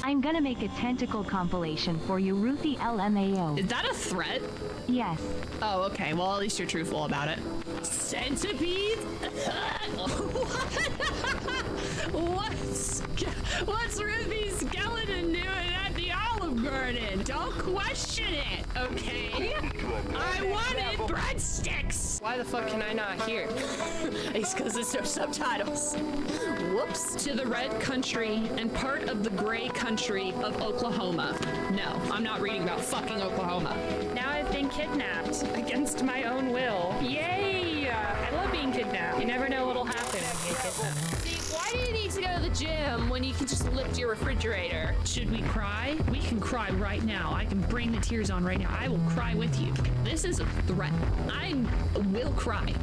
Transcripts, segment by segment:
I'm gonna make a tentacle compilation for you, Ruthie LMAO. Is that a threat? Yes. Oh, okay. Well, at least you're truthful about it. Centipede? What's Ruthie Skeleton doing at the Olive Garden? Don't question it, okay? I wanted breadsticks! Why the fuck can I not hear? It's because there's no subtitles. Whoops. To the red country and part of the gray country of Oklahoma. No, I'm not reading about fucking Oklahoma. Now I've been kidnapped against my own will. Yay! I love being kidnapped. You never know what'll happen when you get kidnapped. See, why do you need to go to the gym when you can just lift your refrigerator? Should we cry? We can cry right now. I can bring the tears on right now. I will cry with you. This is a threat. I will cry.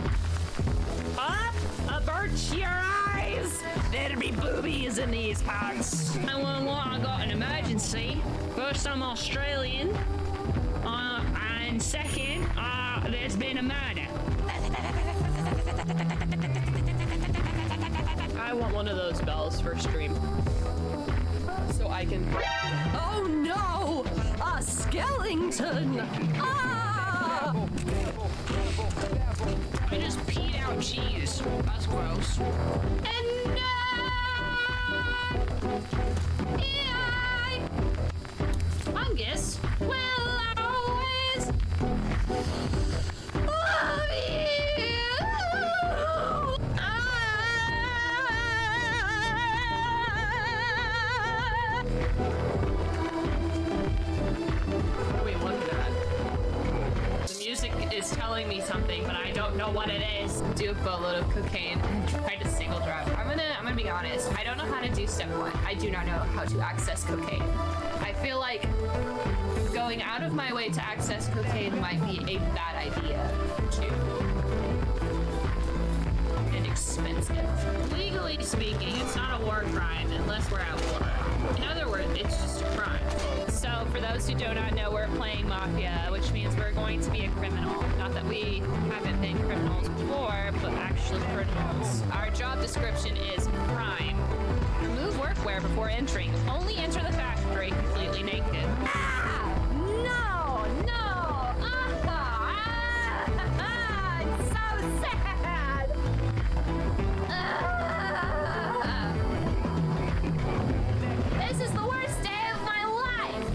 Up! Avert your eyes! There'll be boobies in these parts. 911, I got an emergency. First, I'm Australian. And second, there's been a murder. I want one of those bells for stream. So I can... Oh no! A skeleton! Ah! I just peed out cheese. That's gross. And Fungus will always love you. Wait, what's that? The music is telling me something, but I don't know what it is. Do a boatload of cocaine and try to single drop. I'm gonna be honest. I don't know how to do step one. I do not know how to access cocaine. I feel like going out of my way to access cocaine might be a bad idea too. And expensive. Legally speaking, it's not a war crime unless we're at war. In other words, it's just a crime. So for those who do not know, we're playing Mafia, which means we're going to be a criminal. Not that we haven't been criminals before, but actually criminals. Our job description is crime. Remove workwear before entering. Only enter the factory completely naked. Ah! No! No! It's so sad! This is the worst day of my life!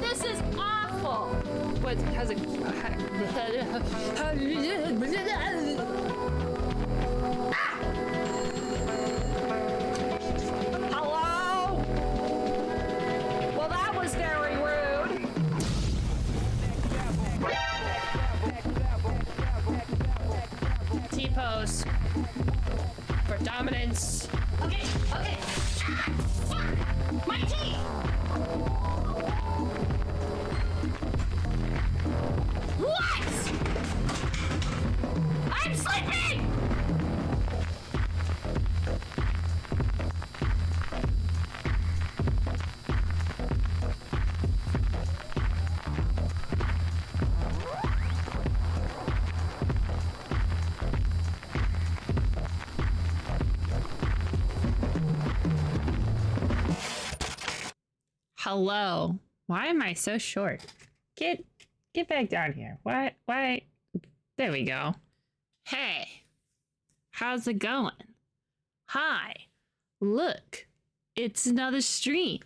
This is awful! What has it... Hello? Well, that was very rude. T-pose. For dominance. Okay, okay. My teeth! What? I'm sleeping! Hello. Why am I so short? Get back down here. Why? There we go. Hey. How's it going? Hi. Look. It's another stream.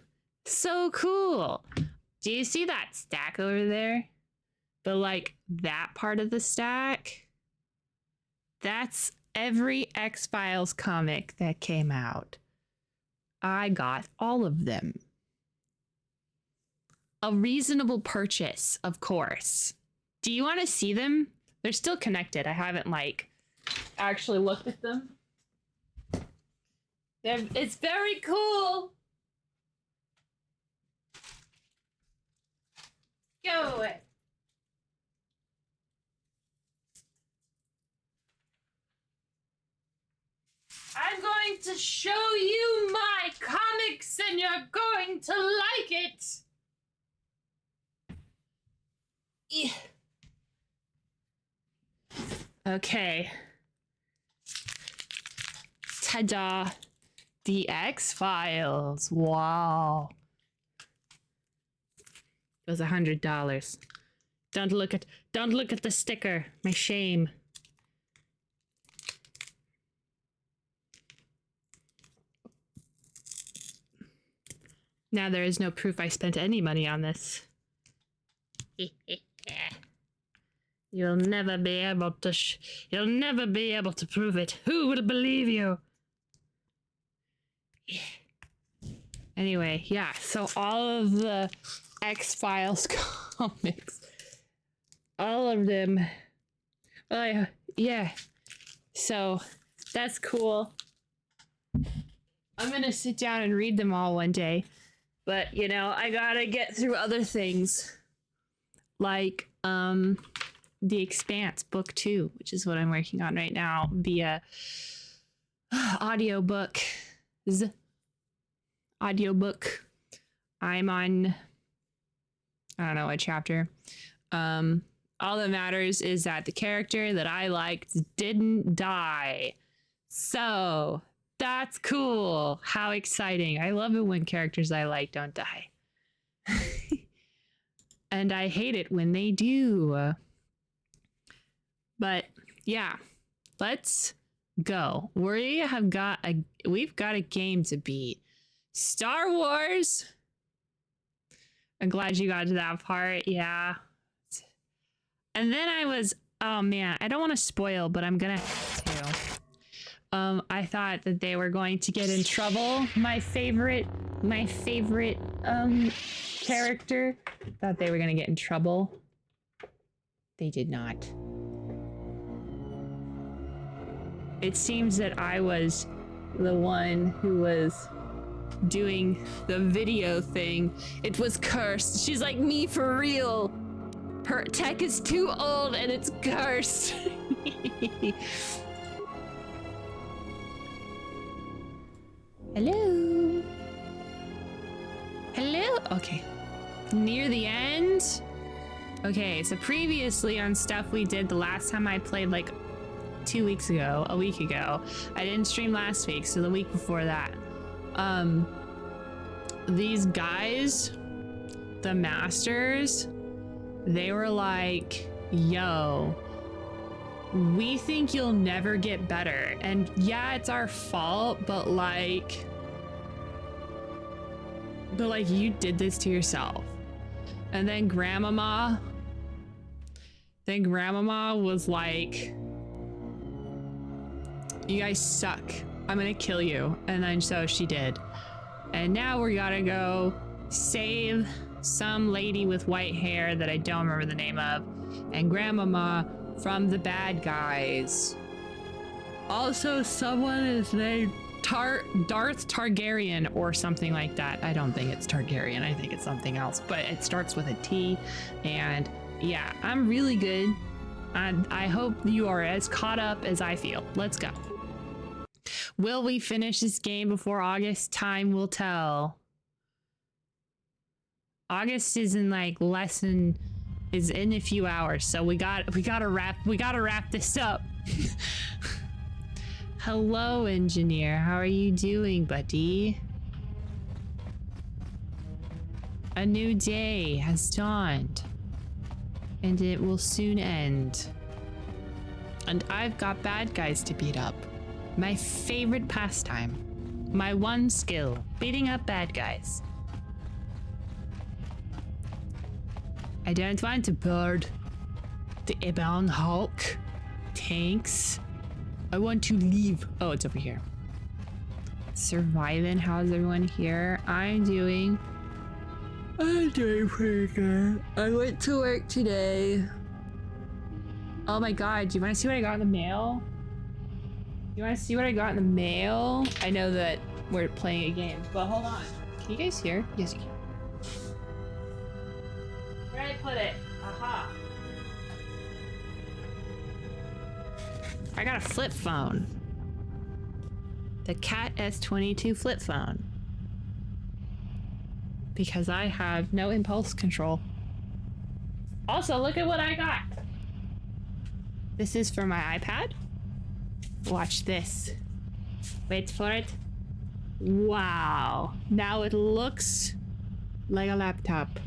So cool. Do you see that stack over there? But like that part of the stack? That's every X-Files comic that came out. I got all of them. A reasonable purchase, of course. Do you want to see them? They're still connected. I haven't like actually looked at them. It's very cool. Go away. I'm going to show you my comics and you're going to like it. Yeah. Okay. Ta-da. The X-Files. Wow. It was $100. Don't look at the sticker. My shame. Now there is no proof I spent any money on this. You'll never be able to prove it. Who will believe you? Anyway, yeah, so all of the X-Files comics, all of them, yeah, so that's cool. I'm gonna sit down and read them all one day, but you know, I gotta get through other things, like, The Expanse Book 2, which is what I'm working on right now via audiobook. I'm on, I don't know what chapter. All that matters is that the character that I liked didn't die. So that's cool. How exciting. I love it when characters I like don't die. And I hate it when they do. But yeah, let's go. We've got a game to beat. Star Wars. I'm glad you got to that part. Yeah. And then oh man, I don't want to spoil, but I'm gonna have to. I thought that they were going to get in trouble. My favorite character thought they were gonna get in trouble. They did not. It seems that I was the one who was doing the video thing. It was cursed. She's like, me for real. Her tech is too old and it's cursed. Hello? Hello? Okay. Near the end? Okay, so previously on stuff we did the last time I played, like 2 weeks ago, a week ago. I didn't stream last week, so the week before that. These guys, the masters, they were like, yo, we think you'll never get better. And yeah, it's our fault, but like you did this to yourself. And then Grandmama was like, you guys suck. I'm gonna kill you. And then so she did. And now we gotta go save some lady with white hair that I don't remember the name of, and Grandmama from the bad guys. Also, someone is named Darth Targaryen or something like that. I don't think it's Targaryen. I think it's something else, but it starts with a T. And yeah, I'm really good. And I hope you are as caught up as I feel. Let's go. Will we finish this game before August? Time will tell. August is in like is in a few hours, so we gotta wrap this up. Hello, engineer. How are you doing, buddy? A new day has dawned, and it will soon end. And I've got bad guys to beat up. My favorite pastime. My one skill, beating up bad guys. I don't want to board the Ebon Hulk tanks. I want to leave. Oh, it's over here. Surviving. How's everyone here? I'm doing pretty good. I went to work today. Oh my god, do you want to see what I got in the mail? You want to see what I got in the mail? I know that we're playing a game, but hold on. Can you guys hear? Yes, you can. Where did I put it? Aha. I got a flip phone. The Cat S22 flip phone. Because I have no impulse control. Also, look at what I got. This is for my iPad. Watch this. Wait for it. Wow. Now it looks like a laptop.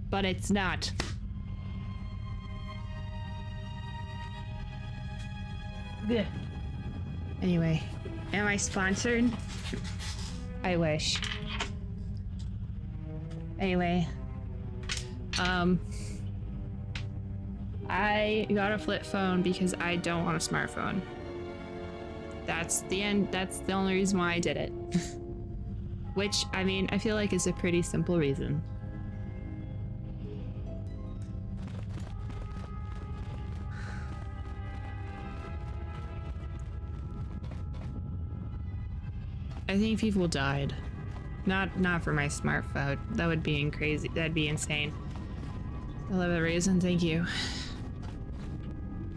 But it's not. Good. Anyway, am I sponsored? I wish. Anyway, I got a flip phone because I don't want a smartphone. That's the end. That's the only reason why I did it. Which, I mean, I feel like is a pretty simple reason. I think people died. Not for my smartphone. That would be crazy. That'd be insane. I love the reason. Thank you.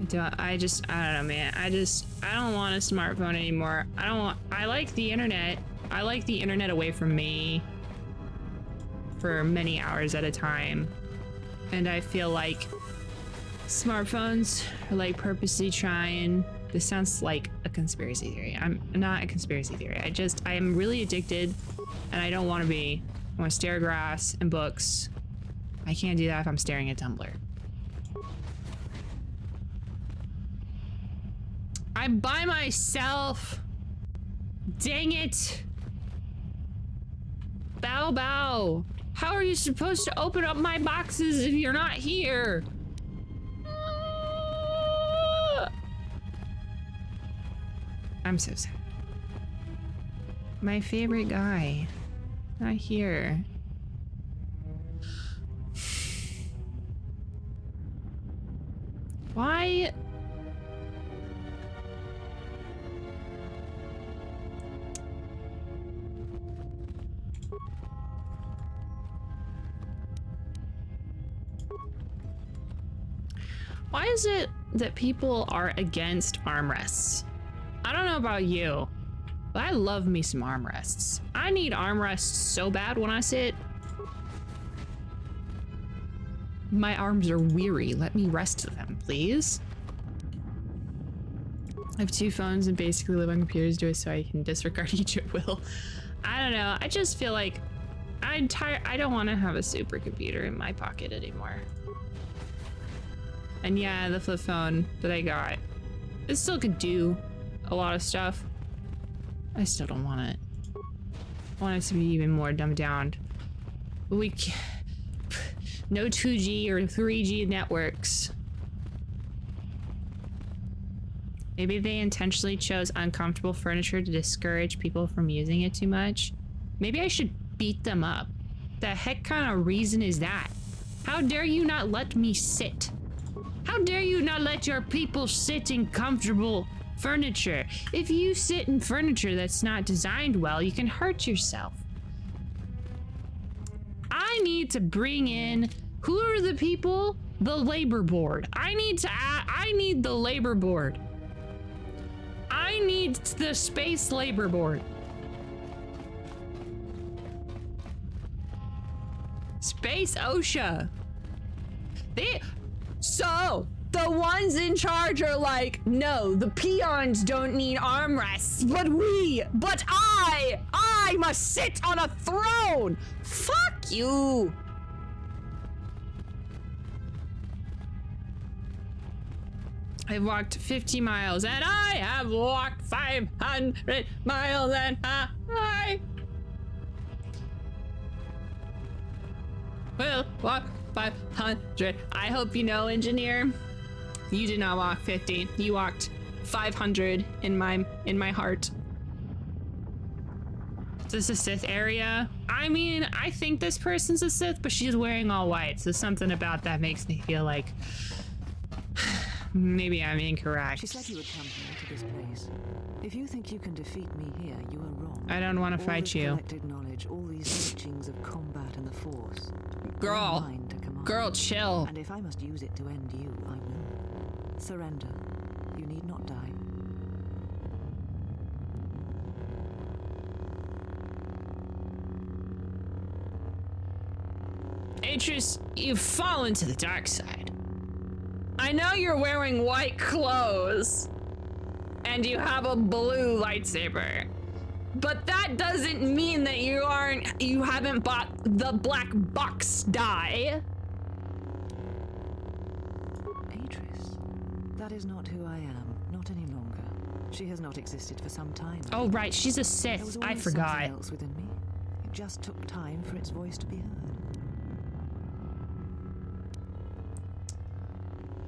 I don't know, man. I don't want a smartphone anymore. I like the internet. I like the internet away from me for many hours at a time. And I feel like smartphones are like purposely trying. This sounds like a conspiracy theory. I'm not a conspiracy theory. I am really addicted and I don't want to be. I want to stare at grass and books. I can't do that if I'm staring at Tumblr. I'm by myself. Dang it. Bow bow. How are you supposed to open up my boxes if you're not here? I'm so sad. My favorite guy. Not here. Why? Why is it that people are against armrests? I don't know about you, but I love me some armrests. I need armrests so bad when I sit. My arms are weary. Let me rest them, please. I have two phones and basically live on computers, do it so I can disregard each at will. I don't know. I just feel like I'm tired. I don't want to have a supercomputer in my pocket anymore. And yeah, the flip phone that I got, it still could do a lot of stuff. I still don't want it. I want it to be even more dumbed down. But we can't. No 2G or 3G networks. Maybe they intentionally chose uncomfortable furniture to discourage people from using it too much. Maybe I should beat them up. The heck kind of reason is that? How dare you not let me sit? How dare you not let your people sit in comfortable furniture? If you sit in furniture that's not designed well, you can hurt yourself. I need to bring in, who are the people? The labor board. I need the labor board. I need the space labor board. Space OSHA. So, the ones in charge are like, no, the peons don't need armrests, but I must sit on a throne. Fuck you. I've walked 50 miles and I have walked 500 miles and I will walk 500. I hope you know, engineer, you did not walk 50. You walked 500 in my heart. Is this a Sith area? I mean, I think this person's a Sith, but she's wearing all white, so something about that makes me feel like maybe I'm incorrect. She said you would come here to this place. If you think you can defeat me here, you are wrong. I don't want to fight this you. Collected knowledge, all these teachings of combat and the Force. Girl. Mine to command. Girl, chill. And if I must use it to end you, I will. Surrender. You need not die. Atreus, you've fallen to the dark side. I know you're wearing white clothes, and you have a blue lightsaber, but that doesn't mean that you haven't bought the black box die. Atreus, that is not who I am, not any longer. She has not existed for some time. Oh right, she's a There was Sith. I always forgot. something else within me. It just took time for its voice to be heard.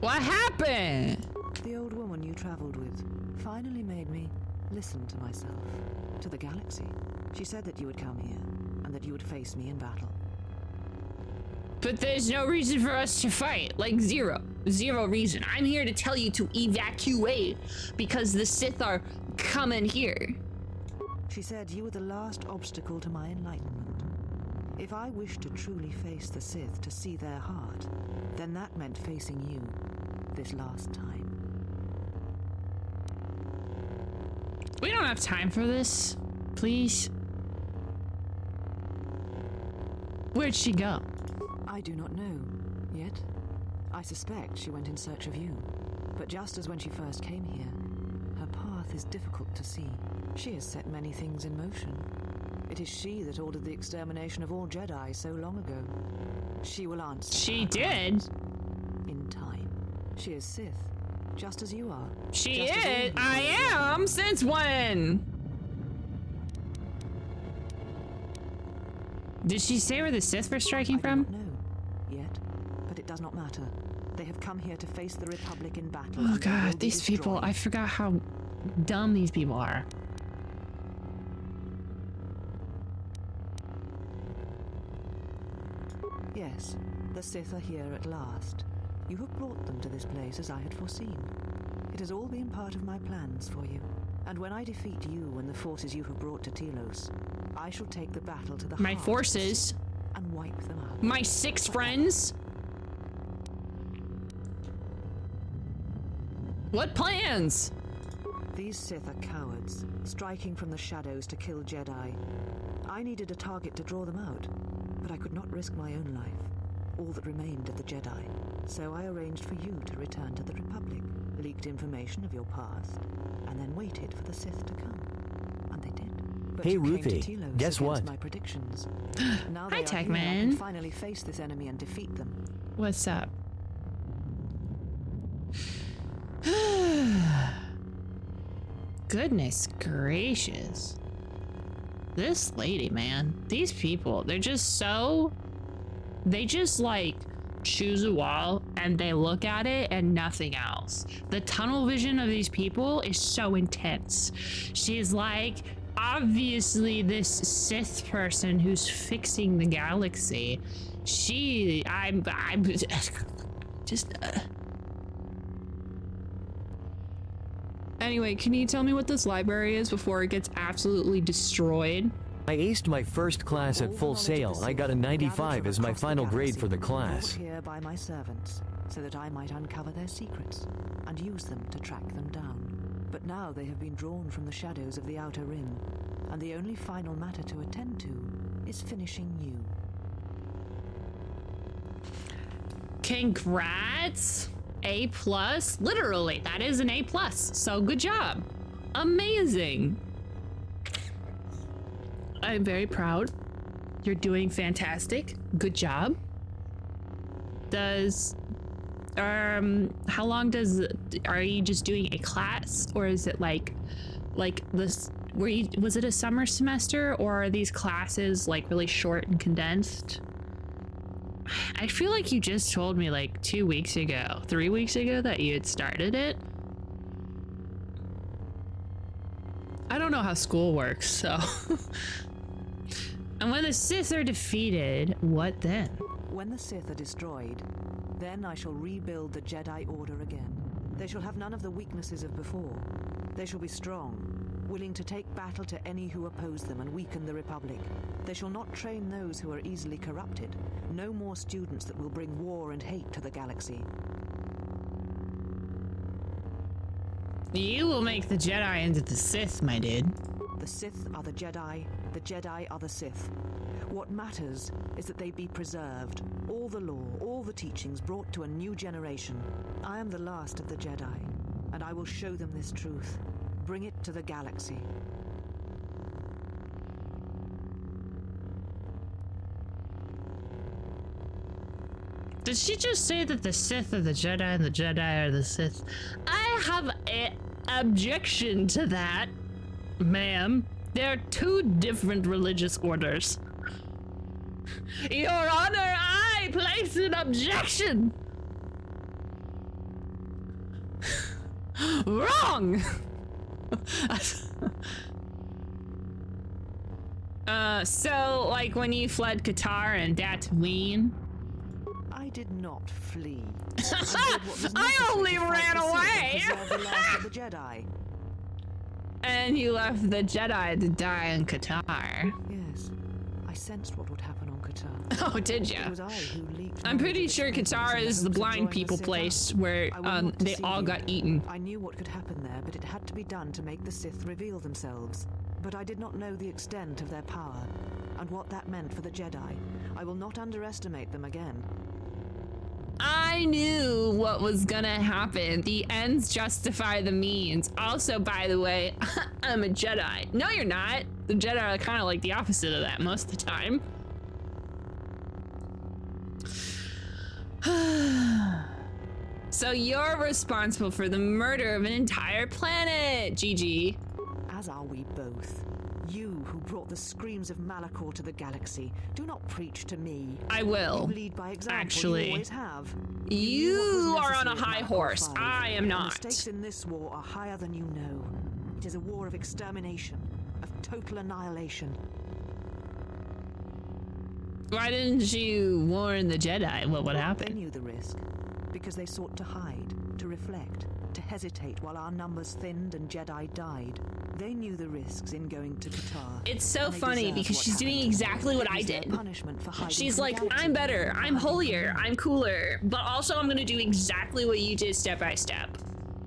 What happened? The old woman you traveled with finally made me listen to myself, to the galaxy. She said that you would come here, and that you would face me in battle. But there's no reason for us to fight. Like zero. Zero reason. I'm here to tell you to evacuate because the Sith are coming here. She said you were the last obstacle to my enlightenment. If I wished to truly face the Sith to see their heart, then that meant facing you this last time. We don't have time for this. Please. Where'd she go? I do not know, yet. I suspect she went in search of you. But just as when she first came here, her path is difficult to see. She has set many things in motion. It is she that ordered the extermination of all Jedi so long ago. She will answer. She her did. crimes in time. She is Sith, just as you are. She Just as all is. people I are. am. Since when? Did she say where the Sith were striking I do from? not know yet, but it does not matter. They have come here to face the Republic in battle. Oh and they will god, be these people. destroyed. I forgot how dumb these people are. Yes, the Sith are here at last. You have brought them to this place as I had foreseen. It has all been part of my plans for you. And when I defeat you and the forces you have brought to Telos, I shall take the battle to the My heart of the forces. Sith and wipe them out. My 6 friends. What plans? These Sith are cowards, striking from the shadows to kill Jedi. I needed a target to draw them out, but I could not risk my own life, all that remained of the Jedi. So I arranged for you to return to the Republic, leaked information of your past, and then waited for the Sith to come. And they did. But Hey, you came Ruthie, to Telos guess against what? my predictions. Now Hi, they are here, I Techman. can finally face this enemy and defeat them. What's up? Goodness gracious. This lady, man. These people, they're just so... They just like choose a wall and they look at it and nothing else. The tunnel vision of these people is so intense. She's like, obviously this Sith person who's fixing the galaxy. I'm just... Anyway, can you tell me what this library is before it gets absolutely destroyed? I aced my first class at Full Sail. I got a 95 as my final grade for the class. Brought here by my servants, so that I might uncover their secrets and use them to track them down. But now they have been drawn from the shadows of the Outer Rim, and the only final matter to attend to is finishing you. Congrats! A+, literally, that is an A+, so good job. Amazing. I'm very proud. You're doing fantastic. Good job. How long are you just doing a class, or is it like this, was it a summer semester, or are these classes like really short and condensed? I feel like you just told me like 2 weeks ago, 3 weeks ago that you had started it. I don't know how school works, so And when the Sith are defeated, what then? When the Sith are destroyed, then I shall rebuild the Jedi Order again. They shall have none of the weaknesses of before. They shall be strong, willing to take battle to any who oppose them and weaken the Republic. They shall not train those who are easily corrupted. No more students that will bring war and hate to the galaxy. You will make the Jedi into the Sith, my dude. The Sith are the Jedi are the Sith. What matters is that they be preserved, all the law, all the teachings brought to a new generation. I am the last of the Jedi, and I will show them this truth. Bring it to the galaxy. Did she just say that the Sith are the Jedi and the Jedi are the Sith? I have an objection to that, ma'am. They're two different religious orders. Your Honor, I place an objection! Wrong! So, like when you fled Qatar and Tatooine? I did not flee. I only ran away! The last of the Jedi. And you left the Jedi to die in Qatar. Yes, I sensed what would happen on Qatar. Oh, did It ya? was I who leaked I'm pretty knowledge of sure its contents Qatar in is the the hopes of blind drawing the people Sith place out. where I will not they deceive all you. got eaten. I knew what could happen there, but it had to be done to make the Sith reveal themselves. But I did not know the extent of their power, and what that meant for the Jedi. I will not underestimate them again. I knew what was gonna happen. The ends justify the means. Also, by the way, I'm a Jedi. No, you're not. The Jedi are kind of like the opposite of that most of the time. So you're responsible for the murder of an entire planet, GG. As are we both. You who brought the screams of Malachor to the galaxy. Do not preach to me. I will. You lead by example. Actually. You always have. You knew what was are on a necessary high at Malachor horse. 5. I am The not. mistakes in this war are higher than you know. It is a war of extermination, of total annihilation. Why didn't you warn the Jedi what would They happen? knew the risk, because they sought to hide, to reflect, to hesitate while our numbers thinned and Jedi died. They knew the risks in going to Qatar. It's so and they funny deserved because what she's doing happened. exactly what It I was their did. punishment for hiding She's from like, galaxy. I'm better, I'm holier, I'm cooler, but also I'm gonna do exactly what you did step by step.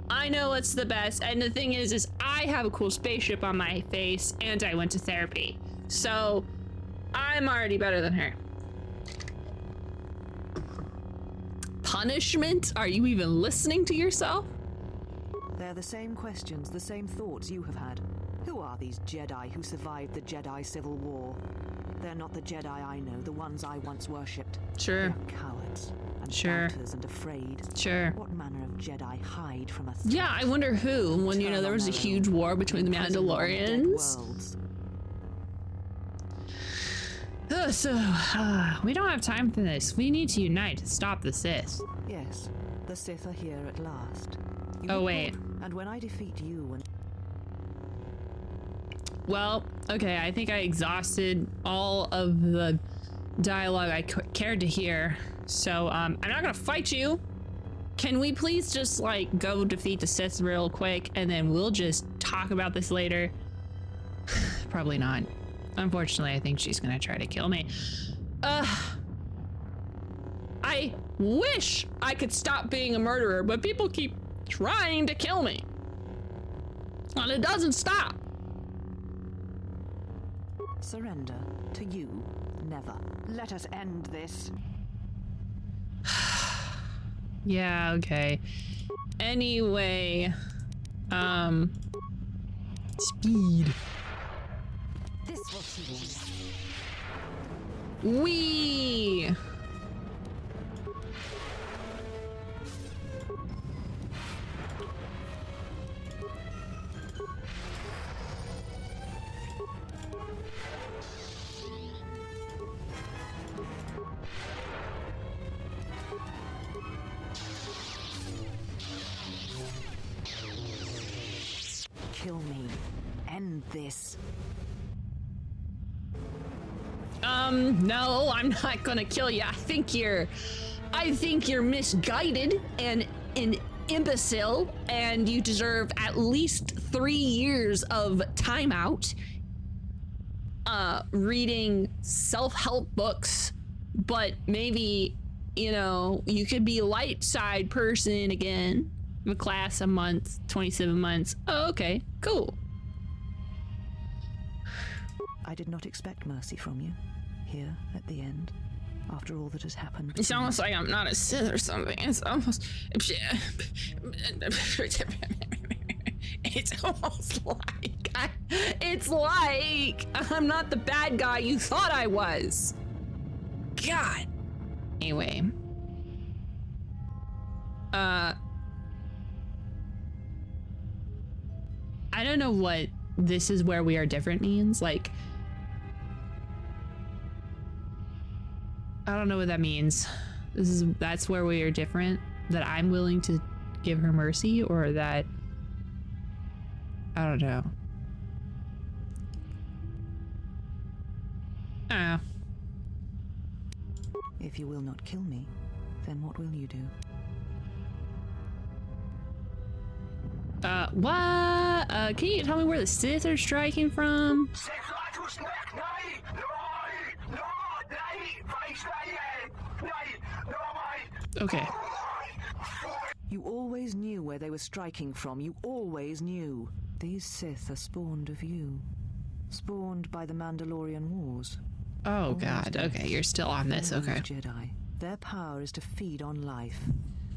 I know what's the best, and the thing is I have a cool spaceship on my face, and I went to therapy. So, I'm already better than her. Punishment? Are you even listening to yourself? They're the same questions, the same thoughts you have had. Who are these Jedi who survived the Jedi Civil War? They're not the Jedi I know, the ones I once worshipped. Sure. They're cowards and Sure. doubters and afraid. Sure. What manner of Jedi hide from a threat? Yeah, I wonder who, when, you know, there was a huge war between the Imprisoned on dead Mandalorians. worlds. We don't have time for this. We need to unite to stop the Sith. Yes, the Sith are here at last. You Oh, will wait. prove- And when I defeat you and Well, okay, I think I exhausted all of the dialogue I cared to hear. So, I'm not gonna fight you. Can we please just, like, go defeat the Sith real quick, and then we'll just talk about this later? Probably not. Unfortunately, I think she's gonna try to kill me. I wish I could stop being a murderer, but people keep trying to kill me. And it doesn't stop. surrender to you, never. Let us end this. Yeah, okay. Anyway, speed. This will teach. Wee! Kill me. End this. No, I'm not gonna kill you. I think you're misguided and an imbecile, and you deserve at least 3 years of timeout, reading self-help books, but maybe, you know, you could be light side person again. A class a month, 27 months. Oh, okay, cool. I did not expect mercy from you, here at the end, after all that has happened. It's almost like I'm not a Sith or something. It's almost... It's almost like... It's like I'm not the bad guy you thought I was. God. Anyway. I don't know what this is where we are different means. Like, I don't know what that means. That's where we are different. That I'm willing to give her mercy, or that I don't know. I don't know. If you will not kill me, then what will you do? What? Can you tell me where the Sith are striking from? Okay. You always knew where they were striking from. You always knew. These Sith are spawned of you. Spawned by the Mandalorian Wars. Oh God, okay, you're still on this, okay. Jedi. Their power is to feed on life,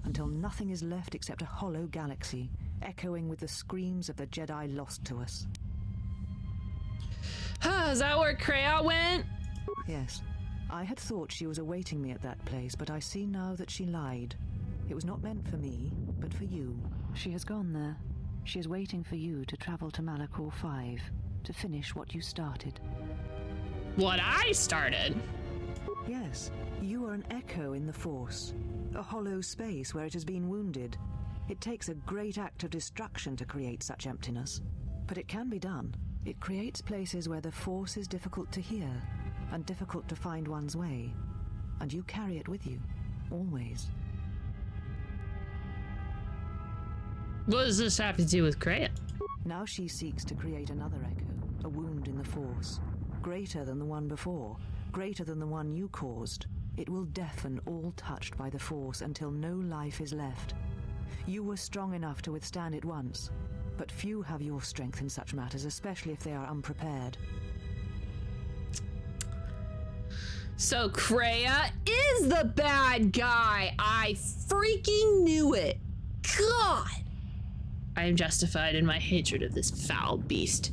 until nothing is left except a hollow galaxy, echoing with the screams of the Jedi lost to us. Is that where Kreia went? Yes. I had thought she was awaiting me at that place, but I see now that she lied. It was not meant for me, but for you. She has gone there. She is waiting for you to travel to Malachor 5, to finish what you started. What I started? Yes, you are an echo in the Force. A hollow space where it has been wounded. It takes a great act of destruction to create such emptiness. But it can be done. It creates places where the Force is difficult to hear, and difficult to find one's way. And you carry it with you, always. What does this have to do with Kreia? Now she seeks to create another echo, a wound in the Force. Greater than the one before, greater than the one you caused. It will deafen all touched by the Force until no life is left. You were strong enough to withstand it once, but few have your strength in such matters, especially if they are unprepared. So Kreia is the bad guy. I freaking knew it. God. I am justified in my hatred of this foul beast.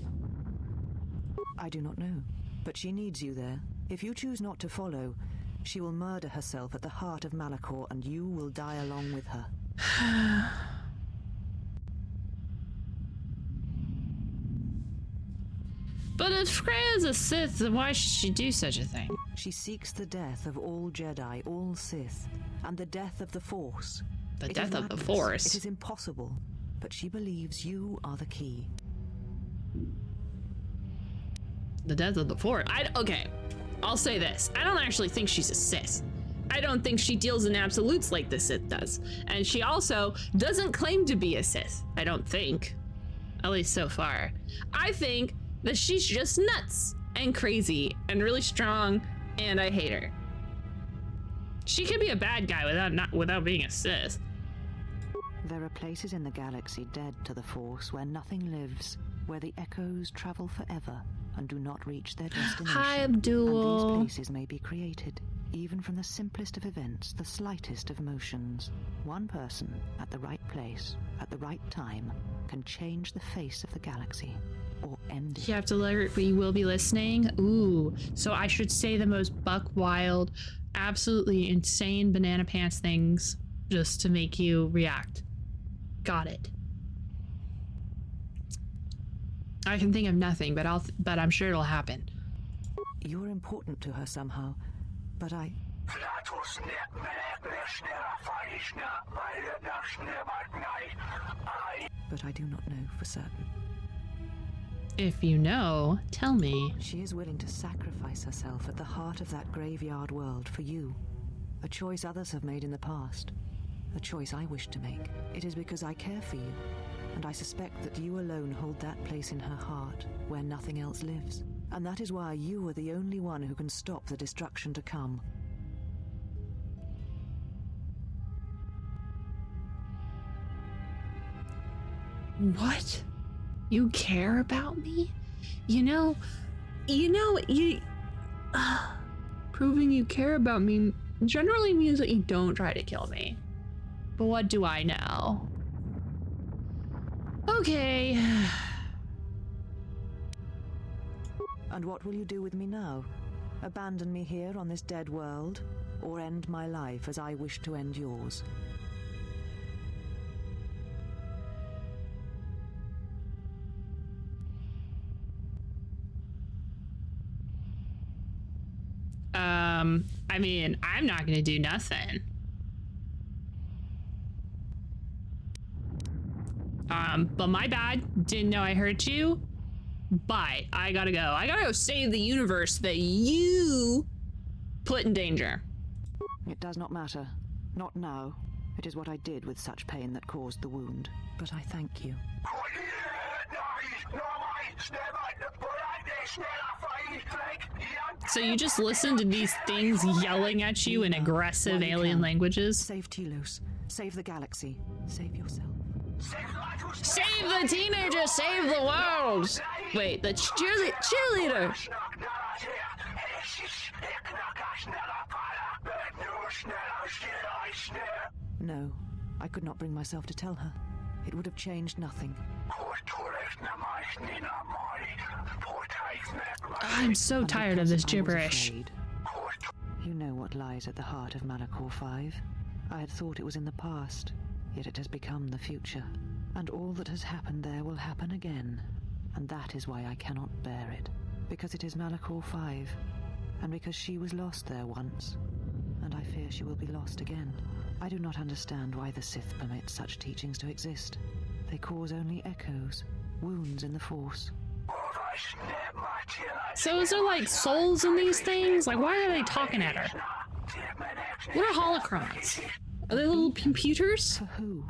I do not know, but she needs you there. If you choose not to follow, she will murder herself at the heart of Malachor, and you will die along with her. But if Kreia's a Sith, then why should she do such a thing? She seeks the death of all Jedi, all Sith, and the death of the Force. The It death is of the madness. Force? It is impossible, but she believes you are the key. The death of the Force? Okay, I'll say this. I don't actually think she's a Sith. I don't think she deals in absolutes like the Sith does. And she also doesn't claim to be a Sith, I don't think. At least so far. I think that she's just nuts and crazy and really strong, and I hate her. She could be a bad guy without being a Sith. There are places in the galaxy dead to the Force where nothing lives, where the echoes travel forever and do not reach their destination. Hi, Abdul. And these places may be created, even from the simplest of events, the slightest of motions. One person, at the right place, at the right time, can change the face of the galaxy, or end it. You have to alert, but you will be listening. Ooh, so I should say the most buck wild, absolutely insane banana pants things just to make you react. Got it. I can think of nothing, but I'm sure it'll happen. You're important to her somehow, but I do not know for certain. If you know, tell me. She is willing to sacrifice herself at the heart of that graveyard world for you. A choice others have made in the past. A choice I wish to make. It is because I care for you, and I suspect that you alone hold that place in her heart where nothing else lives. And that is why you are the only one who can stop the destruction to come. What? You care about me? Proving you care about me generally means that you don't try to kill me. But what do I know? Okay. And what will you do with me now? Abandon me here on this dead world, or end my life as I wish to end yours? I mean, I'm not gonna do nothing. But my bad. Didn't know I hurt you. Bye. I gotta go. I gotta go save the universe that you put in danger. It does not matter. Not now. It is what I did with such pain that caused the wound. But I thank you. So you just listen to these things yelling at you in aggressive alien languages? Save Telos. Save the galaxy. Save yourself. Save the teenager! Save the world! Wait, the cheerleader! No, I could not bring myself to tell her. It would have changed nothing. I'm so tired of this gibberish. You know what lies at the heart of Malachor 5. I had thought it was in the past, yet it has become the future. And all that has happened there will happen again. And that is why I cannot bear it. Because it is Malachor 5. And because she was lost there once. And I fear she will be lost again. I do not understand why the Sith permit such teachings to exist. They cause only echoes, wounds in the Force. So is there like souls in these things? Like, why are they talking at her? What are holocrons? Are they little computers? For who?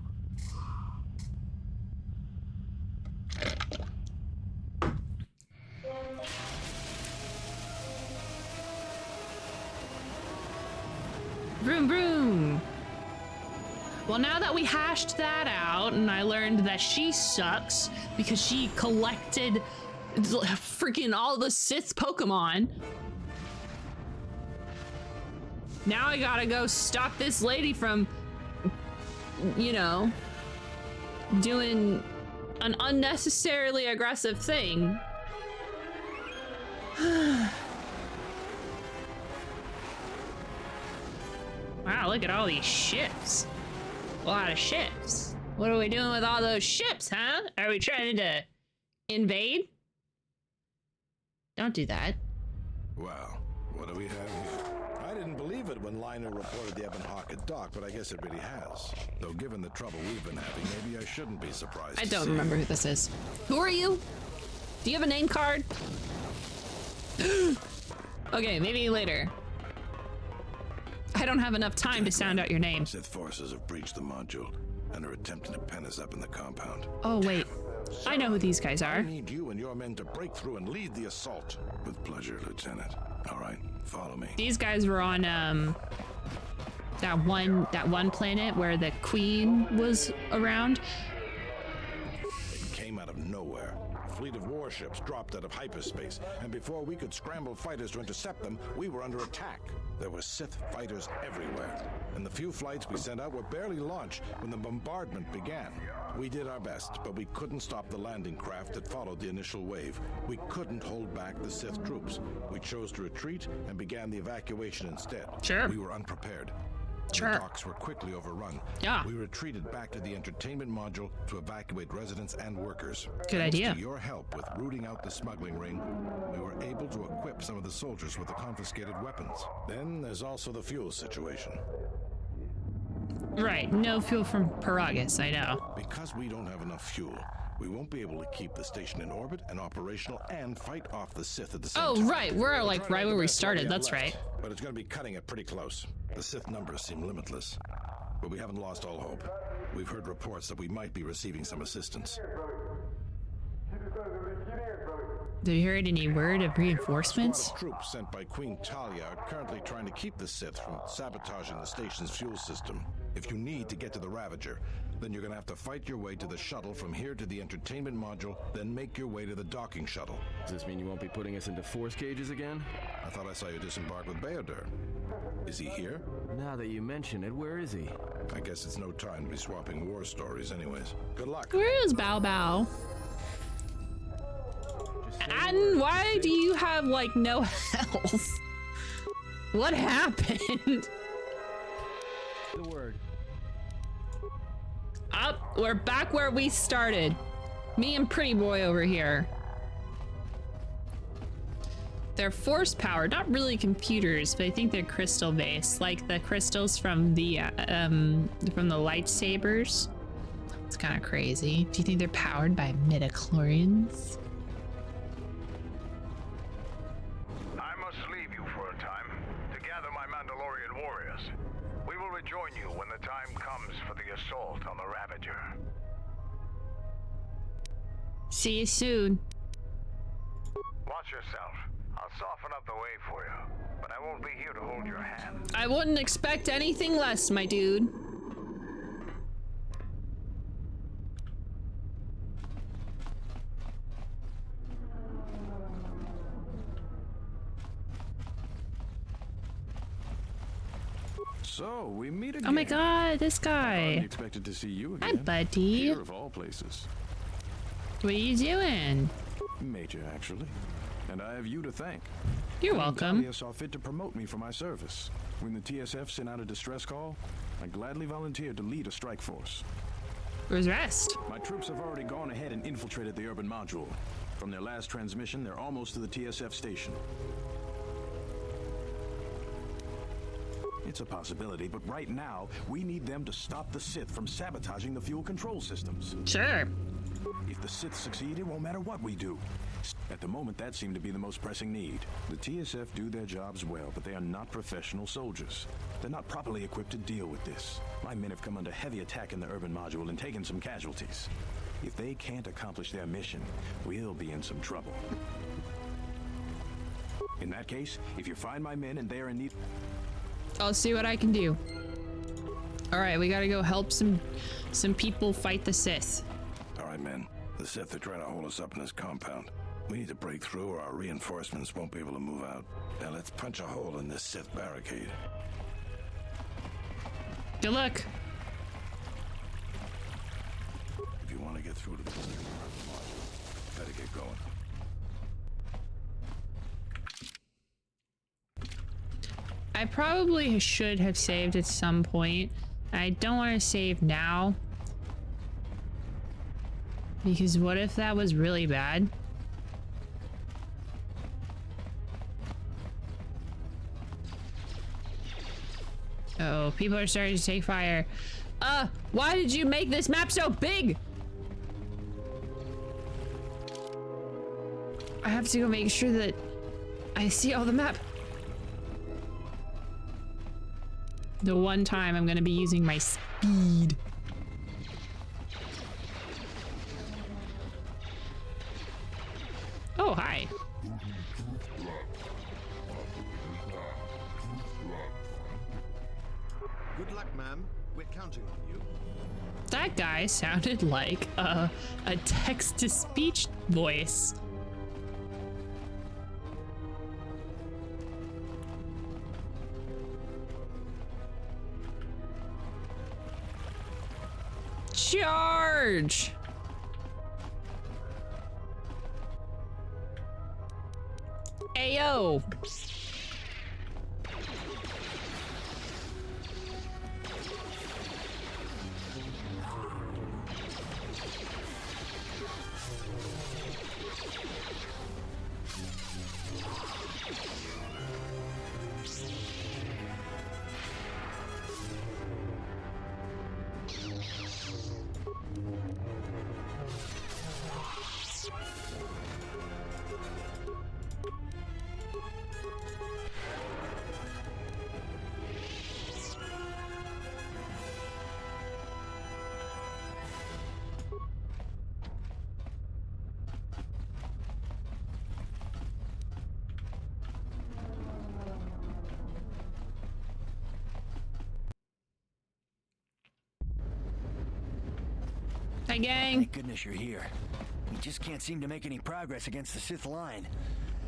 Vroom vroom. Well, now that we hashed that out and I learned that she sucks because she collected freaking all the Sith Pokemon, now I gotta go stop this lady from, doing an unnecessarily aggressive thing. Wow, look at all these ships. A lot of ships. What are we doing with all those ships, huh? Are we trying to invade? Don't do that. Well, what do we have here? I didn't believe it when Liner reported the Ebon at dock, but I guess it really has. Though given the trouble we've been having, maybe I shouldn't be surprised. I don't remember who this is. Who are you? Do you have a name card? Okay, maybe later. I don't have enough time to sound out your name. Sith forces have breached the module and are attempting to pen us up in the compound. Oh, wait. I know who these guys I are. need you and your men to break through and lead the assault. With pleasure, Lieutenant. All right, follow me. These guys were on that one planet where the Queen was around. It came out of nowhere. A fleet of warships dropped out of hyperspace, and before we could scramble fighters to intercept them, we were under attack. There were Sith fighters everywhere, and the few flights we sent out were barely launched when the bombardment began. We did our best, but we couldn't stop the landing craft that followed the initial wave. We couldn't hold back the Sith troops. We chose to retreat and began the evacuation instead. Sure. We were unprepared. Sure. The docks were quickly overrun. Yeah. We retreated back to the entertainment module to evacuate residents and workers. Good Thanks idea. to your help with rooting out the smuggling ring, we were able to equip some of the soldiers with the confiscated weapons. Then there's also the fuel situation. Right, no fuel from Paragus, I know. Because we don't have enough fuel, We won't be able to keep the station in orbit and operational and fight off the Sith at the same Oh, time. right. We're We'll like try to right make where the we best of what started. have That's left, right. But it's going to be cutting it pretty close. The Sith numbers seem limitless. But we haven't lost all hope. We've heard reports that we might be receiving some assistance. Have you heard any word of A squad reinforcements? of troops sent by Queen Talia are currently trying to keep the Sith from sabotaging the station's fuel system. If you need to get to the Ravager, then you're going to have to fight your way to the shuttle from here to the entertainment module, then make your way to the docking shuttle. Does this mean you won't be putting us into force cages again? I thought I saw you disembark with Bayodur. Is he here? Now that you mention it, where is he? I guess it's no time to be swapping war stories anyways. Good luck. Where is Bao Bao? And why do you have like no health? What happened? The word. Up, we're back where we started. Me and Pretty Boy over here. They're force powered, not really computers, but I think they're crystal based, like the crystals from the lightsabers. It's kind of crazy. Do you think they're powered by midichlorians? I must leave you for a time to gather my Mandalorian warriors. We will rejoin you when the time comes for the assault on the Ravager. See you soon. Watch yourself. I'll soften up the way for you, but I won't be here to hold your hand. I wouldn't expect anything less, my dude. So, we meet again. Oh my god, this I guy. expected to see you Hi, again. buddy. Here of all places. What are you doing? Major, actually. And I have you to thank. You're welcome. Talia saw fit to promote me for my service. When the TSF sent out a distress call, I gladly volunteered to lead a strike force. Where's rest? My troops have already gone ahead and infiltrated the urban module. From their last transmission, they're almost to the TSF station. It's a possibility, but right now, we need them to stop the Sith from sabotaging the fuel control systems. Sure. If the Sith succeed, it won't matter what we do. At the moment, that seemed to be the most pressing need. The TSF do their jobs well, but they are not professional soldiers. They're not properly equipped to deal with this. My men have come under heavy attack in the urban module and taken some casualties. If they can't accomplish their mission, we'll be in some trouble. In that case, if you find my men and they are in need... I'll see what I can do. All right, we gotta go help some people fight the Sith. All right, men. The Sith are trying to hold us up in this compound. We need to break through or our reinforcements won't be able to move out. Now let's punch a hole in this Sith barricade. Good luck. If you want to get through to the module, better get going. I probably should have saved at some point. I don't want to save now. Because what if that was really bad? Oh, people are starting to take fire. Why did you make this map so big? I have to go make sure that I see all the map. The one time I'm gonna be using my speed. Oh, hi. Good luck, ma'am. We're counting on you. That guy sounded like a text-to-speech voice. Charge! Ayo! Hi, gang. Thank goodness you're here. We just can't seem to make any progress against the Sith line.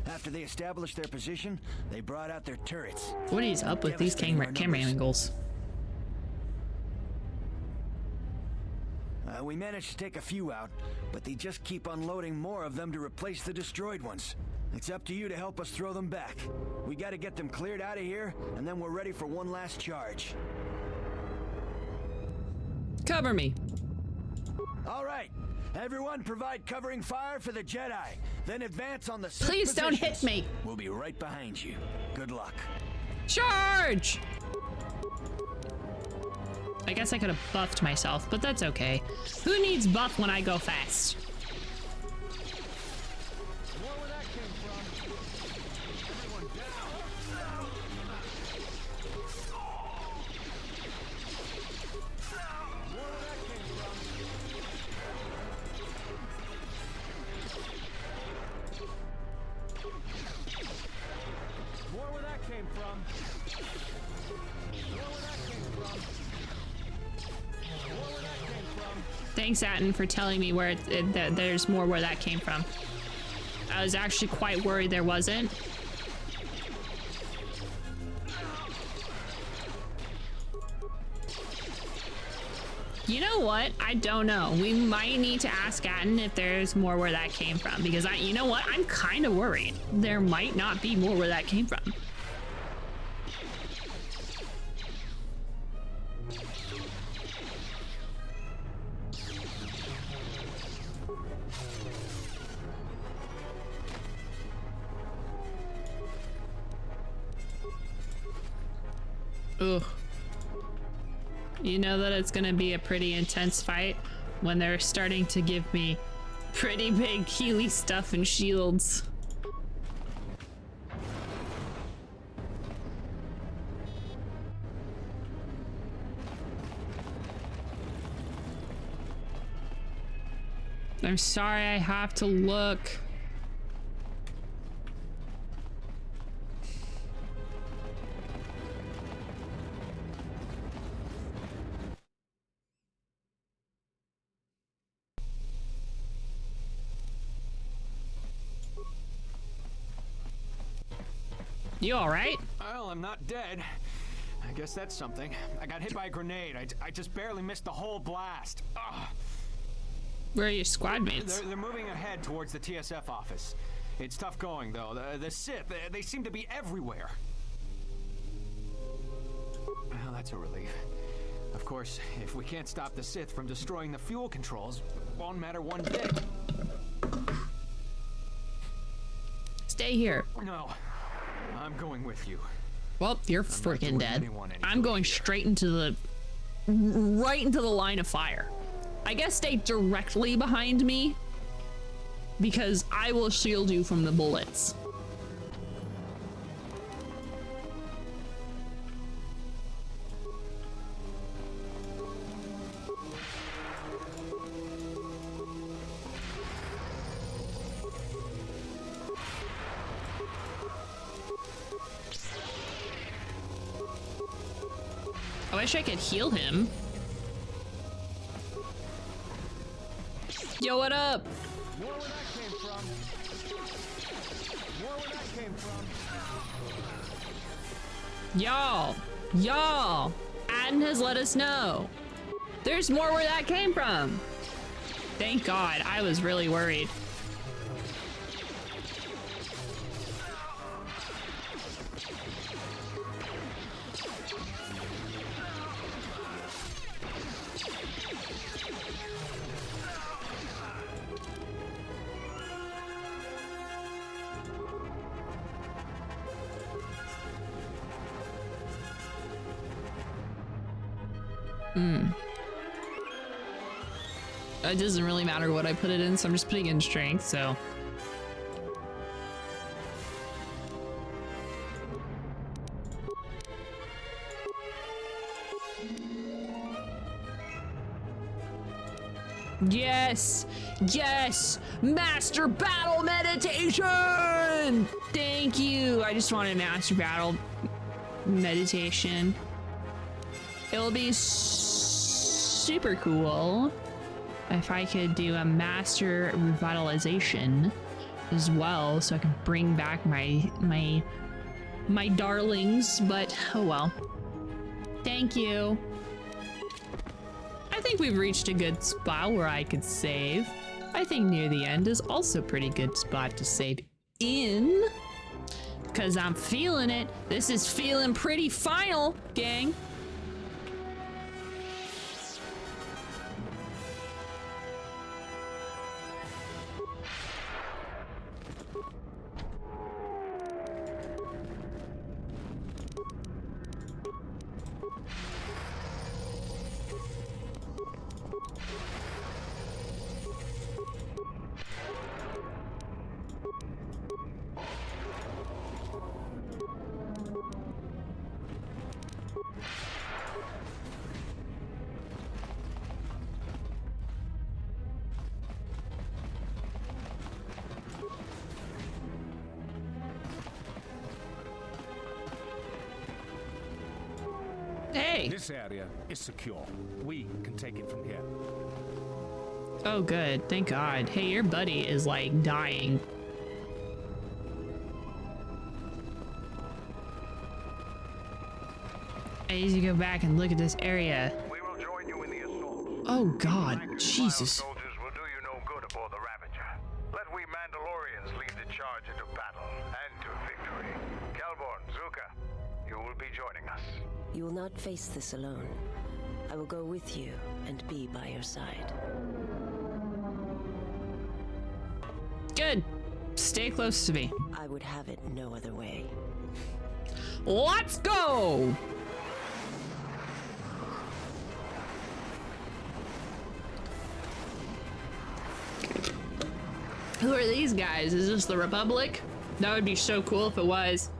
After they established their position, they brought out their turrets. What is up with these camera angles? We managed to take a few out, but they just keep unloading more of them to replace the destroyed ones. It's up to you to help us throw them back. We gotta get them cleared out of here, and then we're ready for one last charge. Cover me. All right. Everyone provide covering fire for the Jedi. Then advance on the Sith Please don't hit me. We'll be right behind you. Good luck. Charge! I guess I could have buffed myself, but that's okay. Who needs buff when I go fast? Thanks, Atten, for telling me where that there's more where that came from. I was actually quite worried there wasn't. You know what? I don't know. We might need to ask Atten if there's more where that came from, because you know what? I'm kind of worried. There might not be more where that came from. Ugh. You know that it's gonna be a pretty intense fight when they're starting to give me pretty big Healy stuff and shields. I'm sorry I have to look. You alright? Well, I'm not dead. I guess that's something. I got hit by a grenade. I just barely missed the whole blast. Ugh. Where are your squad mates? They're moving ahead towards the TSF office. It's tough going, though. The Sith, they seem to be everywhere. Well, that's a relief. Of course, if we can't stop the Sith from destroying the fuel controls, it won't matter one bit. Stay here. No. I'm going with you. Well, you're freaking dead. I'm going straight into the... right into the line of fire. I guess stay directly behind me, because I will shield you from the bullets. I wish I could heal him. Yo, what up? More where that came from. More where that came from. Y'all, Atten has let us know. There's more where that came from. Thank God, I was really worried. It doesn't really matter what I put it in, so I'm just putting in strength, so. Yes! Yes! Master Battle Meditation! Thank you! I just wanted Master Battle Meditation. It'll be super cool if I could do a master revitalization as well, so I can bring back my darlings, but oh well. Thank you. I think we've reached a good spot where I could save. I think near the end is also a pretty good spot to save in. Because I'm feeling it. This is feeling pretty final, gang. Hey! This area is secure. We can take it from here. Oh, good. Thank God. Hey, your buddy is like dying. I need to go back and look at this area. We will join you in the assault. Oh God, Jesus. Soldiers will do you no good aboard the Ravager. Let we Mandalorians lead the charge into battle and to victory. Kelborn, Zuka, you will be joining us. You will not face this alone. I will go with you and be by your side. Good. Stay close to me. I would have it no other way. Let's go! Who are these guys? Is this the Republic? That would be so cool if it was.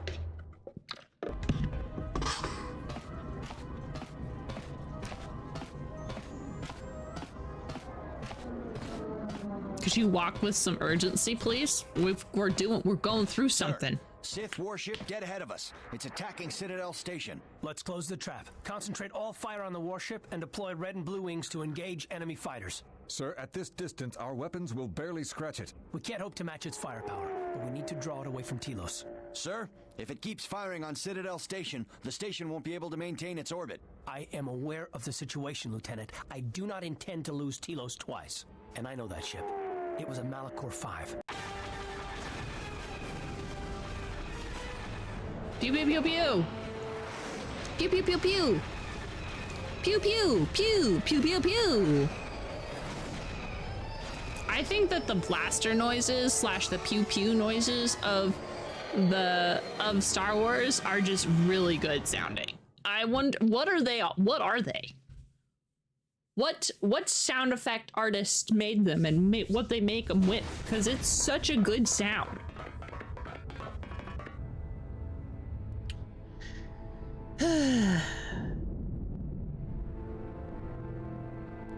Could you walk with some urgency, please? We're going through something. Sith warship dead ahead of us. It's attacking Citadel Station. Let's close the trap. Concentrate all fire on the warship and deploy red and blue wings to engage enemy fighters. Sir, at this distance, our weapons will barely scratch it. We can't hope to match its firepower, but we need to draw it away from Telos. Sir, if it keeps firing on Citadel Station, the station won't be able to maintain its orbit. I am aware of the situation, Lieutenant. I do not intend to lose Telos twice. And I know that ship. It was a Malachor 5. Pew pew pew pew! Pew pew pew pew! Pew pew pew pew pew pew! I think that the blaster noises slash the pew pew noises of Star Wars are just really good sounding. I wonder what are they? What sound effect artist made them and what they make them with? Because it's such a good sound.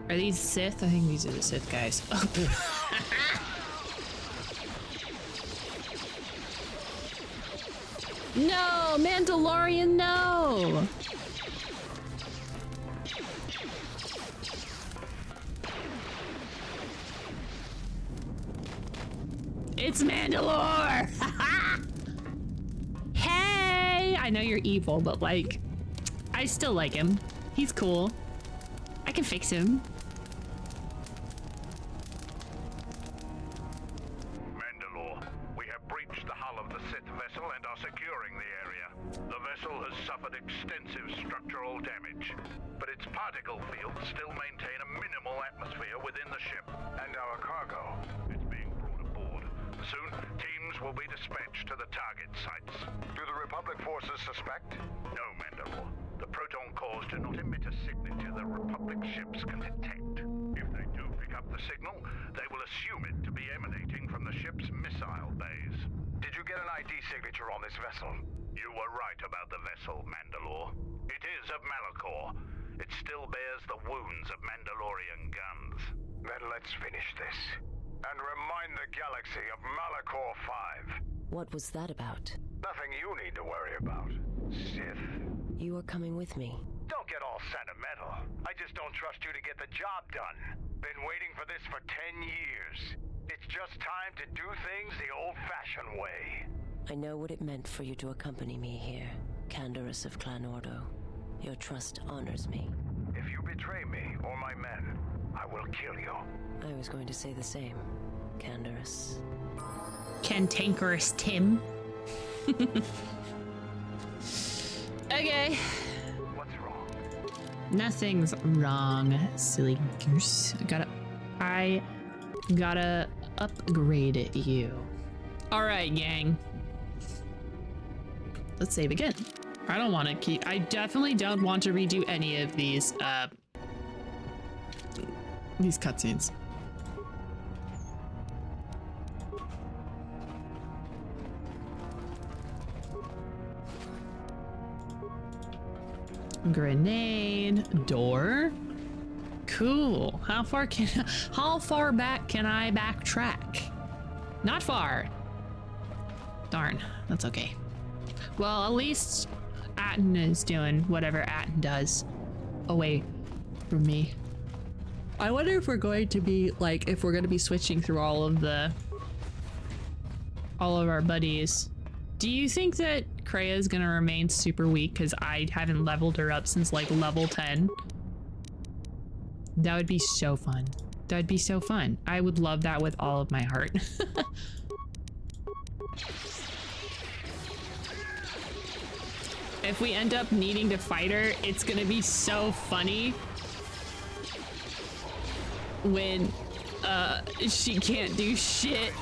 Are these Sith? I think these are the Sith guys. No, Mandalorian, no! It's Mandalore! Hey! I know you're evil, but like, I still like him. He's cool. I can fix him. Mandalore, we have breached the hull of the Sith vessel and are securing the area. The vessel has suffered extensive structural damage, but its particle fields still maintain a minimal atmosphere within the ship. And our cargo, it's being brought aboard. Soon, teams will be dispatched to the target sites. Do the Republic forces suspect? No, Mandalore. The proton cores do not emit a signature the Republic ships can detect. If they do pick up the signal, they will assume it to be emanating from the ship's missile bays. Did you get an ID signature on this vessel? You were right about the vessel, Mandalore. It is of Malachor. It still bears the wounds of Mandalorian guns. Then let's finish this. And remind the galaxy of Malachor 5. What was that about? Nothing you need to worry about, Sith. You are coming with me. Don't get all sentimental. I just don't trust you to get the job done. Been waiting for this for 10 years. It's just time to do things the old-fashioned way. I know what it meant for you to accompany me here, Candorus of Clan Ordo. Your trust honors me. If you betray me or my men, I will kill you. I was going to say the same, Candorus. Cantankerous Tim. Okay. What's wrong? Nothing's wrong, silly goose. I gotta upgrade you. All right, gang. Let's save again. I don't want to keep. I definitely don't want to redo any of these cutscenes. Grenade door. Cool. How far back can I backtrack? Not far. Darn, that's okay. Well, at least Atten is doing whatever Atten does away from me. I wonder if we're going to be like, if we're going to be switching through all of our buddies. Do you think that Kreia is going to remain super weak because I haven't leveled her up since like level 10? That would be so fun. That would be so fun. I would love that with all of my heart. If we end up needing to fight her, it's gonna be so funny when she can't do shit.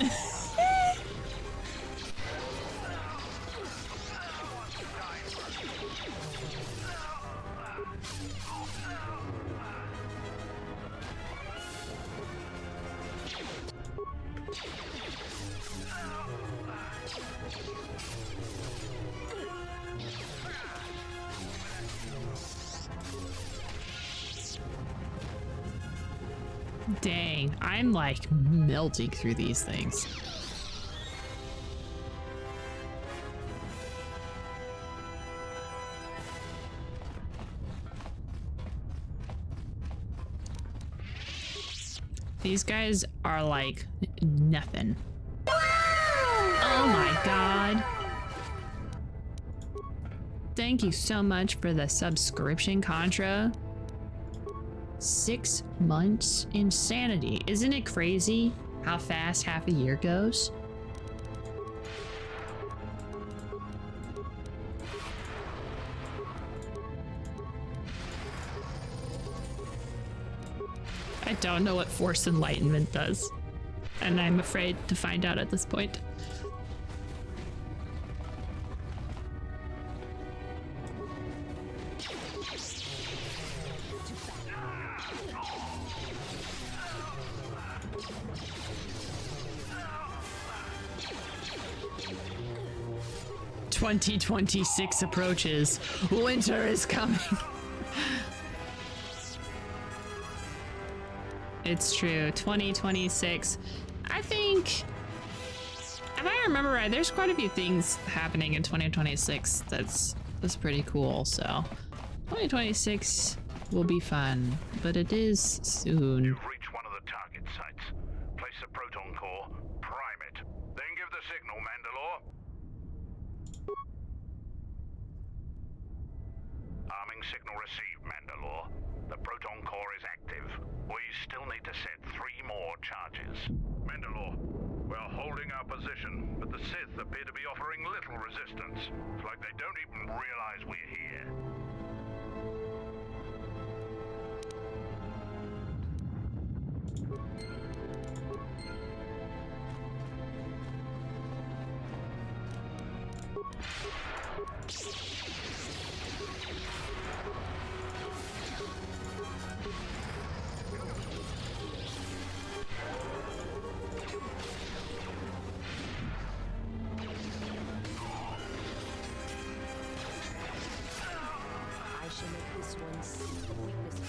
Dang, I'm like melting through these things. These guys are like nothing. Oh my god. Thank you so much for the subscription, Contra. 6 months? Insanity. Isn't it crazy how fast half a year goes? I don't know what Force Enlightenment does, and I'm afraid to find out at this point. (2026) approaches. Winter is coming. It's true. 2026. I think, if I remember right, there's quite a few things happening in 2026 that's pretty cool. So 2026 will be fun, but it is soon. You've reached one of the target sites. Place the proton core, prime it, then give the signal, Mandalore. Arming signal received, Mandalore. The proton core is active. We still need to set 3 more charges. Mandalore, we're holding our position, but the Sith appear to be offering little resistance. It's like they don't even realize we're here. I shall make this one see the weakness of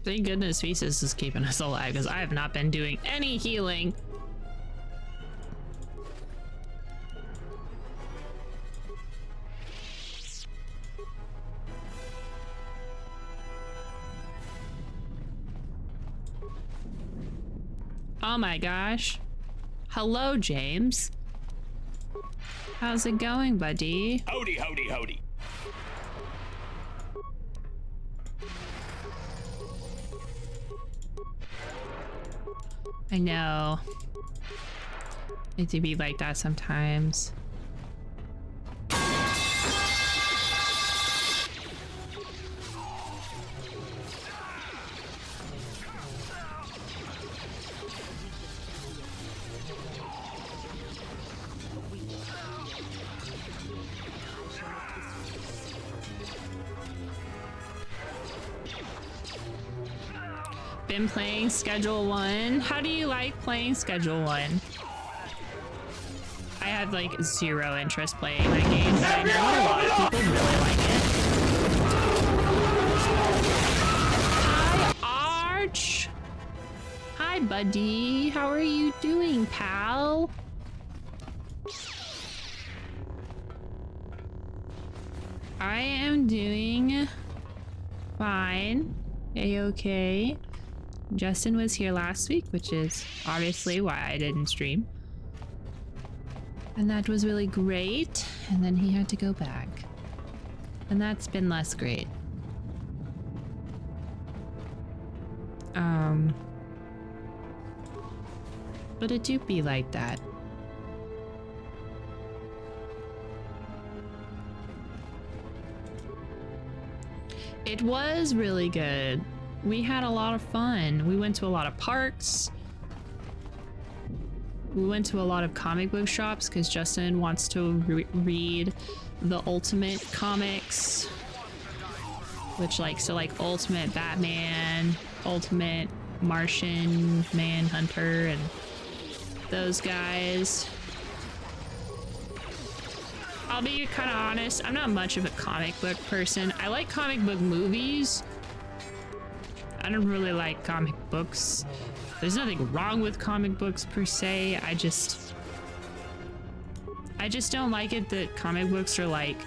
Thank goodness Feces is keeping us alive, because I have not been doing any healing. Oh my gosh. Hello, James. How's it going, buddy? Howdy, howdy, howdy. I know. It do be like that sometimes. Been playing Schedule 1. How do you like playing Schedule 1? I have like zero interest playing that game, but I know a lot of people really like it. Hi, Arch! Hi, buddy. How are you doing, pal? I am doing fine. A-okay. Justin was here last week, which is obviously why I didn't stream. And that was really great. And then he had to go back. And that's been less great. But it do be like that. It was really good. We had a lot of fun. We went to a lot of parks. We went to a lot of comic book shops because Justin wants to read the Ultimate comics, which like Ultimate Batman, Ultimate Martian Manhunter, and those guys. I'll be kind of honest, I'm not much of a comic book person. I like comic book movies. I don't really like comic books. There's nothing wrong with comic books per se. I just don't like it that comic books are like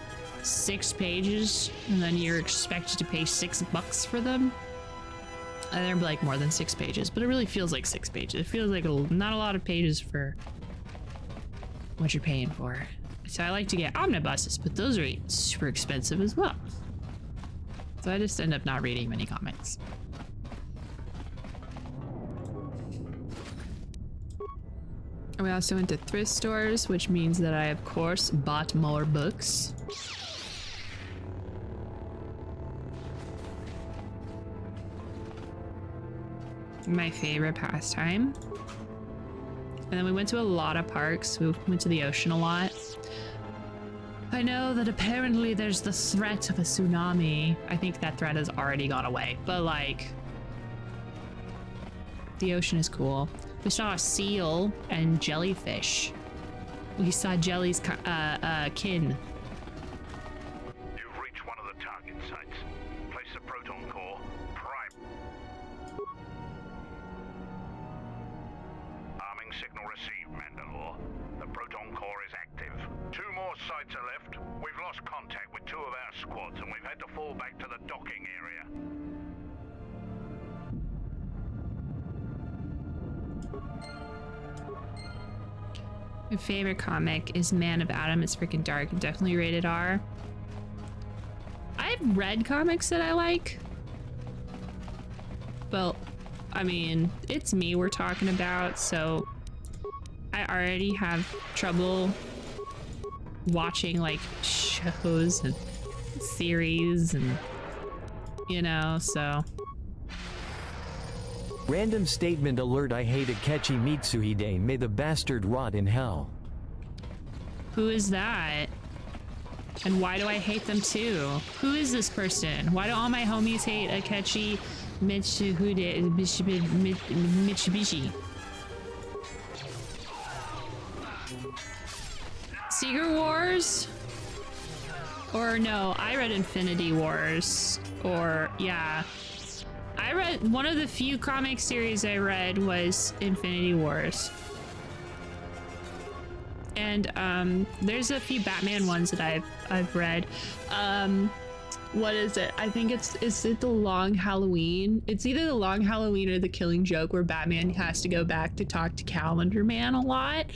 6 pages and then you're expected to pay $6 for them. And they're like more than 6 pages, but it really feels like 6 pages. It feels like not a lot of pages for what you're paying for. So I like to get omnibuses, but those are super expensive as well. So I just end up not reading many comics. We also went to thrift stores, which means that I, of course, bought more books. My favorite pastime. And then we went to a lot of parks. We went to the ocean a lot. I know that apparently there's the threat of a tsunami. I think that threat has already gone away, but like, the ocean is cool. We saw a seal and jellyfish. We saw Jelly's kin. You've reached one of the target sites. Place the proton core. Prime. Arming signal received, Mandalore. The proton core is active. 2 more sites are left. We've lost contact with 2 of our squads and we've had to fall back to the docking area. My favorite comic is Man of Adam. It's freaking dark and definitely rated R. I've read comics that I like. Well, I mean, it's me we're talking about, so I already have trouble watching like shows and series and, you know, so. Random statement alert: I hate Akechi Mitsuhide. May the bastard rot in hell. Who is that? And why do I hate them too? Who is this person? Why do all my homies hate Akechi Mitsubishi? Secret Wars? Or no, I read Infinity Wars. Or, yeah. I read one of the few comic series I read was Infinity Wars. And there's a few Batman ones that I've read. What is it? I think is it The Long Halloween? It's either The Long Halloween or The Killing Joke, where Batman has to go back to talk to Calendar Man a lot.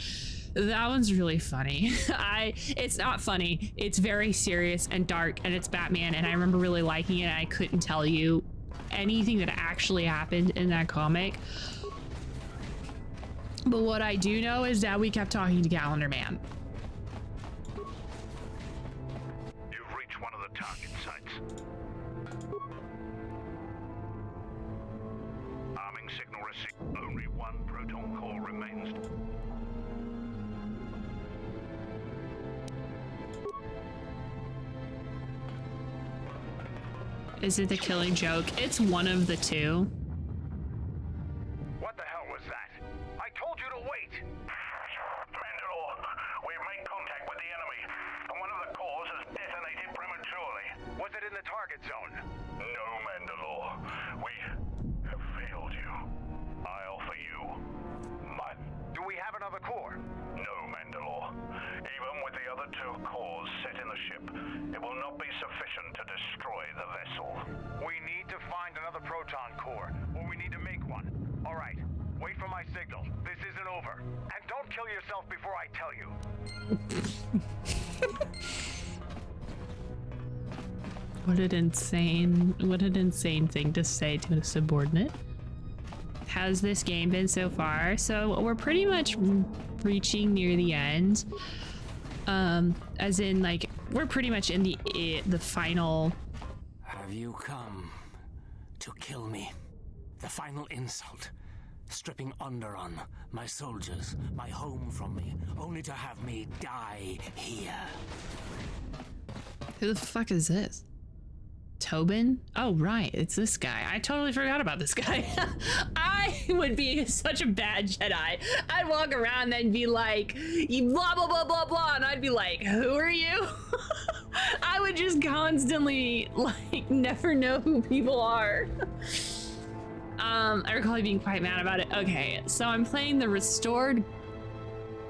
That one's really funny. It's not funny. It's very serious and dark, and it's Batman, and I remember really liking it. And I couldn't tell you anything that actually happened in that comic. But what I do know is that we kept talking to Calendar Man. You've reached one of the target sites. Arming signal received. Only one proton core remains. Is it The Killing Joke? It's one of the two. What the hell was that? I told you to wait! Mandalore, we've made contact with the enemy, and one of the cores has detonated prematurely. Was it in the target zone? No, Mandalore. We have failed you. I offer you my... Do we have another core? No, Mandalore. Even with the other two cores set in the ship, it will not be sufficient to destroy the vessel. We need to find another proton core, or we need to make one. All right, wait for my signal. This isn't over. And don't kill yourself before I tell you. What an insane thing to say to a subordinate. How's this game been so far? So we're pretty much reaching near the end. As in, like, we're pretty much in the final. Have you come to kill me? The final insult. Stripping Onderon, my soldiers, my home from me, only to have me die here. Who the fuck is this? Tobin? Oh, right. It's this guy. I totally forgot about this guy. I would be such a bad Jedi. I'd walk around and be like, blah, blah, blah, blah, blah. And I'd be like, who are you? I would just constantly, like, never know who people are. I recall being quite mad about it. Okay, so I'm playing the restored.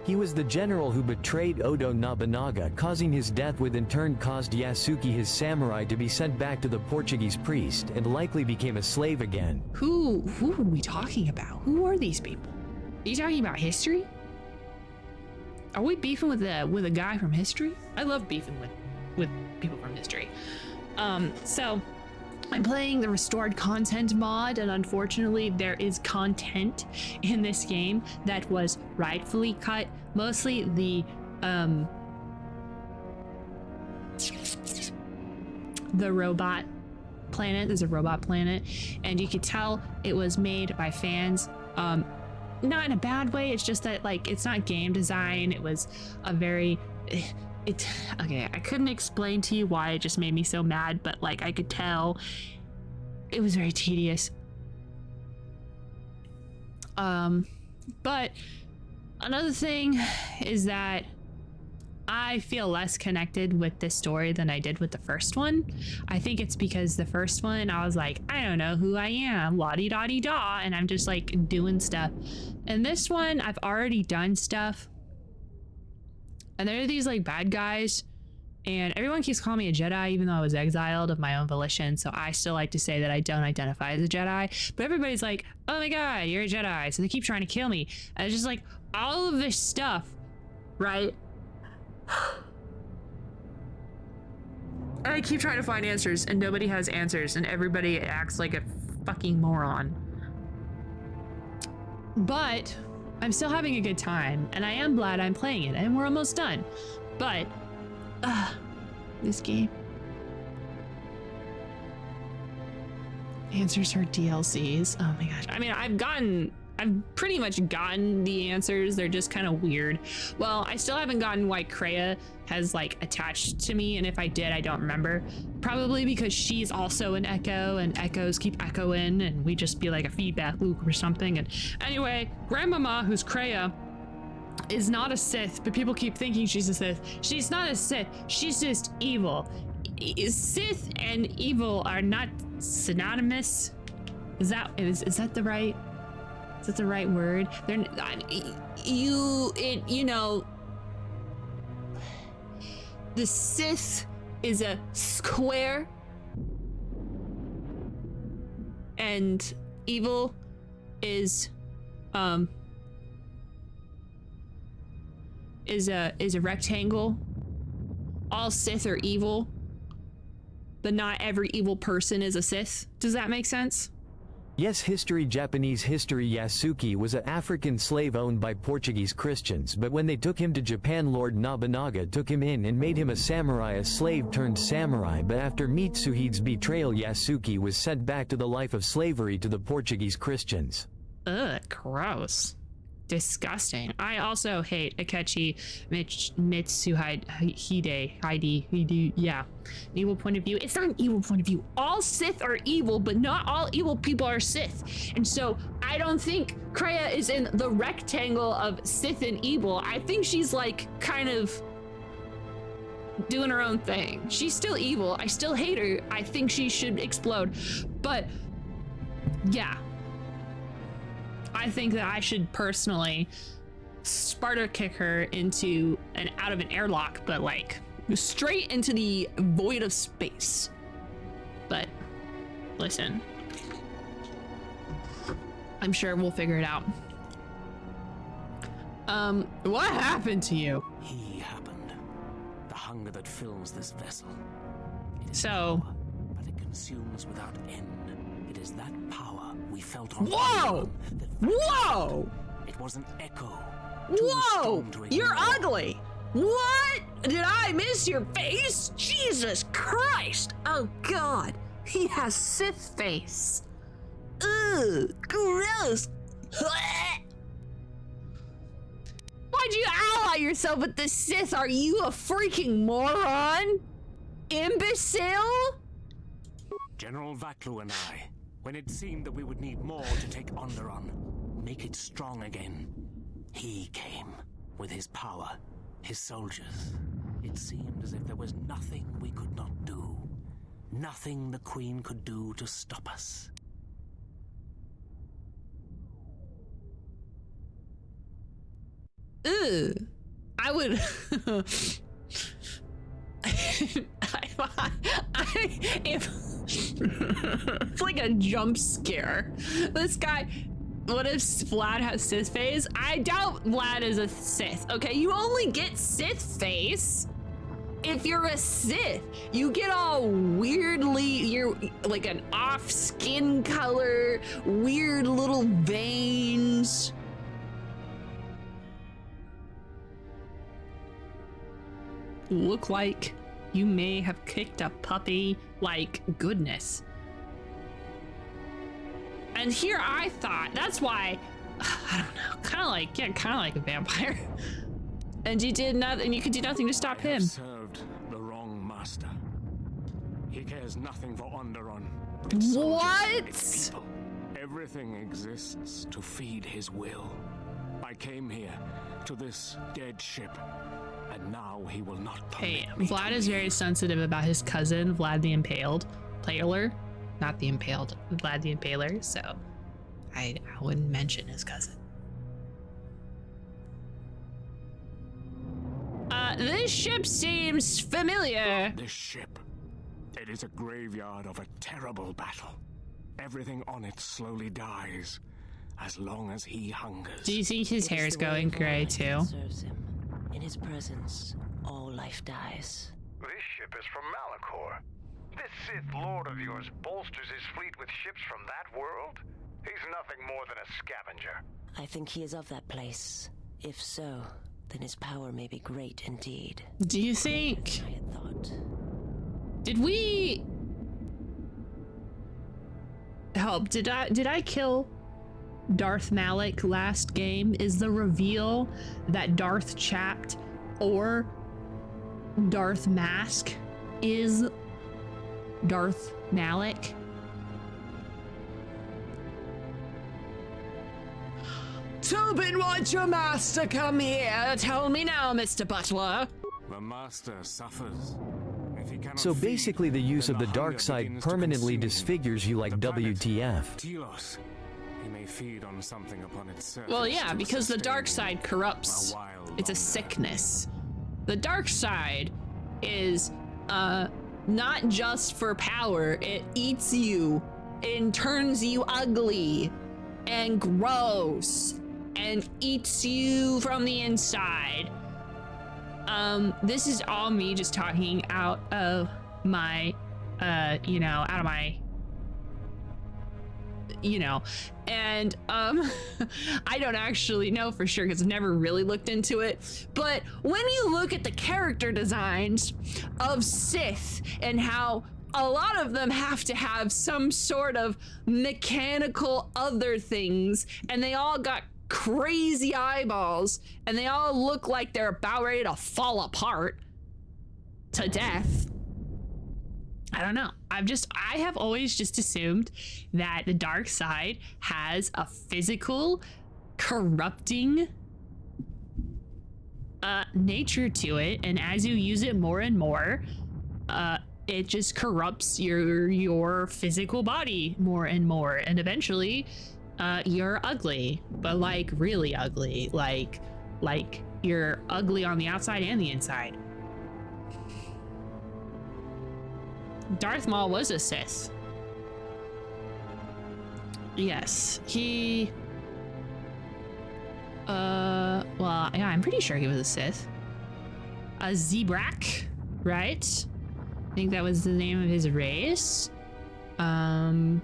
He was the general who betrayed Odo Nobunaga, causing his death, which in turn caused Yasuki, his samurai, to be sent back to the Portuguese priest, and likely became a slave again. Who are we talking about? Who are these people? Are you talking about history? Are we beefing with a guy from history? I love beefing with people from history. So I'm playing the restored content mod, and unfortunately there is content in this game that was rightfully cut. Mostly the robot planet. There's a robot planet, and you could tell it was made by fans. Not in a bad way, it's just that, like, it's not game design. It was a very okay, I couldn't explain to you why it just made me so mad, but, like, I could tell it was very tedious. But another thing is that I feel less connected with this story than I did with the first one. I think it's because the first one, I was like, I don't know who I am, la-di-da-di-da, and I'm just, like, doing stuff. And this one, I've already done stuff. And there are these, like, bad guys, and everyone keeps calling me a Jedi, even though I was exiled of my own volition, so I still like to say that I don't identify as a Jedi. But everybody's like, oh my god, you're a Jedi, so they keep trying to kill me. And it's just like, all of this stuff, right? I keep trying to find answers, and nobody has answers, and everybody acts like a fucking moron. But I'm still having a good time, and I am glad I'm playing it, and we're almost done. But, this game. Answers for DLCs. Oh my gosh. I mean, I've pretty much gotten the answers. They're just kind of weird. Well, I still haven't gotten why Kreia has, like, attached to me, and if I did, I don't remember. Probably because she's also an Echo, and Echoes keep echoing, and we just be like a feedback loop or something. And anyway, Grandmama, who's Kreia, is not a Sith, but people keep thinking she's a Sith. She's not a Sith. She's just evil. Sith and evil are not synonymous. Is that the right? Is that the right word? You know, the Sith is a square, and evil is a rectangle. All Sith are evil, but not every evil person is a Sith. Does that make sense? Yes, Japanese history. Yasuki was an African slave owned by Portuguese Christians, but when they took him to Japan, Lord Nobunaga took him in and made him a samurai, a slave turned samurai. But after Mitsuhide's betrayal, Yasuki was sent back to the life of slavery to the Portuguese Christians. Ugh, gross. Disgusting. I also hate Akechi Mitsuhide. Yeah. An evil point of view. It's not an evil point of view. All Sith are evil, but not all evil people are Sith. And so I don't think Kreia is in the rectangle of Sith and evil. I think she's like kind of doing her own thing. She's still evil. I still hate her. I think she should explode. But yeah. I think that I should personally Sparta kick her into out of an airlock, but like straight into the void of space. But listen, I'm sure we'll figure it out. What happened to you? He happened. The hunger that fills this vessel. But it consumes without end. It is that power we felt on. Whoa! Whoa! It was an echo. Whoa! You're ugly! What? Did I miss your face? Jesus Christ! Oh God! He has Sith face. Ugh! Gross! Why'd you ally yourself with the Sith? Are you a freaking moron? Imbecile? General Vaklu and I, when it seemed that we would need more to take Onderon, make it strong again, he came with his power, his soldiers. It seemed as if there was nothing we could not do, nothing the Queen could do to stop us. Ugh. I would... It's like a jump scare. This guy, what if Vlad has Sith face? I doubt Vlad is a Sith. Okay, you only get Sith face if you're a Sith. You get all weirdly, you're like an off skin color, weird little veins. Look like you may have kicked a puppy. Like, goodness. And here I thought, that's why, I don't know, kind of like a vampire. And you did nothing, you could do nothing to stop him. Served the wrong master. He cares nothing for Onderon. What? Everything exists to feed his will. I came here to this dead ship, and now he will not permit me. Vlad is very sensitive about his cousin, Vlad the Impaler. Not the Impaled, Vlad the Impaler, so I wouldn't mention his cousin. This ship seems familiar. This ship, it is a graveyard of a terrible battle. Everything on it slowly dies, as long as he hungers. Do you think his hair is going gray too? In his presence, all life dies. This ship is from Malachor. This Sith Lord of yours bolsters his fleet with ships from that world? He's nothing more than a scavenger. I think he is of that place. If so, then his power may be great indeed. Do you think... I had thought. Did we... Help, did I kill Darth Malak last game? Is the reveal that Darth Chapped or Darth Mask is Darth Malak? Tobin, why'd your master come here? Tell me now, Mr. Butler. The master suffers. So basically the use of the dark side permanently disfigures you like WTF. Telos. He may feed on something upon its surface. Well, yeah, because the dark side corrupts. It's a sickness. The dark side is not just for power. It eats you and turns you ugly and gross and eats you from the inside. This is all me just talking out of my, and I don't actually know for sure because I've never really looked into it. But when you look at the character designs of Sith and how a lot of them have to have some sort of mechanical other things, and they all got crazy eyeballs, and they all look like they're about ready to fall apart to death. I don't know. I have always just assumed that the dark side has a physical, corrupting nature to it, and as you use it more and more, it just corrupts your physical body more and more, and eventually you're ugly, but like really ugly, like you're ugly on the outside and the inside. Darth Maul was a Sith. Yes, he well, yeah, I'm pretty sure he was a Sith. A Zebrak, right? I think that was the name of his race. I'm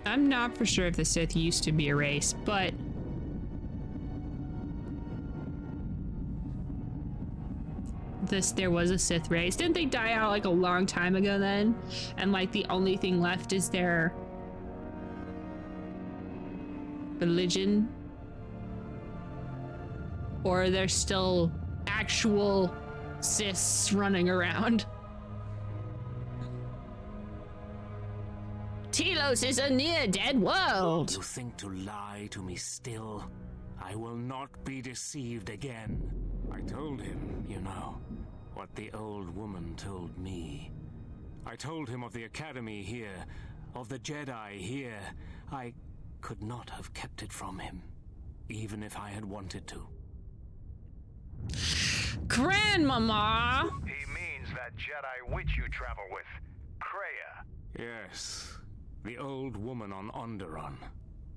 not for sure if the Sith used to be a race, but there was a Sith race. Didn't they die out like a long time ago then? And like the only thing left is their religion? Or are there still actual Siths running around? Telos is a near-dead world. You think to lie to me still? I will not be deceived again. I told him, you know, what the old woman told me. I told him of the Academy here, of the Jedi here. I could not have kept it from him, even if I had wanted to. Grandmama! He means that Jedi witch you travel with, Kreia. Yes, the old woman on Onderon.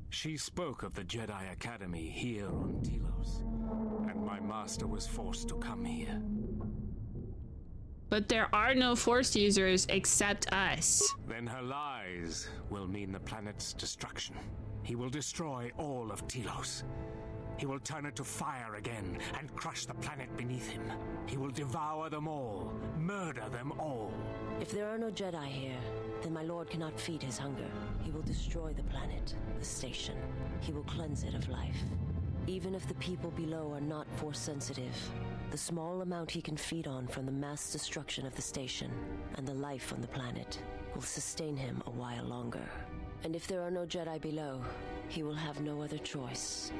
She spoke of the Jedi Academy here on Telos, and my master was forced to come here. But there are no Force users except us. Then her lies will mean the planet's destruction. He will destroy all of Telos. He will turn it to fire again and crush the planet beneath him. He will devour them all, murder them all. If there are no Jedi here, then my lord cannot feed his hunger. He will destroy the planet, the station. He will cleanse it of life. Even if the people below are not Force sensitive, the small amount he can feed on from the mass destruction of the station and the life on the planet will sustain him a while longer. And if there are no Jedi below, he will have no other choice.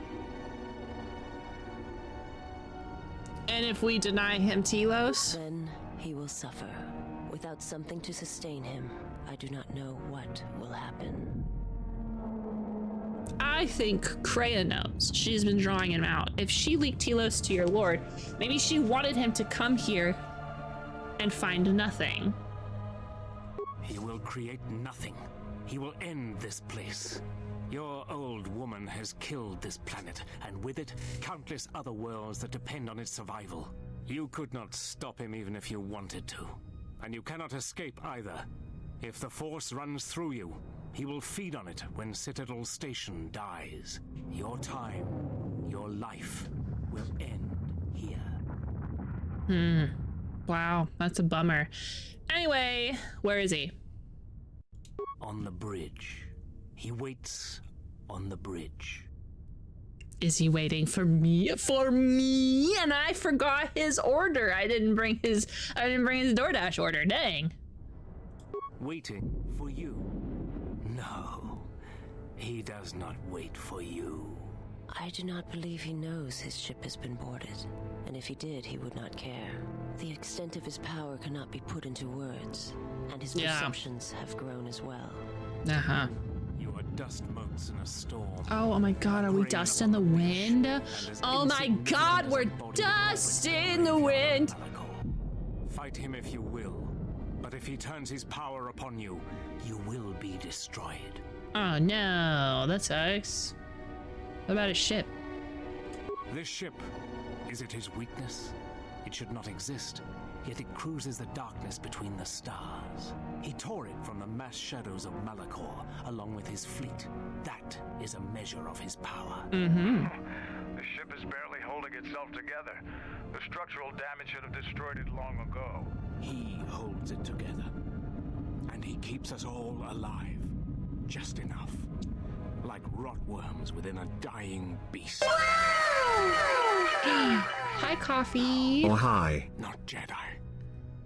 And if we deny him Telos? Then he will suffer. Without something to sustain him, I do not know what will happen. I think Kreia knows. She's been drawing him out. If she leaked Telos to your lord, maybe she wanted him to come here and find nothing. He will create nothing. He will end this place. Your old woman has killed this planet, and with it, countless other worlds that depend on its survival. You could not stop him even if you wanted to. And you cannot escape either. If the Force runs through you, he will feed on it when Citadel Station dies. Your time, your life, will end here. Wow, that's a bummer. Anyway, where is he? On the bridge. He waits on the bridge. Is he waiting for me? For me? And I forgot his order. I didn't bring his DoorDash order. Dang. Waiting for you. No, he does not wait for you. I I do not believe he knows his ship has been boarded. And if he did, he would not care. The extent of his power cannot be put into words. And his perceptions have grown as well. Uh-huh. You are dust motes in a storm. Oh my god, are we dust in the wind? Oh my god, we're dust in the wind! Fight him if you will, but if he turns his power upon you, you will be destroyed. Oh no, that sucks. What about his ship? This ship, is it his weakness? It should not exist, yet it cruises the darkness between the stars. He tore it from the mass shadows of Malachor, along with his fleet. That is a measure of his power. Mm-hmm. The ship is barely holding itself together. The structural damage should have destroyed it long ago. He holds it together, and he keeps us all alive. Just enough. Like rotworms within a dying beast. Hi, Coffee. Oh, hi. Not Jedi.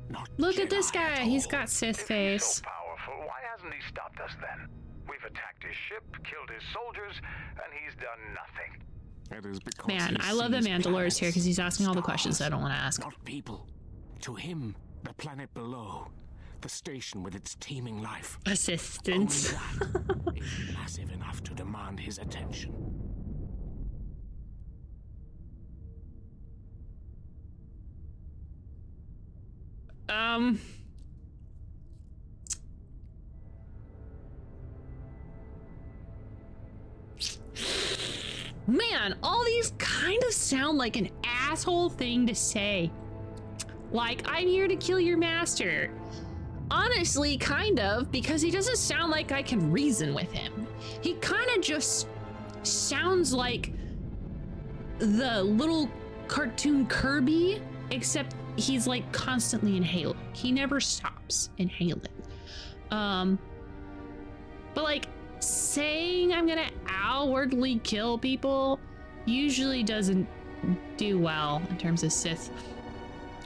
Not Look Jedi at this guy. He's got Sith face. So powerful, why hasn't he stopped us then? We've attacked his ship, killed his soldiers, and he's done nothing. It is because Man, I love that Mandalore is here because he's asking all the questions I don't want to ask. Not people. To him, the planet below, the station with its teeming life. Assistance. Only that is massive enough to demand his attention. Man, all these kind of sound like an asshole thing to say. Like, I'm here to kill your master. Honestly, kind of, because he doesn't sound like I can reason with him. He kind of just sounds like the little cartoon Kirby, except he's like constantly inhaling. He never stops inhaling. But like saying I'm gonna outwardly kill people usually doesn't do well in terms of Sith.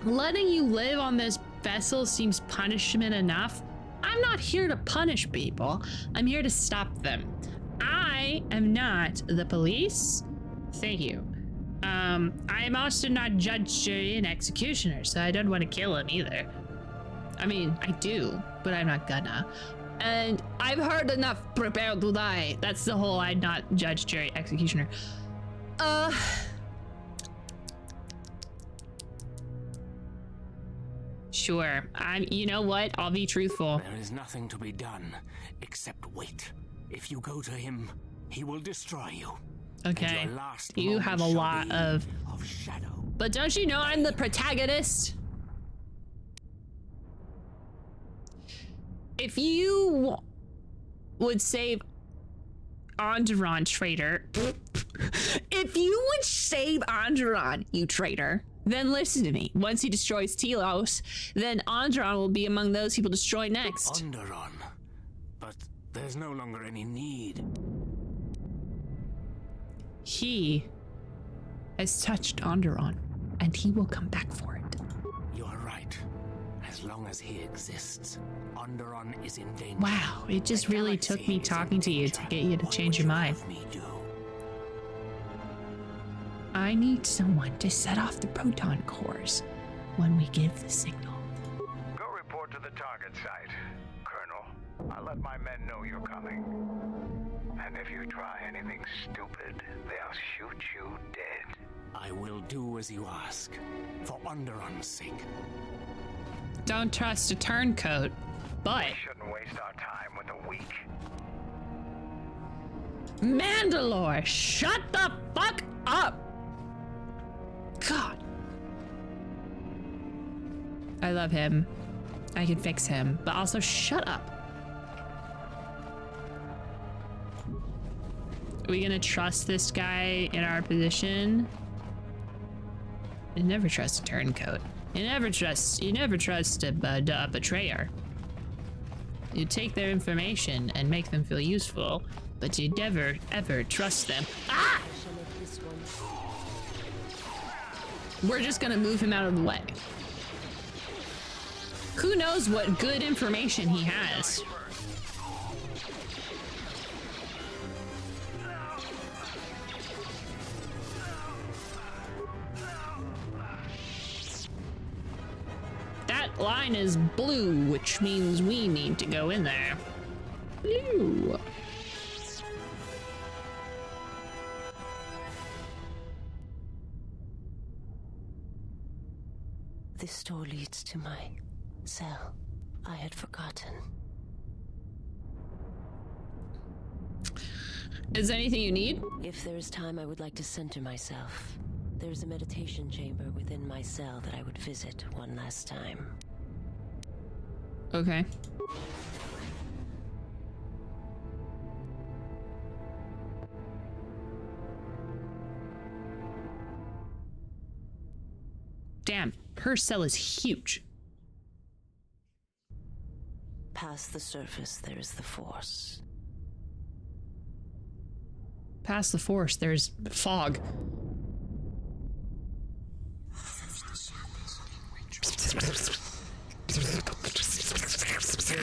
Letting you live on this vessel seems punishment enough. I'm not here to punish people. I'm here to stop them. I am not the police. Thank you. I am also not judge, jury, and executioner, so I don't want to kill him either. I mean, I do, but I'm not gonna. And I've heard enough, prepare to die. That's the whole I'm not judge, jury, executioner. Sure. You know what? I'll be truthful. There is nothing to be done except wait. If you go to him, he will destroy you. Okay. You have a lot of shadow. But don't you know I'm the protagonist? If you would save Onderon, traitor. If you would save Onderon, you traitor, then listen to me. Once he destroys Telos, then Onderon will be among those he will destroy next. Onderon. But there's no longer any need. He has touched Onderon, and he will come back for it. You are right. As long as he exists, Onderon is in danger. Wow, it just really took me talking to you to get you to change your mind. I need someone to set off the proton cores when we give the signal. Go report to the target site, Colonel. I'll let my men know you're coming. And if you try anything stupid, they'll shoot you dead. I will do as you ask, for Onderon's sake. Don't trust a turncoat, but... We shouldn't waste our time with a weak. Mandalore, shut the fuck up! God. I love him. I can fix him, but also shut up. Are we gonna trust this guy in our position? You never trust a turncoat. You never trust a betrayer. You take their information and make them feel useful, but you never ever trust them. Ah! We're just gonna move him out of the way. Who knows what good information he has? that line is blue, which means we need to go in there. Blue. This door leads to my cell. I had forgotten. Is there anything you need? If there is time, I would like to center myself. There is a meditation chamber within my cell that I would visit one last time. Okay. Damn, her cell is huge. Past the surface, there is the Force. Past the Force, there's fog.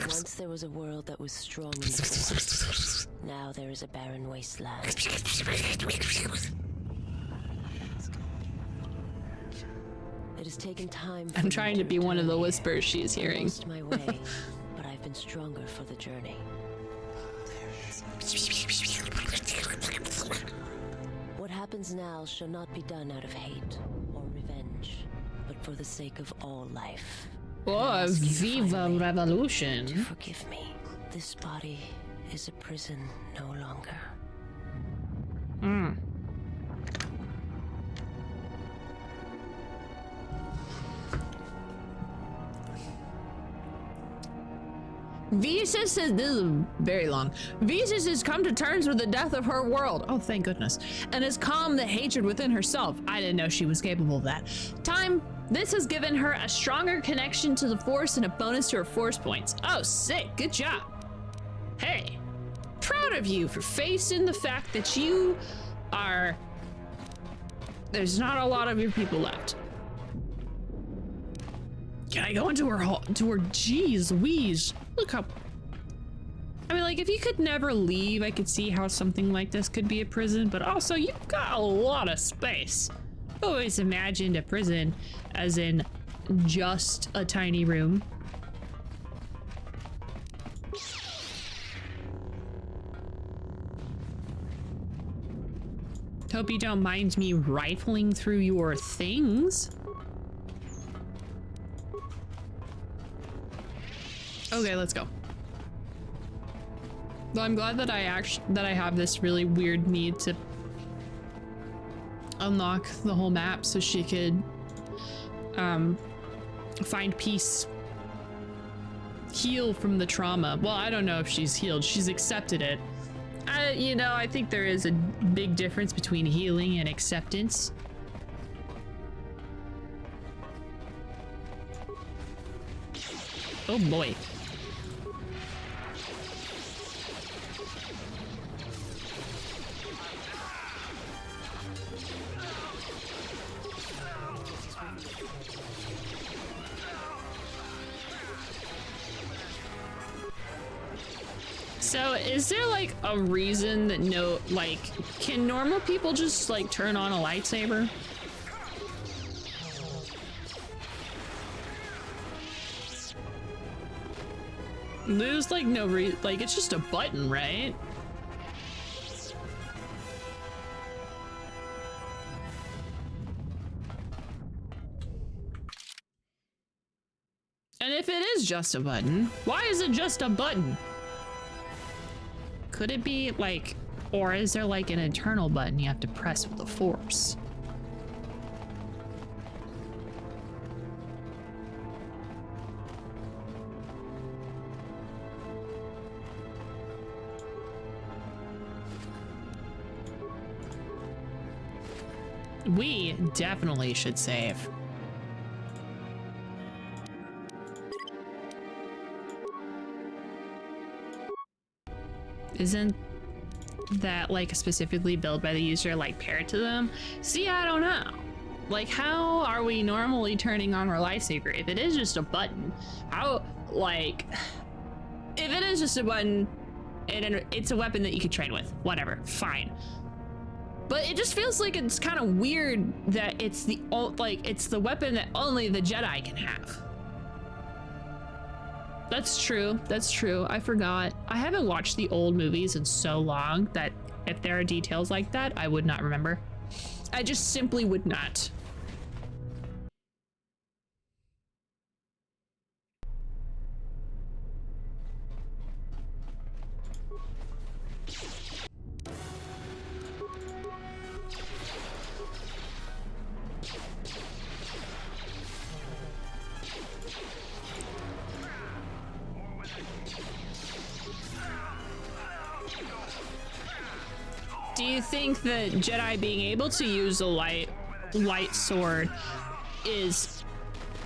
Once there was a world that was strong in the Force. Now there is a barren wasteland. It has taken time. I'm trying to be one of the whispers she's hearing. I lost my way, but I've been stronger for the journey. What happens now shall not be done out of hate or revenge, but for the sake of all life. Oh, Viva Revolution. To forgive me. This body is a prison no longer. Hmm. Visas says, this is very long. Visas has come to terms with the death of her world. Oh, thank goodness. And has calmed the hatred within herself. I didn't know she was capable of that. This has given her a stronger connection to the Force and a bonus to her Force points. Oh, sick. Good job. Hey, proud of you for facing the fact that you are... There's not a lot of your people left. Can I go into her hall? To her, geez Louise. Look how... I mean, like, if you could never leave, I could see how something like this could be a prison, but also you've got a lot of space. I've always imagined a prison as in just a tiny room. Hope you don't mind me rifling through your things. Okay, let's go. Well, I'm glad that I have this really weird need to unlock the whole map so she could find peace, heal from the trauma. Well, I don't know if she's healed. She's accepted it. You know, I think there is a big difference between healing and acceptance. Oh boy. So is there like a reason that can normal people just like turn on a lightsaber? There's like no like it's just a button, right? And if it is just a button, why is it just a button? Could it be like, or is there like an internal button you have to press with the Force? We definitely should save. Isn't that like specifically built by the user, like paired to them? See, I don't know. Like, how are we normally turning on our lightsaber? If it is just a button, how, like, if it is just a button, it's a weapon that you could train with, whatever, fine. But it just feels like it's kind of weird that it's the weapon that only the Jedi can have. That's true. That's true. I forgot. I haven't watched the old movies in so long that if there are details like that, I would not remember. I just simply would not. Do you think that Jedi being able to use a light sword is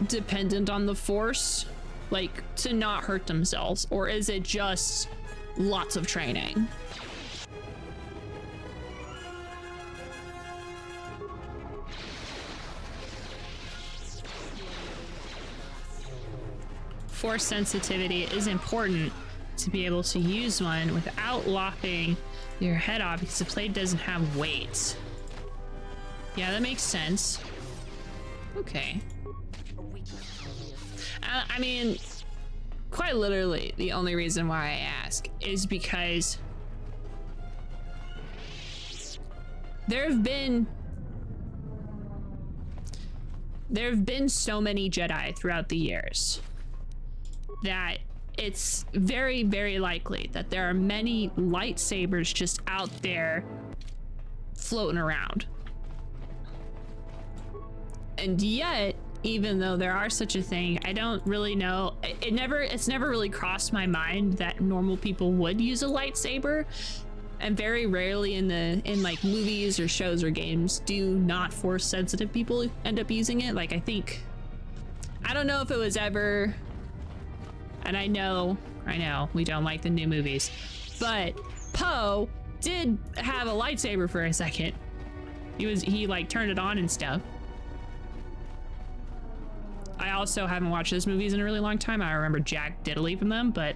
dependent on the Force, like to not hurt themselves, or is it just lots of training? Force sensitivity is important to be able to use one without lopping your head off because the blade doesn't have weight. Yeah, that makes sense. Okay. I mean, quite literally, the only reason why I ask is because there have been so many Jedi throughout the years that it's very, very likely that there are many lightsabers just out there floating around. And yet, even though there are such a thing, I don't really know. It's never really crossed my mind that normal people would use a lightsaber. And very rarely in like movies or shows or games do not Force sensitive people end up using it. Like I don't know if it was ever. And I know, we don't like the new movies, but Poe did have a lightsaber for a second. He like turned it on and stuff. I also haven't watched those movies in a really long time. I remember Jack diddly from them, but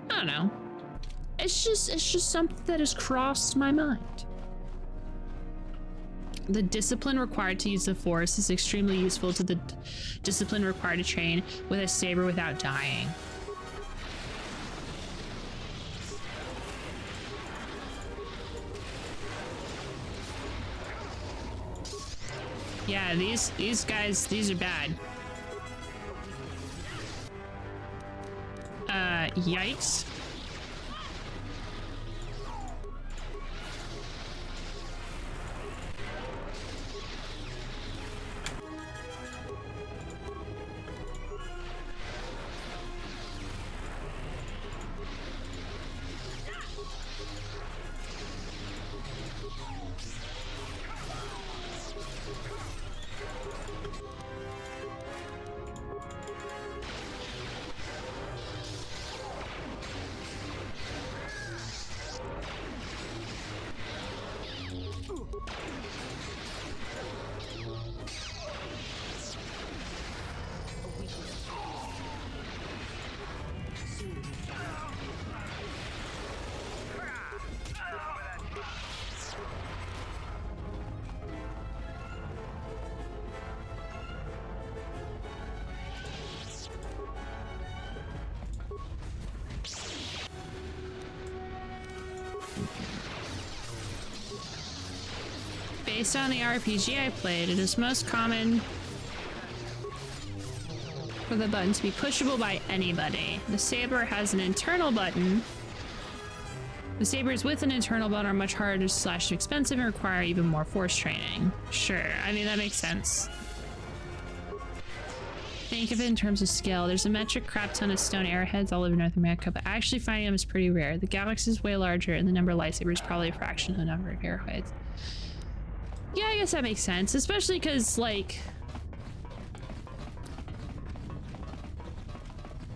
I don't know. It's just something that has crossed my mind. The discipline required to use the Force is extremely useful to the discipline required to train with a saber without dying. Yeah, these guys, these are bad. Yikes. Based on the RPG I played, it is most common for the button to be pushable by anybody. The saber has an internal button. The sabers with an internal button are much harder to slash, expensive, and require even more Force training. Sure, I mean, that makes sense. Think of it in terms of scale. There's a metric crap ton of stone arrowheads all over North America, but actually finding them is pretty rare. The galaxy is way larger, and the number of lightsabers is probably a fraction of the number of arrowheads. Yeah, I guess that makes sense, especially because, like,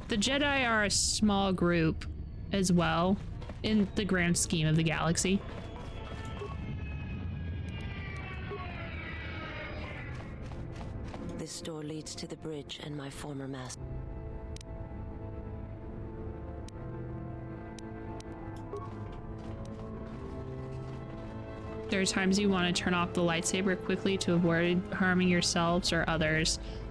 the Jedi are a small group as well in the grand scheme of the galaxy. This door leads to the bridge and my former master. There are times you want to turn off the lightsaber quickly to avoid harming yourselves or others.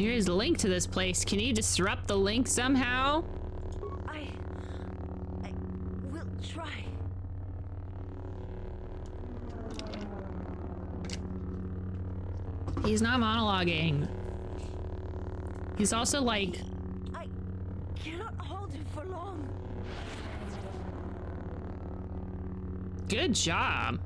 Here's a link to this place. Can you disrupt the link somehow? I will try. He's not monologuing. He's also like... I cannot hold it for long. Good job.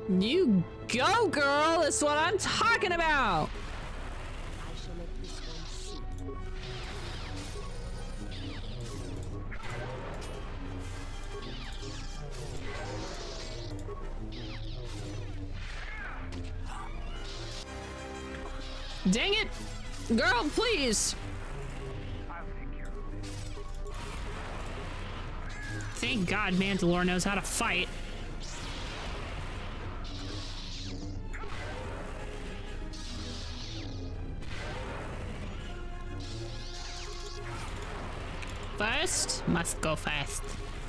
You go, girl! That's what I'm talking about! I shall make this one soup. Dang it! Girl, please! Thank God Mandalore knows how to fight. First, must go fast.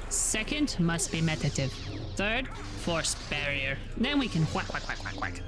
Second, must be meditative. Third, force barrier. Then we can whack, whack, whack, whack, whack.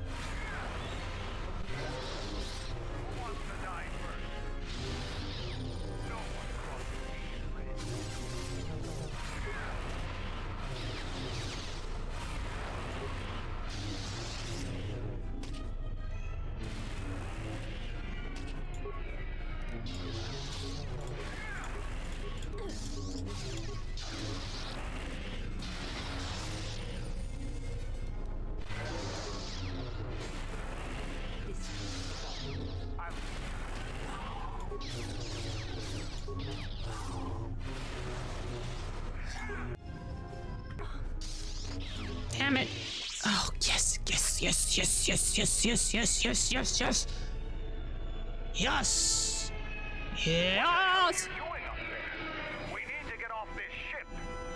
Damn it. Oh, yes, yes, yes, yes, yes, yes, yes, yes, yes, yes, yes. Yes. Yes. We need to get off this ship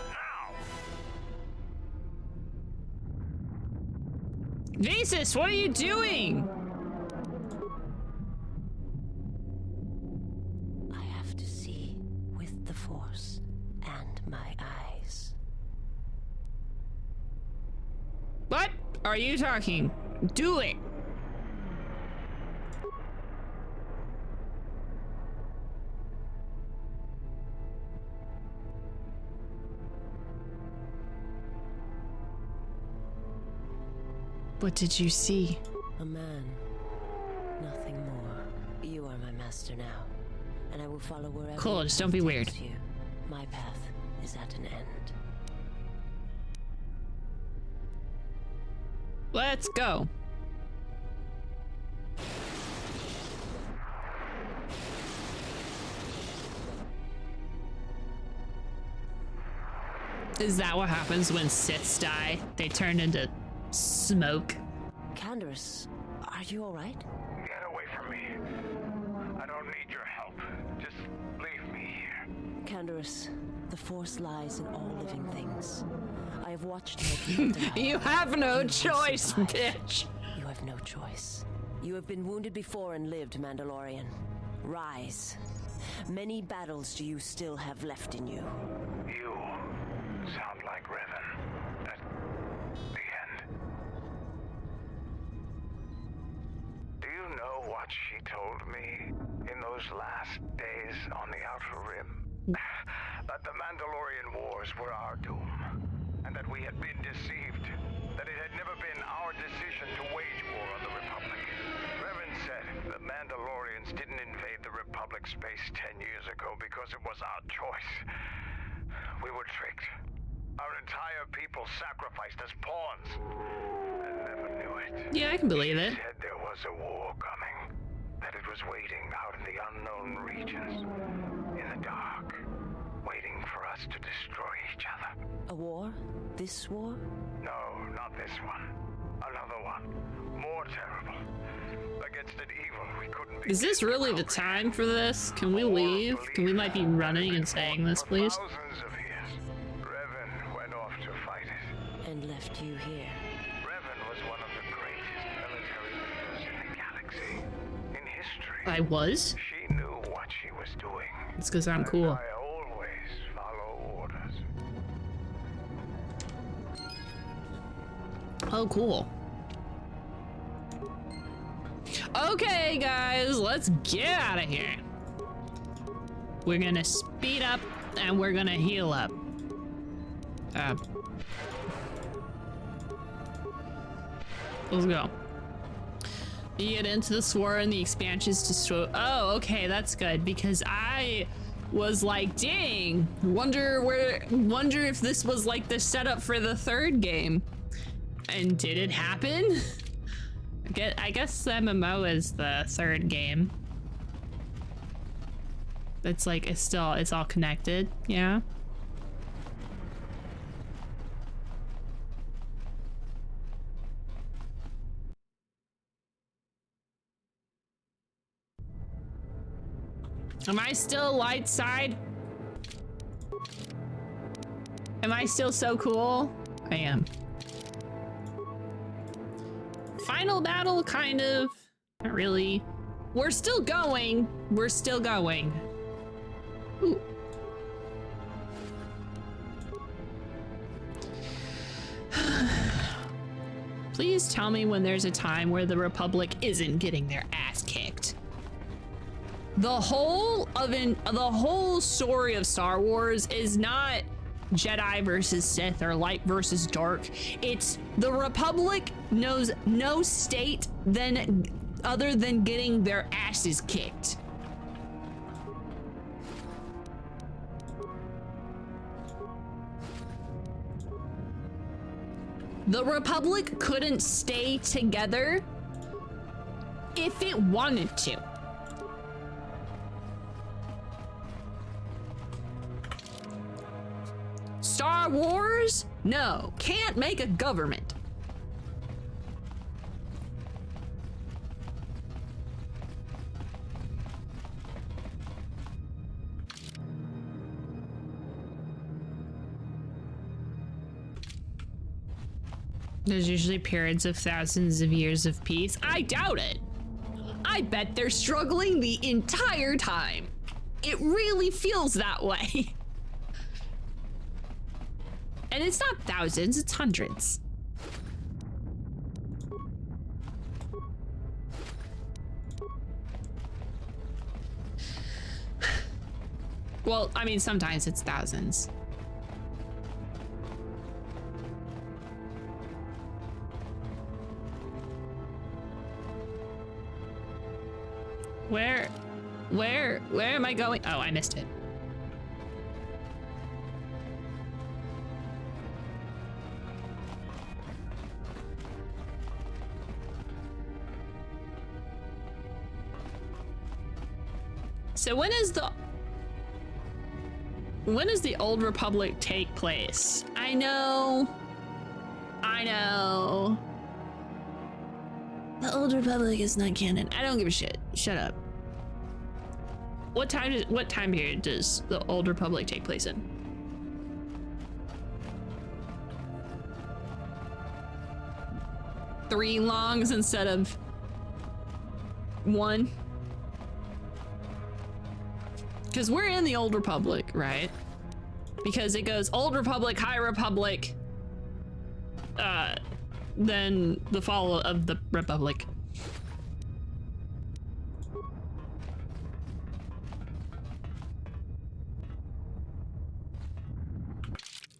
now. Jesus, what are you doing? I have to see with the Force and my eyes. What are you talking? Do it. What did you see? A man. Nothing more. You are my master now, and I will follow wherever. Cool, your just path don't be weird. takes you. My path is at an end. Let's go. Is that what happens when Siths die? They turn into smoke. Canderous, are you all right? Get away from me. I don't need your help. Just leave me here. Canderous, the Force lies in all living things. I have watched my people die. You have no You choice, survived. bitch. You have no choice. You have been wounded before and lived, Mandalorian. Rise. Many battles do you still have left in you? You sound like Revan at the end. Do you know what she told me in those last days on the Outer Rim? That the Mandalorian Wars were our doom, and that we had been deceived, that it had never been our decision to wage war on the Republic. Revan said the Mandalorians didn't invade the Republic space 10 years ago because it was our choice. We were tricked. Our entire people sacrificed as pawns. I never knew it. Yeah, I can believe it. He said there was a war coming, that it was waiting out in the unknown regions, in the dark, waiting for us to destroy each other. A war? This war? No, not this one. Another one. More terrible. Against an evil we couldn't be. Is this really the time for this? Can we leave? Can we like be running and saying this, please? Thousands of years. Revan went off to fight it. And left you here. Revan was one of the greatest military leaders in the galaxy. In history. I was? She knew what she was doing. It's because I'm cool. I always follow orders. Oh, cool. Okay, guys, let's get out of here. We're gonna speed up and we're gonna heal up. Let's go. You get into the swore and the expansions destroy. Oh, okay, that's good because I was like, dang, wonder if this was like the setup for the third game. And did it happen? I guess MMO is the third game. It's like, it's all connected, yeah? Am I still light side? Am I still so cool? I am. Final battle, kind of. Not really. We're still going. We're still going. Ooh. Please tell me when there's a time where the Republic isn't getting their ass kicked. The whole story of Star Wars is not Jedi versus Sith or light versus dark. It's the Republic knows no state other than getting their asses kicked. The Republic couldn't stay together if it wanted to. Star Wars? No, can't make a government. There's usually periods of thousands of years of peace. I doubt it. I bet they're struggling the entire time. It really feels that way. And it's not thousands, it's hundreds. Well, I mean, sometimes it's thousands. Where am I going? Oh, I missed it. So when does the Old Republic take place? I know. The Old Republic is not canon. I don't give a shit. Shut up. What time period does the Old Republic take place in? Three longs instead of one? Because we're in the Old Republic, right? Because it goes Old Republic, High Republic, then the fall of the Republic.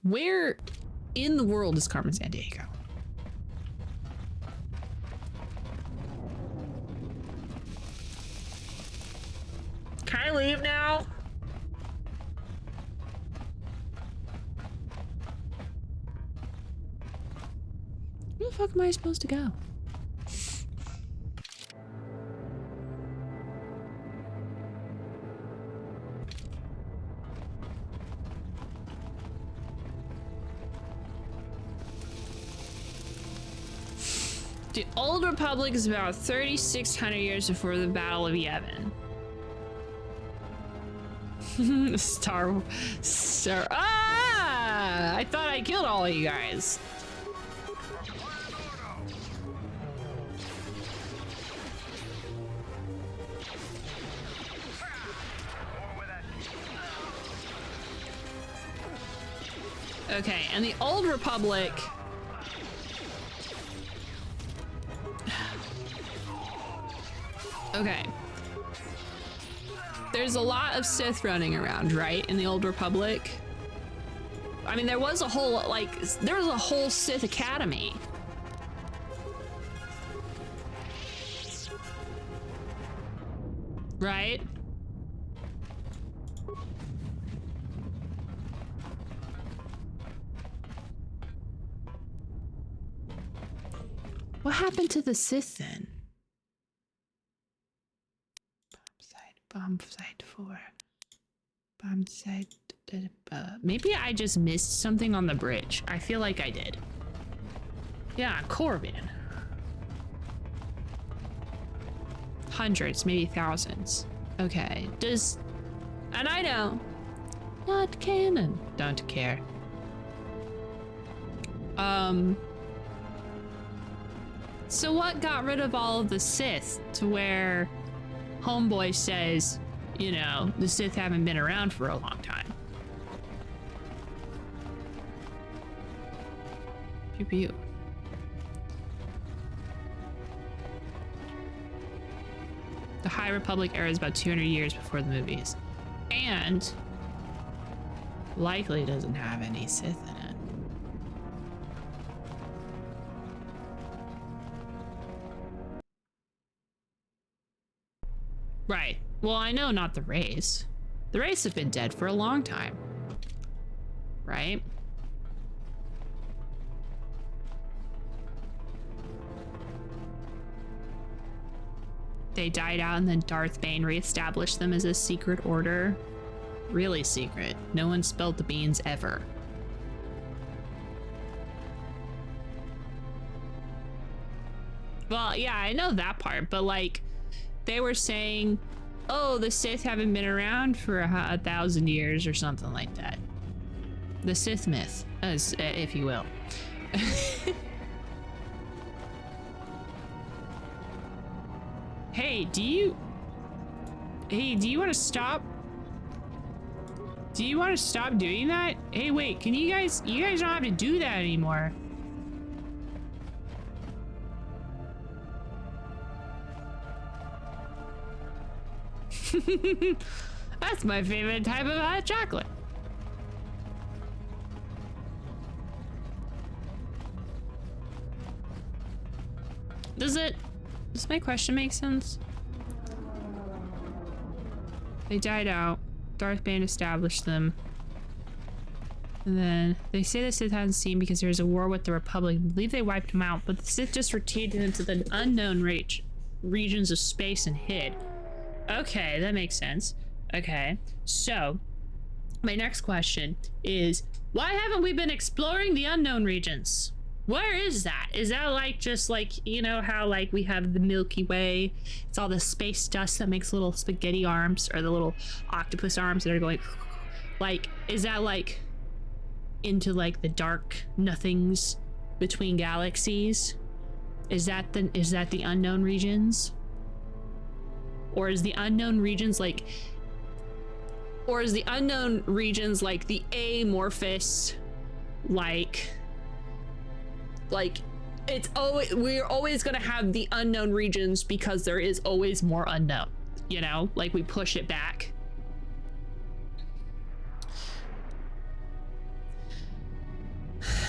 Where in the world is Carmen Sandiego? Can I leave now? Where the fuck am I supposed to go? The Old Republic is about 3,600 years before the Battle of Yavin. Star. Ah! I thought I killed all of you guys. Okay, and the Old Republic. Okay. There's a lot of Sith running around, right? In the Old Republic. I mean, there was a whole, like, there was a whole Sith Academy. Right? What happened to the Sith then? Bomb site 4. Bomb site. Maybe I just missed something on the bridge. I feel like I did. Yeah, Corbin. Hundreds, maybe thousands. Okay, and I know. Not canon. Don't care. So what got rid of all of the Sith to where Homeboy says, you know, the Sith haven't been around for a long time? Pew pew. The High Republic era is about 200 years before the movies. And likely doesn't have any Sith in it. Right. Well, I know not the race. The race have been dead for a long time. Right? They died out and then Darth Bane reestablished them as a secret order. Really secret. No one spilled the beans ever. Well, yeah, I know that part, but like, they were saying, oh, the Sith haven't been around for 1,000 years or something like that. The Sith myth, as if you will. Hey, do you want to stop? Do you want to stop doing that? Hey, wait, can you guys don't have to do that anymore. That's my favorite type of hot chocolate. Does my question make sense? They died out. Darth Bane established them. And then they say the Sith hasn't seen because there's a war with the Republic. I believe they wiped them out, but the Sith just retreated into the unknown regions of space and hid. Okay, that makes sense. Okay, so my next question is, why haven't we been exploring the unknown regions? Where is that? Is that like just like, you know how like we have the Milky Way? It's all the space dust that makes little spaghetti arms, or the little octopus arms that are going like, is that like into like the dark nothings between galaxies? Is that the unknown regions? Or is the unknown regions like, the amorphous, like it's always, we're always gonna have the unknown regions because there is always more unknown, you know, like we push it back.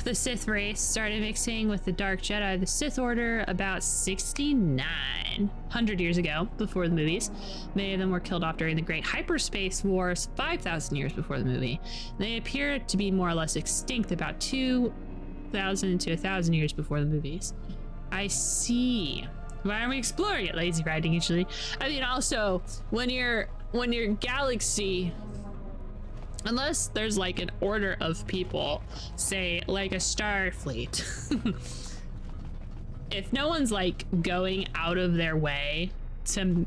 The Sith race started mixing with the Dark Jedi, the Sith Order, about 6,900 years ago, before the movies. Many of them were killed off during the Great Hyperspace Wars 5,000 years before the movie. They appear to be more or less extinct about 2,000 to 1,000 years before the movies. I see. Why aren't we exploring it? Lazy writing usually. I mean, also, when your galaxy, unless there's like an order of people, say like a star fleet, if no one's like going out of their way to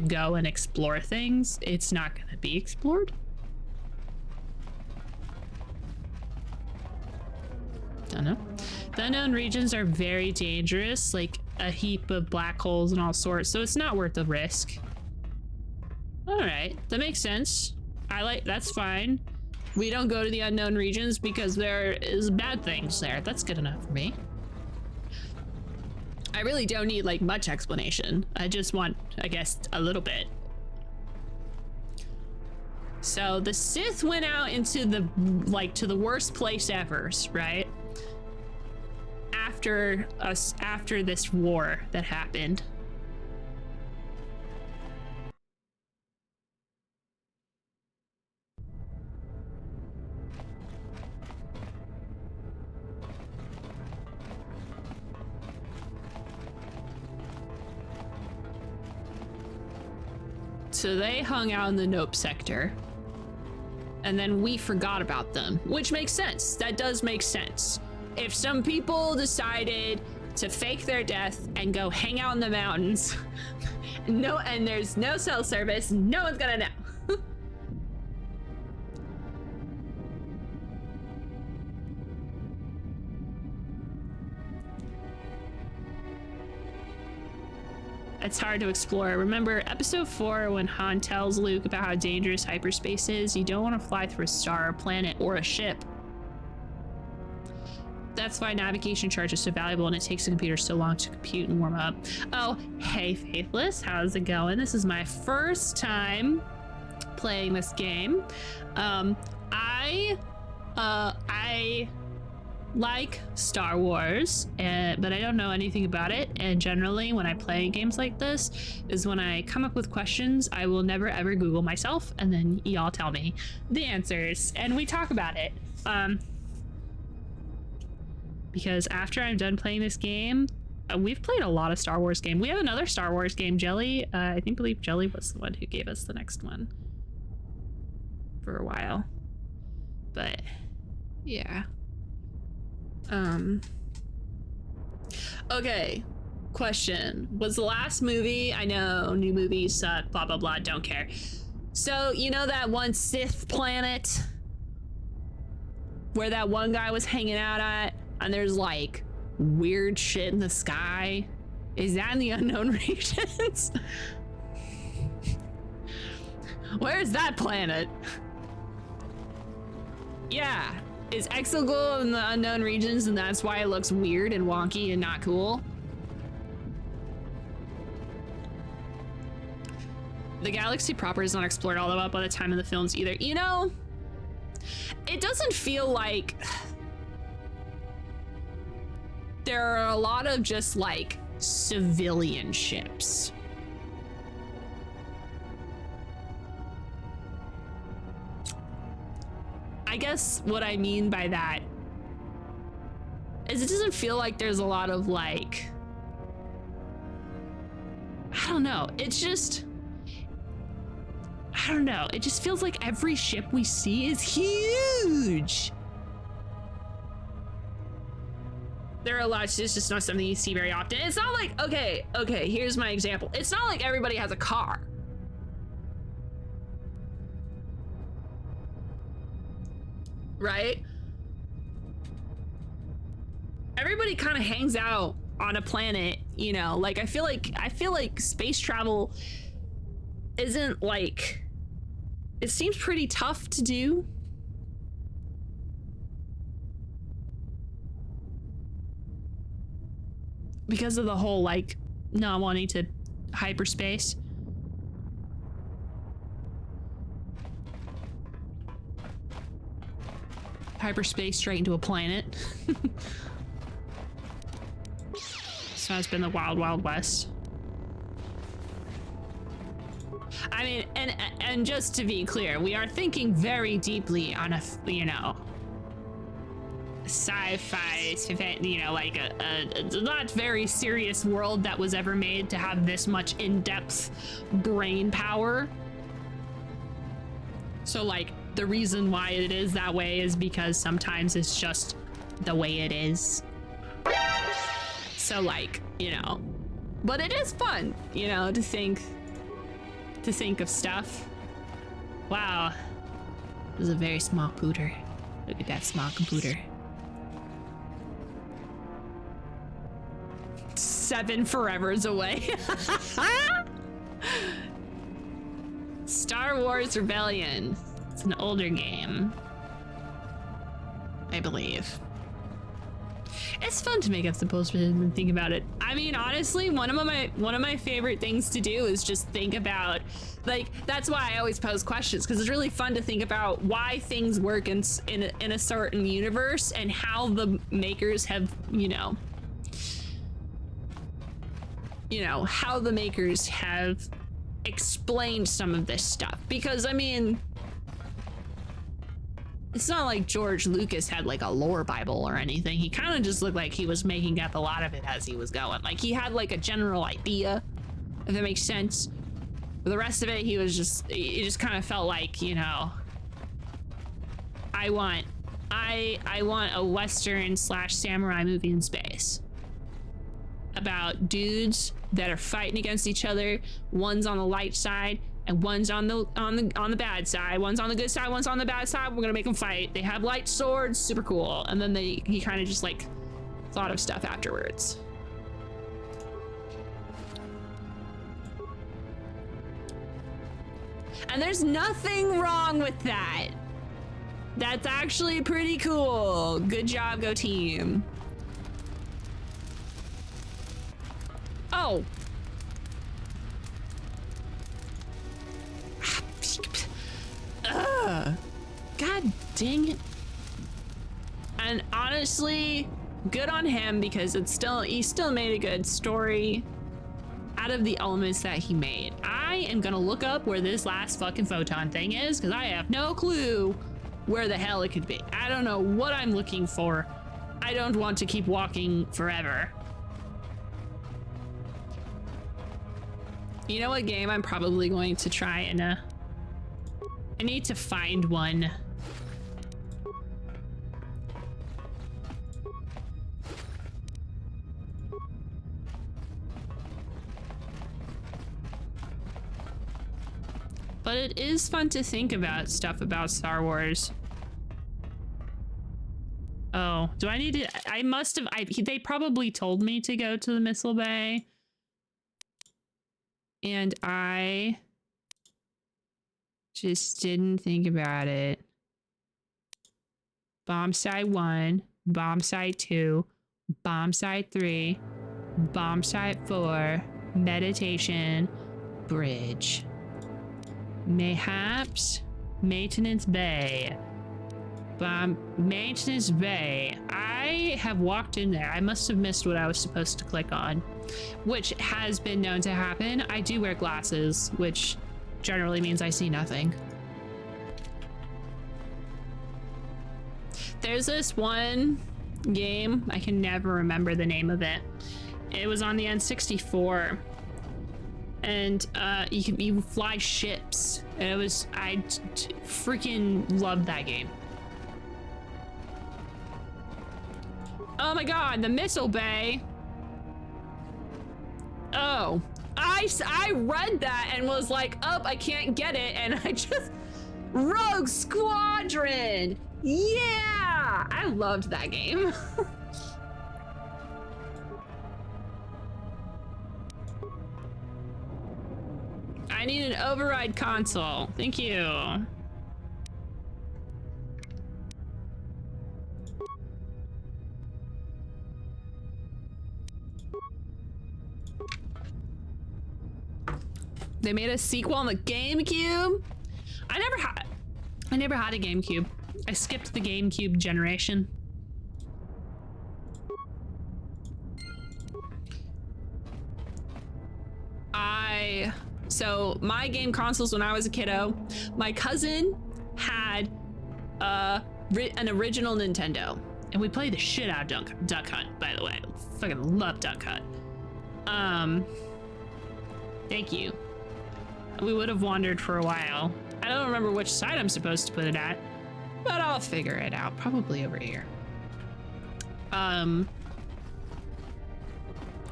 go and explore things, it's not gonna be explored. Don't know. The unknown regions are very dangerous, like a heap of black holes and all sorts, so it's not worth the risk. All right, that makes sense. That's fine. We don't go to the unknown regions because there is bad things there. That's good enough for me. I really don't need like much explanation. I just want, I guess, a little bit. So the Sith went out into the, like, to the worst place ever, right? After this war that happened. So they hung out in the Nope sector. And then we forgot about them, which makes sense. That does make sense. If some people decided to fake their death and go hang out in the mountains, and there's no cell service, no one's gonna know. It's hard to explore. Remember episode 4 when Han tells Luke about how dangerous hyperspace is? You don't want to fly through a star, a planet, or a ship. That's why navigation charge is so valuable and it takes the computer so long to compute and warm up. Oh, hey Faithless, how's it going? This is my first time playing this game. I like Star Wars, but I don't know anything about it. And generally when I play games like this is when I come up with questions, I will never ever Google myself, and then y'all tell me the answers and we talk about it. Because after I'm done playing this game, we've played a lot of Star Wars game. We have another Star Wars game, Jelly. I believe Jelly was the one who gave us the next one for a while. But yeah. Okay, question. Was the last movie, I know new movies suck, blah, blah, blah, don't care. So, you know that one Sith planet where that one guy was hanging out at and there's like weird shit in the sky? Is that in the unknown regions? Where's that planet? Yeah. Is Exegol in the unknown regions and that's why it looks weird and wonky and not cool? The galaxy proper is not explored all the way by the time of the films either. You know, it doesn't feel like there are a lot of just like civilian ships. I guess what I mean by that is it doesn't feel like there's a lot of like, I don't know. It's just, I don't know. It just feels like every ship we see is huge. There are a lot, it's just not something you see very often. It's not like, okay, here's my example. It's not like everybody has a car. Right? Everybody kind of hangs out on a planet, you know, like I feel like space travel isn't like, it seems pretty tough to do. Because of the whole like not wanting to hyperspace. Hyperspace straight into a planet. So it's been the wild, wild west. I mean, and just to be clear, we are thinking very deeply on a, you know, sci-fi, you know, like a not very serious world that was ever made to have this much in-depth brain power. So like, the reason why it is that way is because sometimes it's just the way it is. So like, you know, but it is fun, you know, to think of stuff. Wow, this is a very small computer. Look at that small computer. 7 forevers away. Star Wars Rebellion. It's an older game, I believe. It's fun to make up the bullshit and think about it. I mean, honestly, one of my favorite things to do is just think about, like, that's why I always pose questions, because it's really fun to think about why things work in a certain universe and how the makers have, you know, how the makers have explained some of this stuff. Because I mean, it's not like George Lucas had like a lore Bible or anything. He kind of just looked like he was making up a lot of it as he was going. Like, he had like a general idea, if that makes sense. But the rest of it, it just kind of felt like, you know, I want a Western / samurai movie in space about dudes that are fighting against each other. One's on the light side and one's on the bad side. One's on the good side, one's on the bad side. We're gonna make them fight. They have light swords, super cool. And then he kind of just like thought of stuff afterwards. And there's nothing wrong with that. That's actually pretty cool. Good job, Go team. Oh. God dang it. And honestly, good on him, because he still made a good story out of the elements that he made. I am gonna look up where this last fucking photon thing is, because I have no clue where the hell it could be. I don't know what I'm looking for. I don't want to keep walking forever. You know what game I'm probably going to try and I need to find one. But it is fun to think about stuff about Star Wars. Oh, do I need to? I must have. They probably told me to go to the missile bay. And I just didn't think about it. Bomb site 1, bomb site 2, bomb site 3, bomb site 4, meditation, bridge. Mayhaps maintenance bay. Maintenance bay. I have walked in there. I must have missed what I was supposed to click on, which has been known to happen. I do wear glasses, which generally means I see nothing. There's this one game, I can never remember the name of it. It was on the N64. And you fly ships. And I freaking loved that game. Oh my god, the missile bay. Oh, I read that and was like, oh, I can't get it, and I just Rogue Squadron. Yeah, I loved that game. I need an override console. Thank you. They made a sequel on the GameCube? I never had a GameCube. I skipped the GameCube generation. So my game consoles when I was a kiddo, my cousin had an original Nintendo, and we played the shit out of Duck Hunt, by the way. I fucking love Duck Hunt. Thank you. We would have wandered for a while. I don't remember which side I'm supposed to put it at, but I'll figure it out. Probably over here.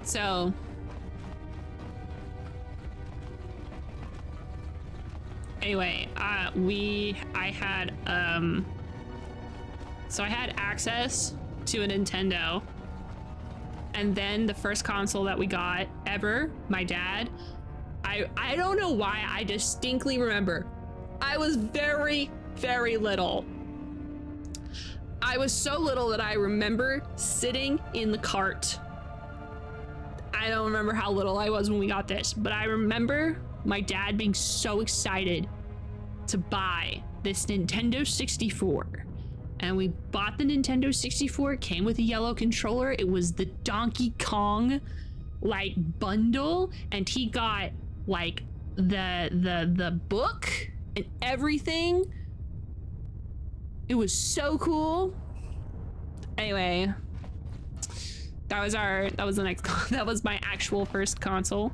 So anyway, I had access to a Nintendo, and then the first console that we got ever, my dad, I don't know why, I distinctly remember I was very, very little. I was so little that I remember sitting in the cart. I don't remember how little I was when we got this, but I remember my dad being so excited to buy this Nintendo 64. And we bought the Nintendo 64. It came with a yellow controller. It was the Donkey Kong like bundle, and he got like the book and everything. It was so cool. Anyway, that was the next that was my actual first console.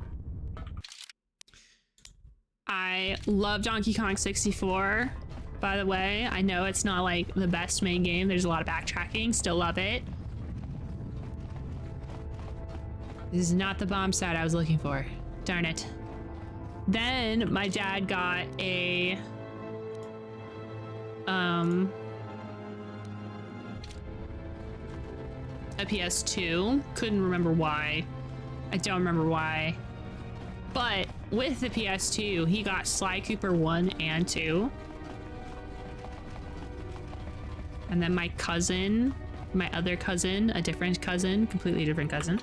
I love Donkey Kong 64, by the way. I know it's not like the best main game. There's a lot of backtracking. Still love it. This is not the bomb site I was looking for. Darn it. Then my dad got a PS2. Couldn't remember why. I don't remember why. But with the PS2, he got Sly Cooper 1 and 2. And then my cousin, my other cousin, a different cousin, completely different cousin,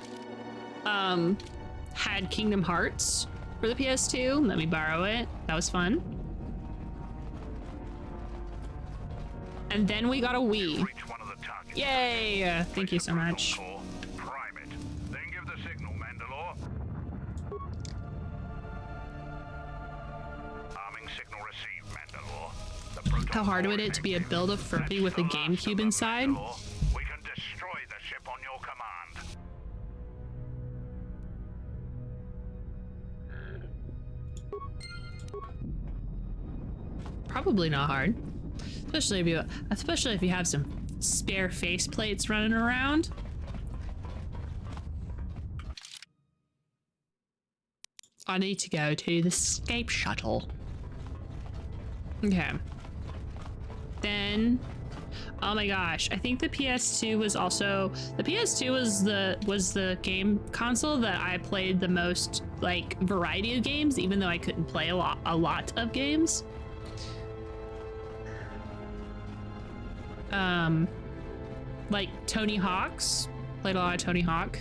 had Kingdom Hearts for the PS2. Let me borrow it. That was fun. And then we got a Wii. Yay! Thank you so much. How hard would it to be a build of Furby with a GameCube inside? We can destroy the ship on your command. Probably not hard. Especially if you have some spare face plates running around. I need to go to the escape shuttle. Okay. Then, oh my gosh, I think the PS2 was also, the PS2 was the game console that I played the most like variety of games, even though I couldn't play a lot of games. Like Tony Hawk's, played a lot of Tony Hawk.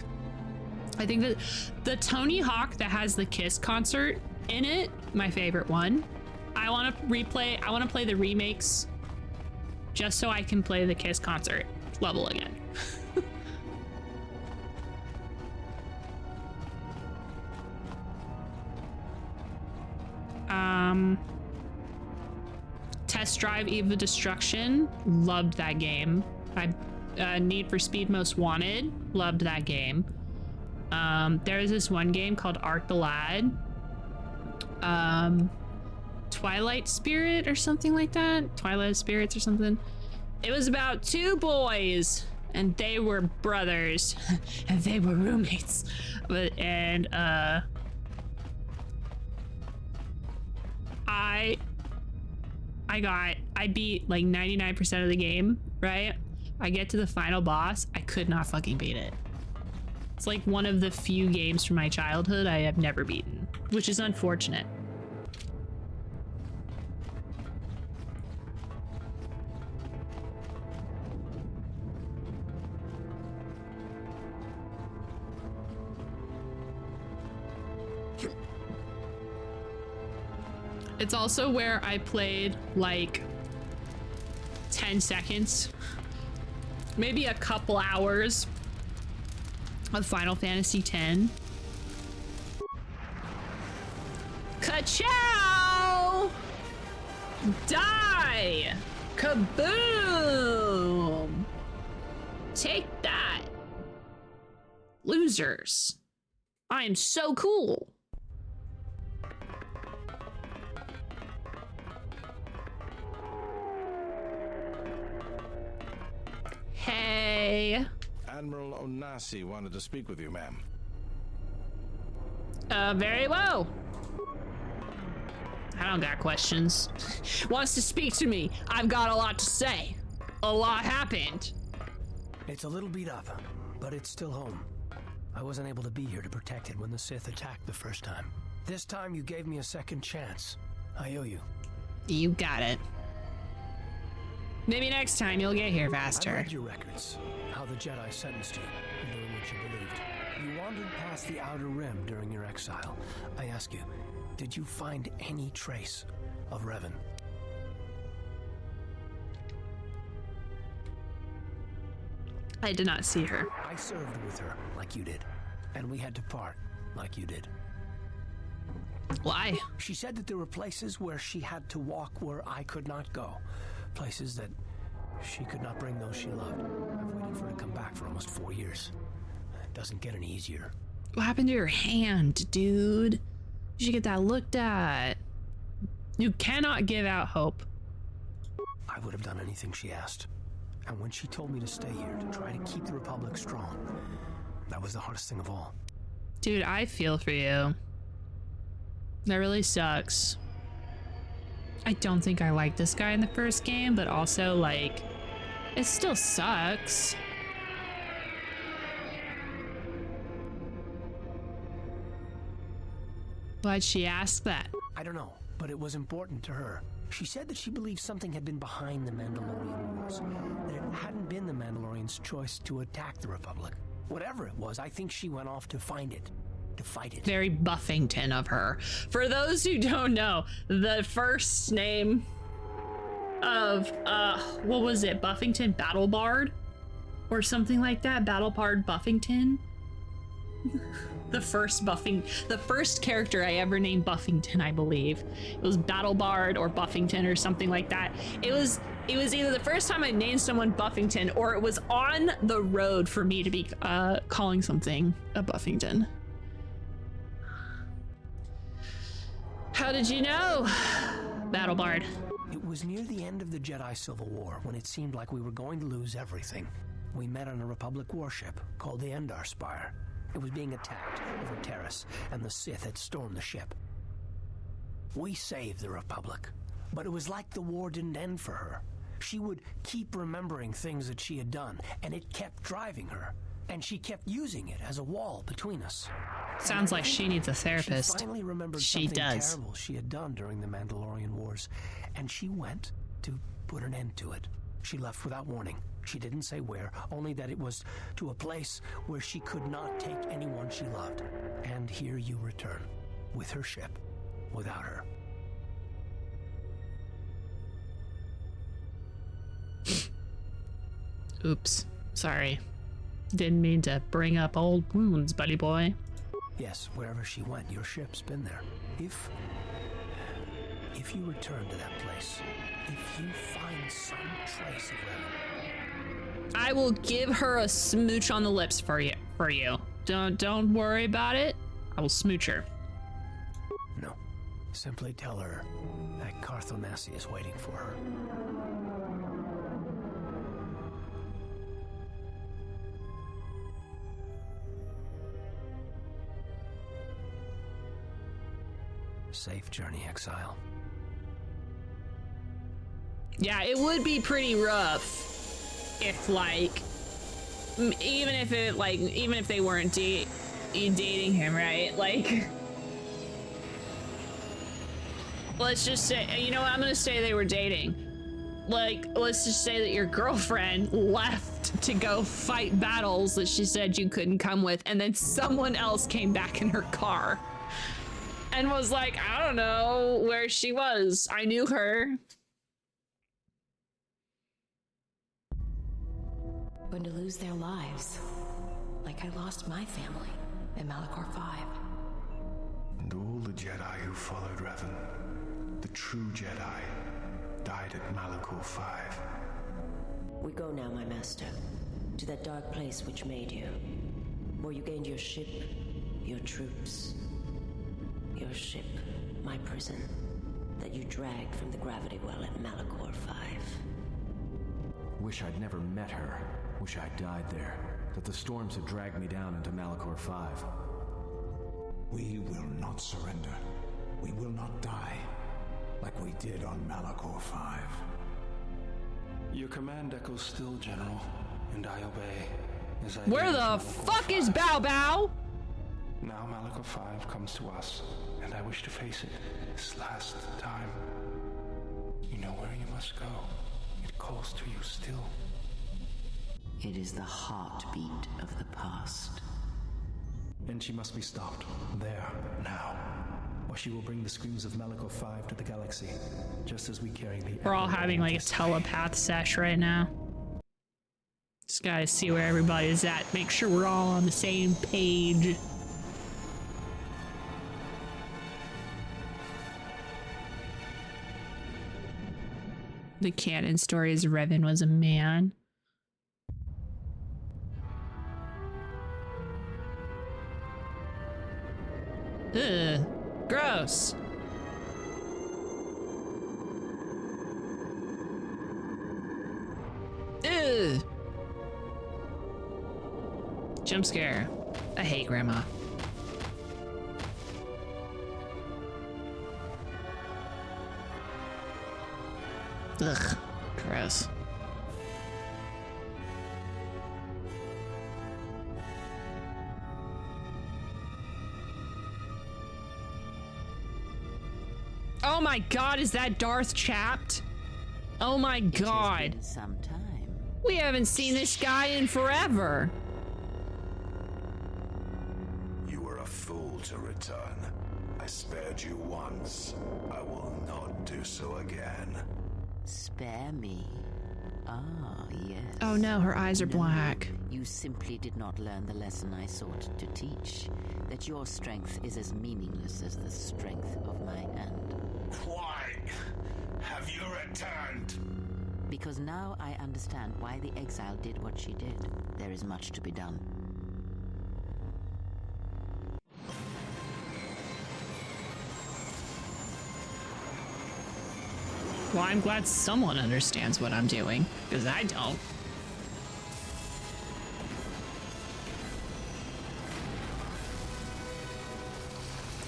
I think that the Tony Hawk that has the Kiss concert in it, my favorite one. I want to play the remakes just so I can play the Kiss concert level again. Test Drive Eve of Destruction, loved that game. Need for Speed Most Wanted, loved that game. There's this one game called Art the Lad. Twilight Spirit or something like that. Twilight Spirits or something. It was about two boys and they were brothers and they were roommates. I beat like 99% of the game, right? I get to the final boss, I could not fucking beat it. It's like one of the few games from my childhood I have never beaten, which is unfortunate. It's also where I played like 10 seconds, maybe a couple hours of Final Fantasy X. Ka-chow! Die! Kaboom! Take that! Losers. I am so cool. Hey. Admiral Onasi wanted to speak with you, ma'am. Very well. I don't got questions. Wants to speak to me. I've got a lot to say. A lot happened. It's a little beat up, but it's still home. I wasn't able to be here to protect it when the Sith attacked the first time. This time you gave me a second chance. I owe you. You got it. Maybe next time you'll get here I faster. read your records, how the Jedi sentenced you, and doing what you believed. You wandered past the Outer Rim during your exile. I ask you, did you find any trace of Revan? I did not see her. I served with her like you did, and we had to part like you did. Why? She said that there were places where she had to walk where I could not go. Places that she could not bring those she loved. I've waited for her to come back for almost 4 years. It doesn't get any easier. What happened to your hand, dude? You should get that looked at. You cannot give out hope. I would have done anything she asked. And when she told me to stay here, to try to keep the Republic strong, that was the hardest thing of all. Dude, I feel for you. That really sucks. I don't think I liked this guy in the first game, but also, like, it still sucks. Why'd she ask that? I don't know, but it was important to her. She said that she believed something had been behind the Mandalorian Wars, that it hadn't been the Mandalorians' choice to attack the Republic. Whatever it was, I think she went off to find it, to fight it. Very Buffington of her. For those who don't know, the first name of, what was it? Buffington Battle Bard? Or something like that? Battle Bard Buffington? The first character I ever named Buffington, I believe. It was Battle Bard or Buffington or something like that. It was either the first time I named someone Buffington or it was on the road for me to be calling something a Buffington. How did you know? Battle Bard. It was near the end of the Jedi Civil War when it seemed like we were going to lose everything. We met on a Republic warship called the Endar Spire. It was being attacked over Terrace, and the Sith had stormed the ship. We saved the Republic, but it was like the war didn't end for her. She would keep remembering things that she had done, and it kept driving her. And she kept using it as a wall between us. Sounds like she needs a therapist. She finally remembered She something does. terrible she had done during the Mandalorian Wars, and she went to put an end to it. She left without warning. She didn't say where, only that it was to a place where she could not take anyone she loved. And here you return, with her ship, without her. Oops. Sorry. Didn't mean to bring up old wounds, buddy boy. Yes, wherever she went, your ship's been there. If you return to that place, if you find some trace of Revan, I will give her a smooch on the lips for you. Don't worry about it. I will smooch her. No. Simply tell her that Carthonasi is waiting for her. Safe journey, exile. Yeah, it would be pretty rough if, like, even if they weren't dating him, right? Like, let's just say, you know what, I'm gonna say they were dating. Like, let's just say that your girlfriend left to go fight battles that she said you couldn't come with, and then someone else came back in her car and was like, I don't know where she was. I knew her. Going to lose their lives, like I lost my family in Malachor 5. And all the Jedi who followed Revan, the true Jedi, died at Malachor 5. We go now, my master, to that dark place which made you, where you gained your ship, your troops, your ship, my prison, that you dragged from the gravity well at Malachor 5. Wish I'd never met her. Wish I'd died there. That the storms had dragged me down into Malachor 5. We will not surrender. We will not die like we did on Malachor 5. Your command echoes still, General, and I obey. As I Where the fuck is Bao Bao? Now Malachor 5 comes to us, and I wish to face it this last time. You know where you must go. It calls to you still. It is the heartbeat of the past. And she must be stopped. There, now. Or she will bring the screams of Malachor 5 to the galaxy, just as we carry the... We're all having like a telepath sesh right now. Just gotta see where everybody's at. Make sure we're all on the same page. The canon story is Revan was a man. Ugh. Gross. Ugh. Jump scare. I hate Grandma. Ugh. Gross. Oh my god, is that Darth Chapped? Oh my god. It has been some time. We haven't seen this guy in forever. You were a fool to return. I spared you once. I will not do so again. Spare me? Ah, yes. Oh no, her eyes are black. You simply did not learn the lesson I sought to teach. That your strength is as meaningless as the strength of my hand. Why have you returned? Because now I understand why the exile did what she did. There is much to be done. Well, I'm glad someone understands what I'm doing, because I don't.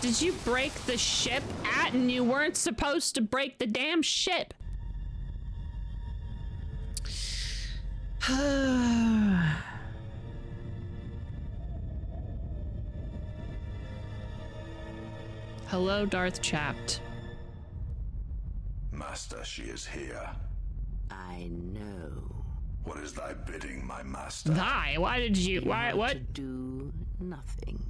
Did you break the ship, Atten? You weren't supposed to break the damn ship. Hello, Darth Chapped. Master, she is here. I know. What is thy bidding, my master? Thy? Why did you? Why? What? To do nothing.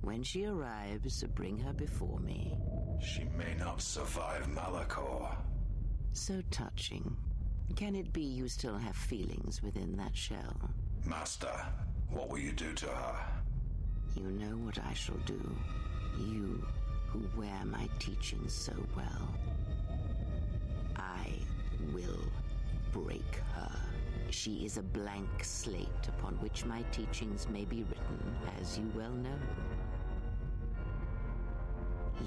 When she arrives, bring her before me. She may not survive Malachor. So touching. Can it be you still have feelings within that shell? Master, what will you do to her? You know what I shall do. You, who wear my teachings so well. I will break her. She is a blank slate upon which my teachings may be written, as you well know.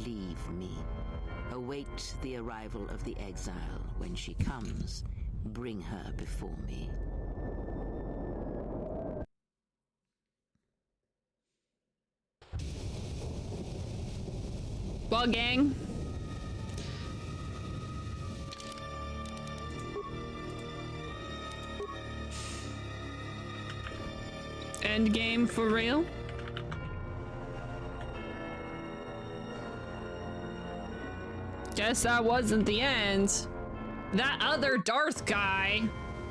Leave me. Await the arrival of the exile. When she comes, bring her before me. Well, gang. End game for real? Guess that wasn't the end. That other Darth guy.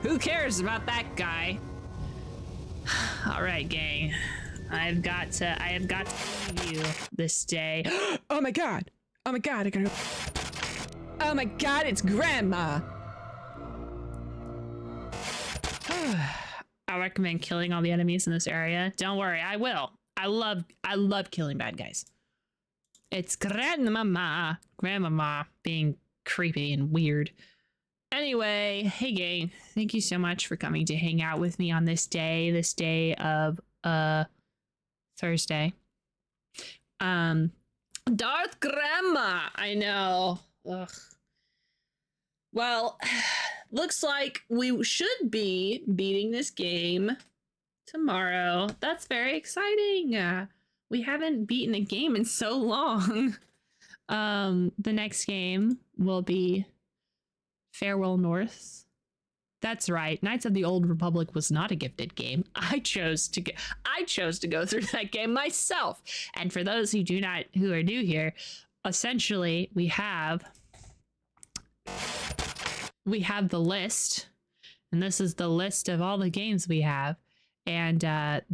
Who cares about that guy? All right, gang. I have got to leave you this day. Oh my god. Oh my god, I gotta go. Oh my god, it's Grandma. I recommend killing all the enemies in this area. Don't worry, I will. I love killing bad guys. It's Grandmama being creepy and weird. Anyway, hey gang, thank you so much for coming to hang out with me on this day of Thursday. Darth Grandma, I know. Ugh. Well, looks like we should be beating this game tomorrow. That's very exciting. We haven't beaten a game in so long. The next game will be Farewell North. That's right. Knights of the Old Republic was not a gifted game. I chose to go through that game myself. And for those who are new here, essentially we have we have the list, and this is the list of all the games we have. And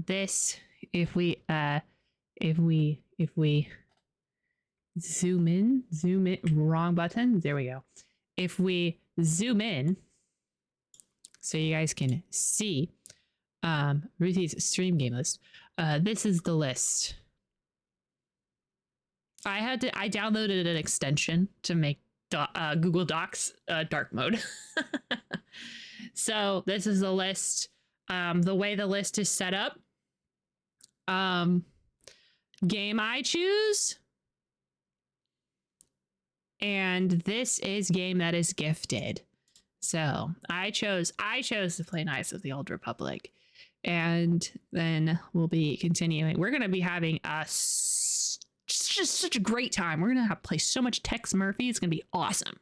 this, if we zoom in, wrong button. There we go. If we zoom in, so you guys can see Ruthie's stream game list. This is the list. I downloaded an extension to make Google Docs dark mode. So this is the list. The way the list is set up. Game I choose. And this is game that is gifted. So I chose to play Knights of the Old Republic. And then we'll be continuing. We're going to be having just such a great time. We're going to play so much Tex Murphy. It's going to be awesome.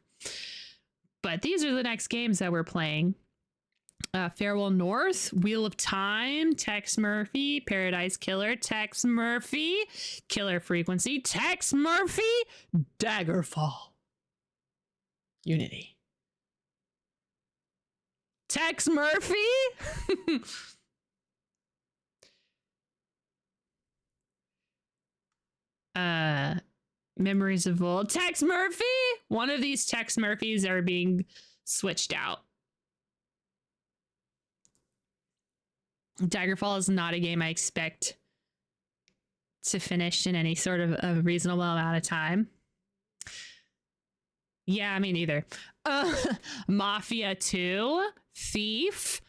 But these are the next games that we're playing. Farewell North, Wheel of Time, Tex Murphy, Paradise Killer, Tex Murphy, Killer Frequency, Tex Murphy, Daggerfall, Unity. Tex Murphy? Memories of Old. Tex Murphy? One of these Tex Murphys are being switched out. Daggerfall is not a game I expect to finish in any sort of a reasonable amount of time. Yeah, me neither. Mafia 2, Thief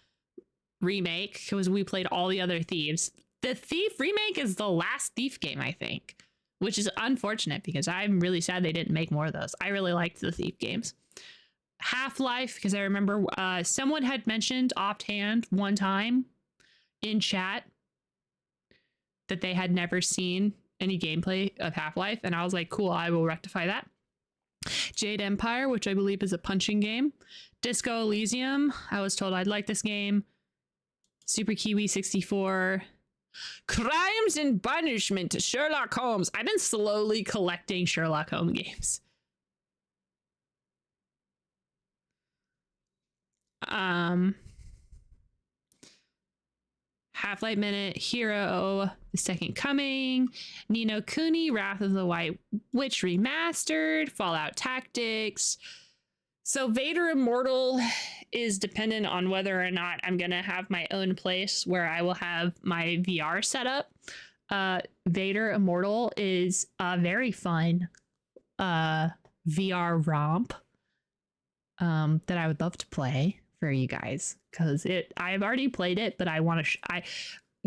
remake, because we played all the other Thieves. The Thief remake is the last Thief game, I think, which is unfortunate because I'm really sad they didn't make more of those. I really liked the Thief games. Half-Life, because I remember someone had mentioned offhand one time in chat that they had never seen any gameplay of Half-Life, and I was like, cool, I will rectify that. Jade Empire, which I believe is a punching game. Disco Elysium, I was told I'd like this game. Super Kiwi 64. Crimes and Punishment, Sherlock Holmes. I've been slowly collecting Sherlock Holmes games. Half-Life Minute, Hero, The Second Coming, Ni no Kuni, Wrath of the White Witch Remastered, Fallout Tactics. So Vader Immortal is dependent on whether or not I'm going to have my own place where I will have my VR set up. Vader Immortal is a very fun VR romp that I would love to play for you guys, because I've already played it, but I want to I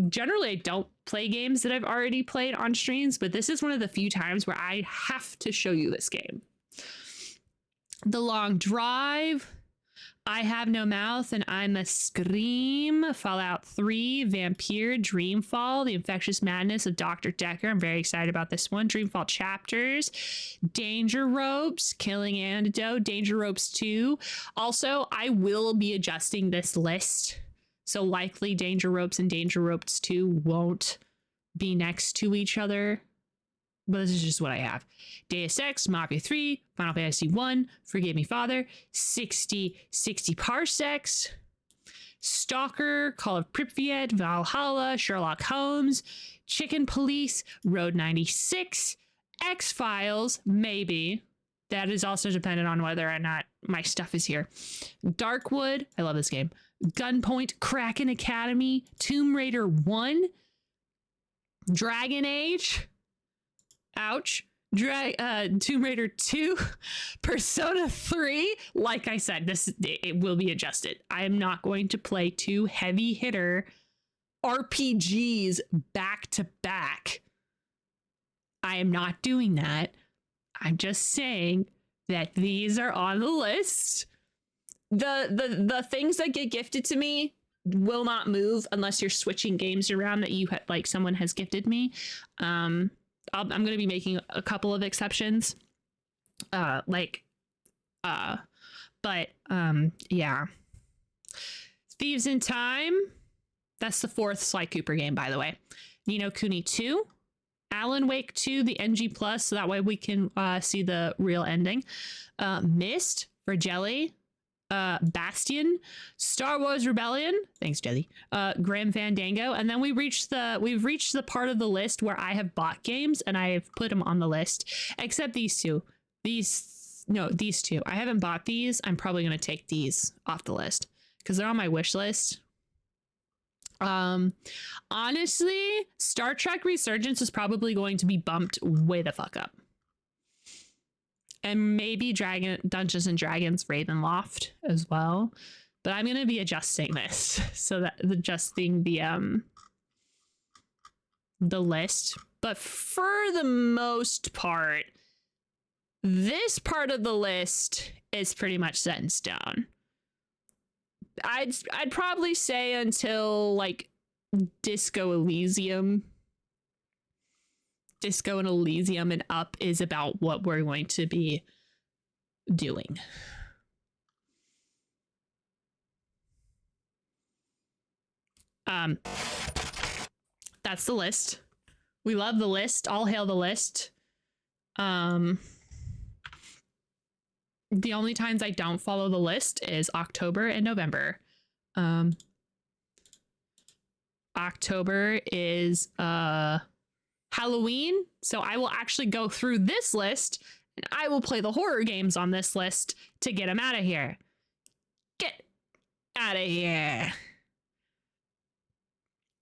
generally don't play games that I've already played on streams, but this is one of the few times where I have to show you this game. The Long Drive, I Have No Mouth and I Must Scream, Fallout 3, Vampire, Dreamfall, The Infectious Madness of Dr. Decker. I'm very excited about this one. Dreamfall Chapters, Danger Ropes, Killing Antidote, Danger Ropes 2. Also, I will be adjusting this list, so likely Danger Ropes and Danger Ropes 2 won't be next to each other, but this is just what I have. Deus Ex, Mafia 3, Final Fantasy 1, Forgive Me Father, 60 Parsecs, Stalker, Call of Pripyat, Valhalla, Sherlock Holmes, Chicken Police, Road 96, X-Files, maybe. That is also dependent on whether or not my stuff is here. Darkwood, I love this game. Gunpoint, Kraken Academy, Tomb Raider 1, Dragon Age, ouch, Tomb Raider 2, Persona 3. Like I said, it will be adjusted. I am not going to play two heavy hitter RPGs back to back. I am not doing that. I'm just saying that these are on the list. The things that get gifted to me will not move unless you're switching games around that you like someone has gifted me. I'm going to be making a couple of exceptions. Yeah. Thieves in Time. That's the fourth Sly Cooper game, by the way. Ni no Kuni 2. Alan Wake 2, the NG+, so that way we can see the real ending. Myst for Jelly. Bastion, Star Wars Rebellion, thanks Jelly, Grim Fandango, and then we've reached the part of the list where I have bought games and I've put them on the list, except these two. These two. I haven't bought these. I'm probably going to take these off the list because they're on my wish list. Honestly, Star Trek Resurgence is probably going to be bumped way the fuck up. And maybe Dungeons and Dragons Ravenloft as well. But I'm going to be adjusting this so that adjusting the list. But for the most part, this part of the list is pretty much set in stone. I'd probably say until like Disco Elysium and up is about what we're going to be doing. That's the list. We love the list. All hail the list. The only times I don't follow the list is October and November. October is Halloween, so I will actually go through this list and I will play the horror games on this list to get them out of here. Get out of here.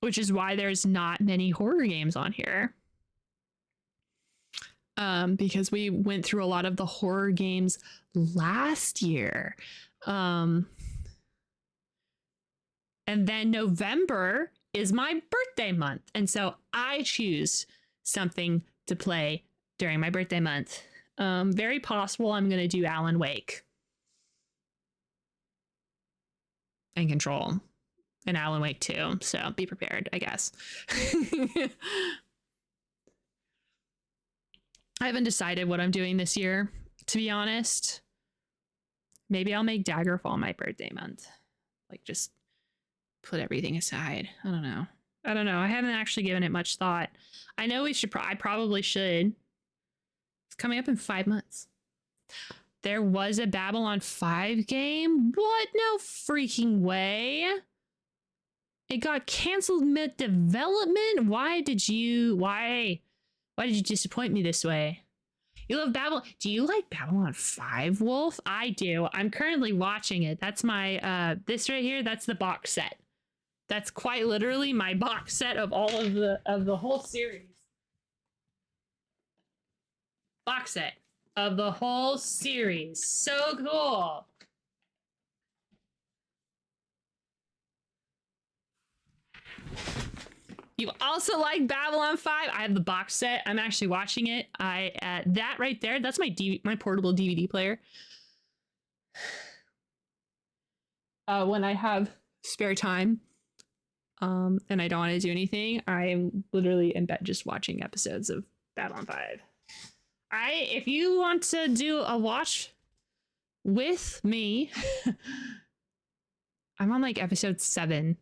Which is why there's not many horror games on here. Because we went through a lot of the horror games last year. And then November is my birthday month. And so I choose something to play during my birthday month. Very possible I'm going to do Alan Wake. And Control. And Alan Wake 2. So be prepared, I guess. I haven't decided what I'm doing this year, to be honest. Maybe I'll make Daggerfall my birthday month. Like, just put everything aside. I don't know. I haven't actually given it much thought. I know I probably should. It's coming up in 5 months. There was a Babylon 5 game? What? No freaking way. It got canceled mid-development? Why did you disappoint me this way? You love Babylon. Do you like Babylon 5, Wolf? I do. I'm currently watching it. That's my, this right here, that's the box set. That's quite literally my box set of all of the whole series. Box set of the whole series. So cool. You also like Babylon 5? I have the box set. I'm actually watching it. That right there, that's my portable DVD player. When I have spare time, and I don't want to do anything, I am literally in bed just watching episodes of Babylon 5. If you want to do a watch with me, I'm on like episode 7.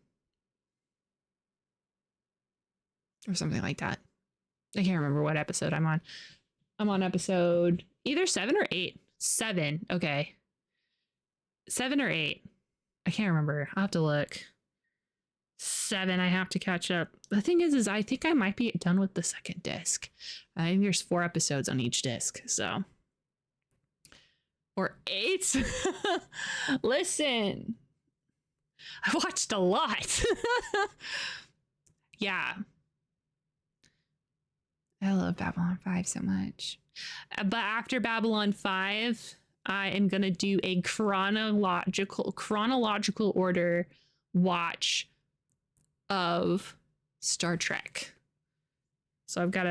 Or something like that. I can't remember what episode I'm on. I'm on episode either 7 or 8. 7. Okay. 7 or 8. I can't remember. I'll have to look. 7. I have to catch up. The thing is I think I might be done with the second disc. I think there's 4 episodes on each disc. So. Or 8. Listen. I watched a lot. Yeah. I love Babylon 5 so much. But after Babylon 5, I am going to do a chronological order watch of Star Trek. So I've got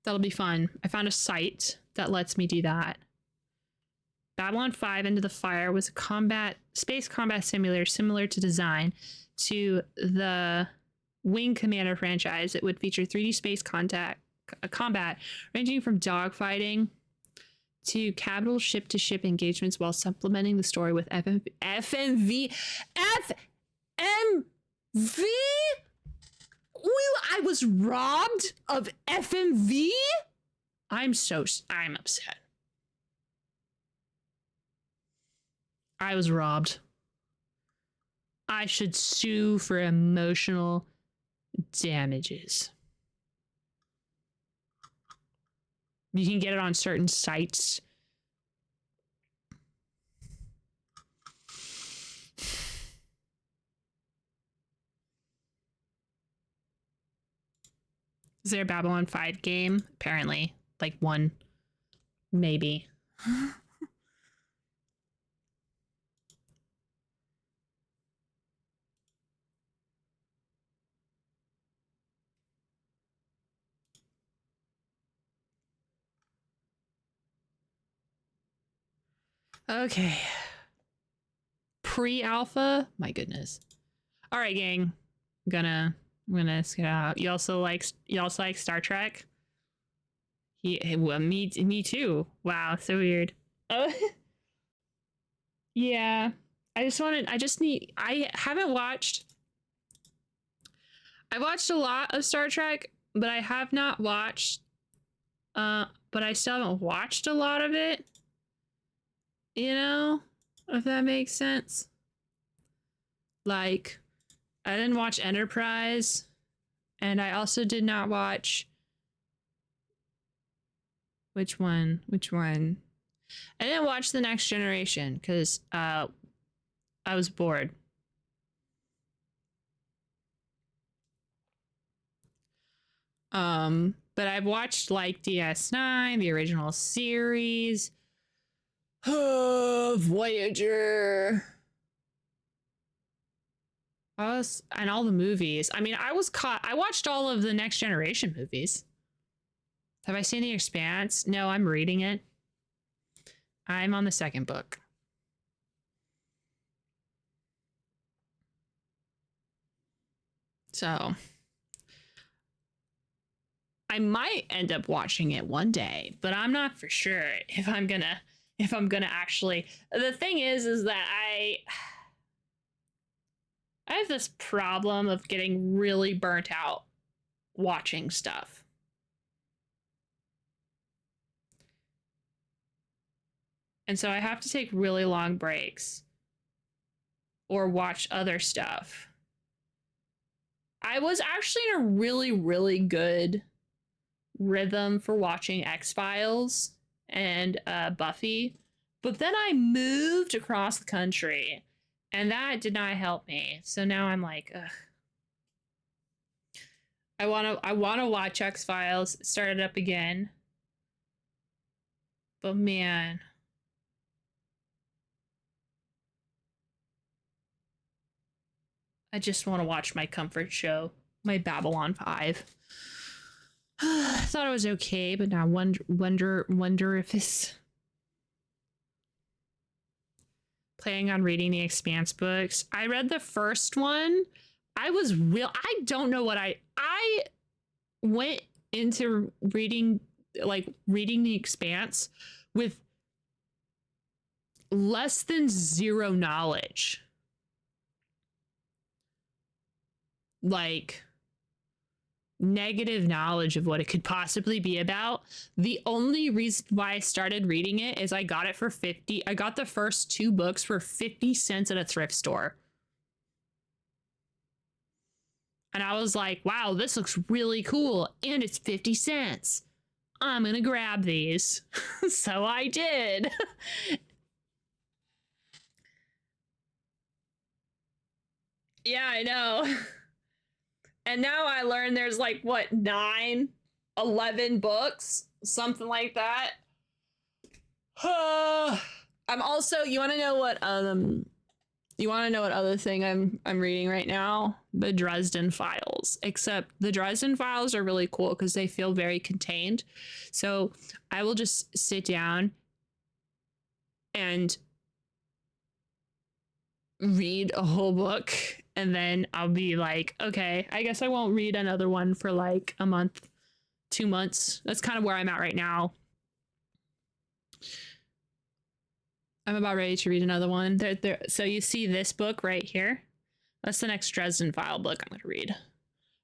that'll be fun. I found a site that lets me do that. Babylon 5 Into the Fire was a space combat simulator similar to design to the Wing Commander franchise. It would feature 3D space combat ranging from dogfighting to capital ship-to-ship engagements while supplementing the story with FMV. I was robbed of FMV? I'm upset. I was robbed. I should sue for emotional damages. You can get it on certain sites. Is there a Babylon 5 game? Apparently. Like one. Maybe. Okay. Pre-alpha? My goodness. All right, gang. I'm gonna get out. You also like Star Trek? Well, me too. Wow, so weird. Oh. Yeah. I watched a lot of Star Trek, but I have not watched but I still haven't watched a lot of it. You know, if that makes sense. Like, I didn't watch Enterprise, and I also did not watch... Which one? I didn't watch The Next Generation, because I was bored. But I've watched, like, DS9, the original series, Voyager... and all the movies. I mean, I watched all of the Next Generation movies. Have I seen The Expanse? No, I'm reading it. I'm on the second book. So I might end up watching it one day, but I'm not for sure if I'm gonna actually. The thing is that I have this problem of getting really burnt out watching stuff. And so I have to take really long breaks or watch other stuff. I was actually in a really, really good rhythm for watching X-Files and Buffy, but then I moved across the country. And that did not help me. So now I'm like, ugh. I wanna watch X-Files, start it up again. But man. I just want to watch my comfort show, my Babylon 5. I thought it was okay, but now wonder if it's... Planning on reading the Expanse books. I read the first one. I don't know what I went into reading the Expanse with less than zero knowledge. Like, negative knowledge of what it could possibly be about. The only reason why I started reading it is I got the first 2 books for 50 cents at a thrift store. And I was like, wow, this looks really cool. And it's 50 cents. I'm gonna grab these. So I did. Yeah, I know. And now I learned there's like, what, 9, 11 books? Something like that. I'm also, you want to know what other thing I'm reading right now? The Dresden Files. Except the Dresden Files are really cool because they feel very contained. So I will just sit down and read a whole book, and then I'll be like, okay, I guess I won't read another one for like a month, 2 months. That's kind of where I'm at right now. I'm about ready to read another one. So you see this book right here? That's the next Dresden File book I'm going to read.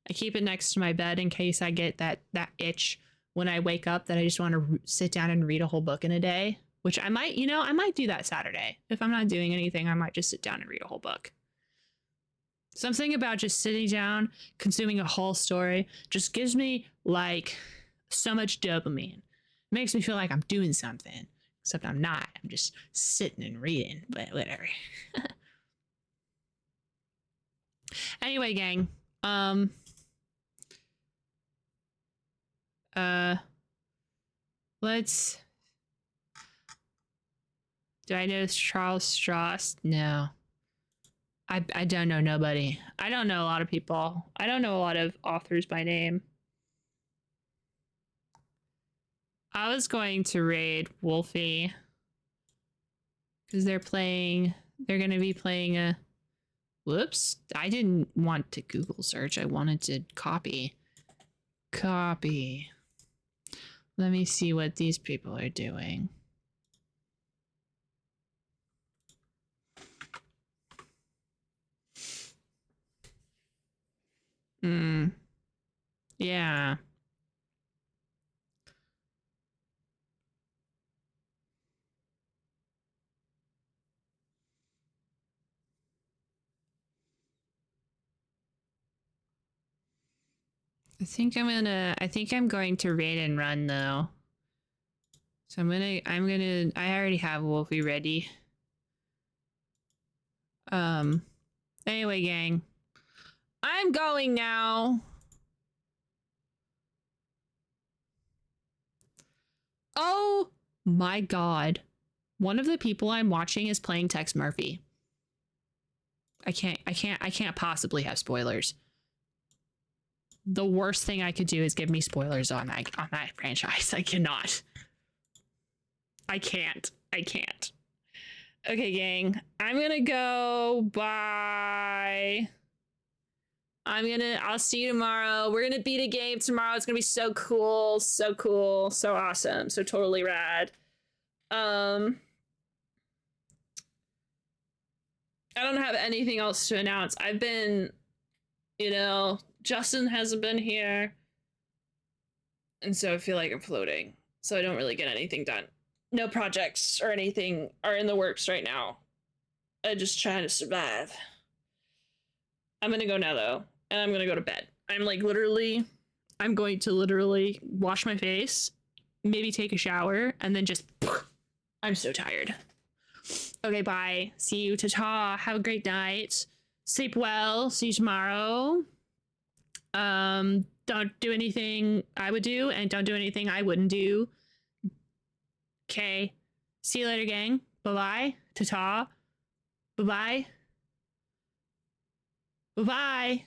I keep it next to my bed in case I get that itch when I wake up that I just want to sit down and read a whole book in a day. which I might, you know, I might do that Saturday. If I'm not doing anything, I might just sit down and read a whole book. Something about just sitting down, consuming a whole story, just gives me like so much dopamine. Makes me feel like I'm doing something, except I'm not. I'm just sitting and reading, but whatever. Anyway, gang, let's... Do I know Charles Stross? No. I don't know nobody. I don't know a lot of people. I don't know a lot of authors by name. I was going to raid Wolfie because they're going to be playing a... Whoops. I didn't want to Google search. I wanted to copy. Copy. Let me see what these people are doing. Yeah. I think I'm going to raid and run though. So I already have Wolfie ready. Anyway, gang. I'm going now. Oh my god. One of the people I'm watching is playing Tex Murphy. I can't possibly have spoilers. The worst thing I could do is give me spoilers on that franchise. I cannot. I can't. Okay, gang. I'm gonna go. Bye. I'll see you tomorrow. We're gonna beat a game tomorrow. It's gonna be so cool, so awesome, so totally rad. I don't have anything else to announce. I've been, you know, Justin hasn't been here, and so I feel like I'm floating, so I don't really get anything done. No projects or anything are in the works right now. I'm just trying to survive. I'm gonna go now though, and I'm gonna go to bed. I'm going to literally wash my face, maybe take a shower, and then just... I'm so tired. Okay, bye. See you. Ta-ta. Have a great night. Sleep well. See you tomorrow. Don't do anything I would do, and don't do anything I wouldn't do. Okay. See you later, gang. Bye-bye. Ta-ta. Bye-bye. Bye-bye.